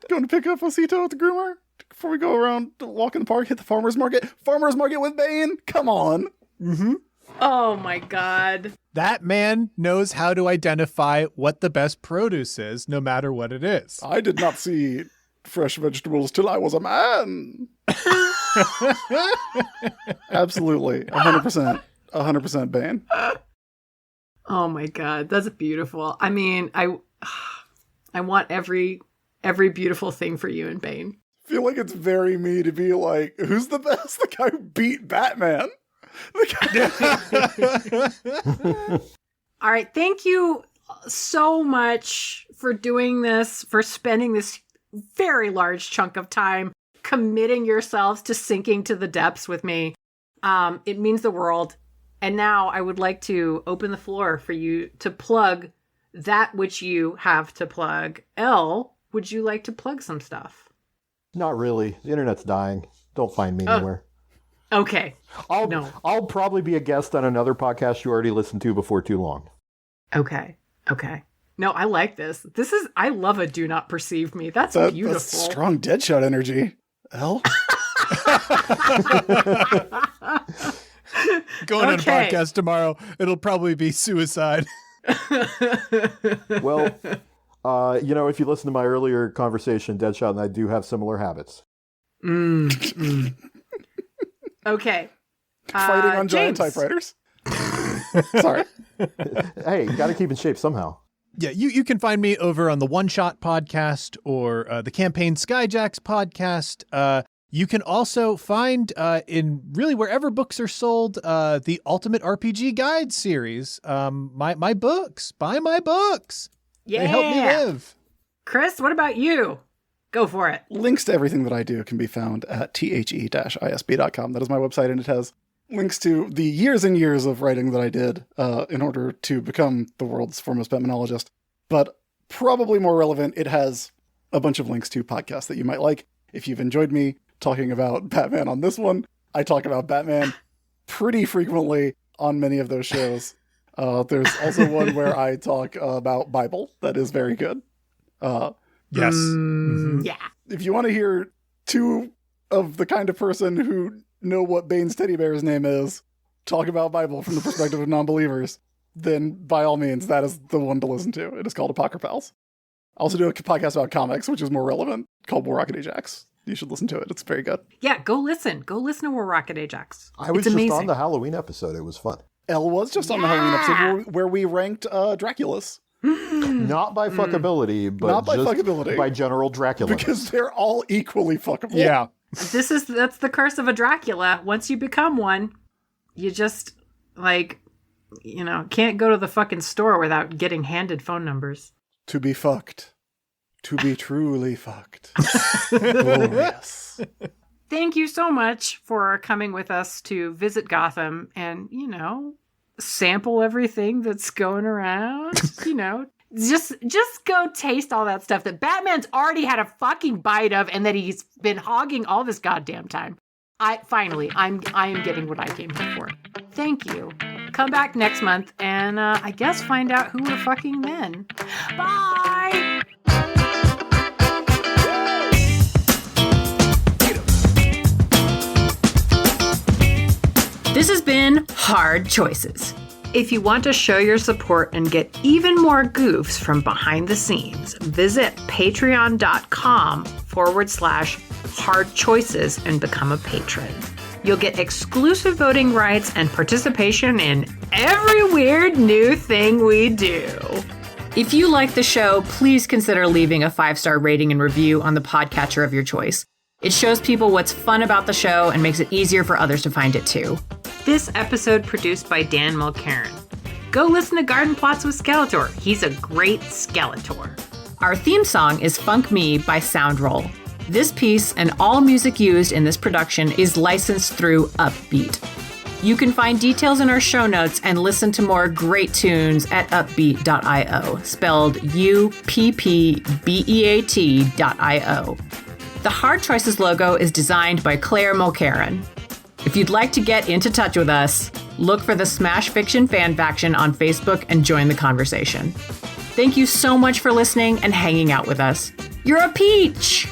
Going to pick up Osito at the groomer before we go around, walk in the park, hit the farmer's market. Farmer's market with Bane? Come on. Mm-hmm. Oh my god. That man knows how to identify what the best produce is, no matter what it is. I did not see fresh vegetables till I was a man. Absolutely. 100% Bane. Oh my god, that's beautiful. I mean, I want every beautiful thing for you and Bane. I feel like it's very me to be like, who's the best? The guy who beat Batman. All right, thank you so much for doing this, for spending this very large chunk of time committing yourselves to sinking to the depths with me. It means the world. And now I would like to open the floor for you to plug that which you have to plug. Elle, would you like to plug some stuff? Not really. The internet's dying. Don't find me anywhere. Okay. I'll probably be a guest on another podcast you already listened to before too long. Okay. No, I like this. I love a do not perceive me. That's beautiful. That's strong Deadshot energy. Elle? Going on a podcast tomorrow, it'll probably be suicide. Well, if you listen to my earlier conversation, Deadshot and I do have similar habits. Okay. Fighting on giant typewriters. Sorry. Hey, you got to keep in shape somehow. Yeah, you can find me over on the One Shot podcast or the Campaign Skyjacks podcast. You can also find in really wherever books are sold the Ultimate RPG Guide series. My books. Buy my books. Yeah. They help me live. Chris, what about you? Go for it. Links to everything that I do can be found at the-isb.com. That is my website, and it has links to the years and years of writing that I did in order to become the world's foremost Batmanologist. But probably more relevant, it has a bunch of links to podcasts that you might like. If you've enjoyed me talking about Batman on this one, I talk about Batman pretty frequently on many of those shows. There's also one where I talk about Bible that is very good. Yes. Yeah. If you want to hear two of the kind of person who know what Bane's teddy bear's name is talk about Bible from the perspective of non-believers, then by all means, that is the one to listen to. It is called Apocryphals. I also do a podcast about comics, which is more relevant, called War Rocket Ajax. You should listen to it. It's very good. Yeah, go listen. Go listen to War Rocket Ajax. I was it's just amazing. on the Halloween episode. It was fun. Elle was just on the Halloween episode where we ranked Draculas. Not by fuckability, but not by just fuckability. by general Dracula. Because they're all equally fuckable. Yeah. That's the curse of a Dracula. Once you become one, you just can't go to the fucking store without getting handed phone numbers. To be fucked. To be truly fucked. Glorious. thank you so much for coming with us to visit Gotham and, sample everything that's going around, Just go taste all that stuff that Batman's already had a fucking bite of and that he's been hogging all this goddamn time. I am getting what I came here for. Thank you. Come back next month and I guess find out who we're fucking then. Bye! This has been Hard Choices. If you want to show your support and get even more goofs from behind the scenes, visit patreon.com/hard choices and become a patron. You'll get exclusive voting rights and participation in every weird new thing we do. If you like the show, please consider leaving a 5-star rating and review on the podcatcher of your choice. It shows people what's fun about the show and makes it easier for others to find it too. This episode produced by Dan Mulcairn. Go listen to Garden Plots with Skeletor. He's a great Skeletor. Our theme song is Funk Me by Soundroll. This piece and all music used in this production is licensed through Uppbeat. You can find details in our show notes and listen to more great tunes at uppbeat.io, spelled UPPBEAT.io. The Hard Choices logo is designed by Claire Mulcairn. If you'd like to get into touch with us, look for the Smash Fiction Fan Faction on Facebook and join the conversation. Thank you so much for listening and hanging out with us. You're a peach!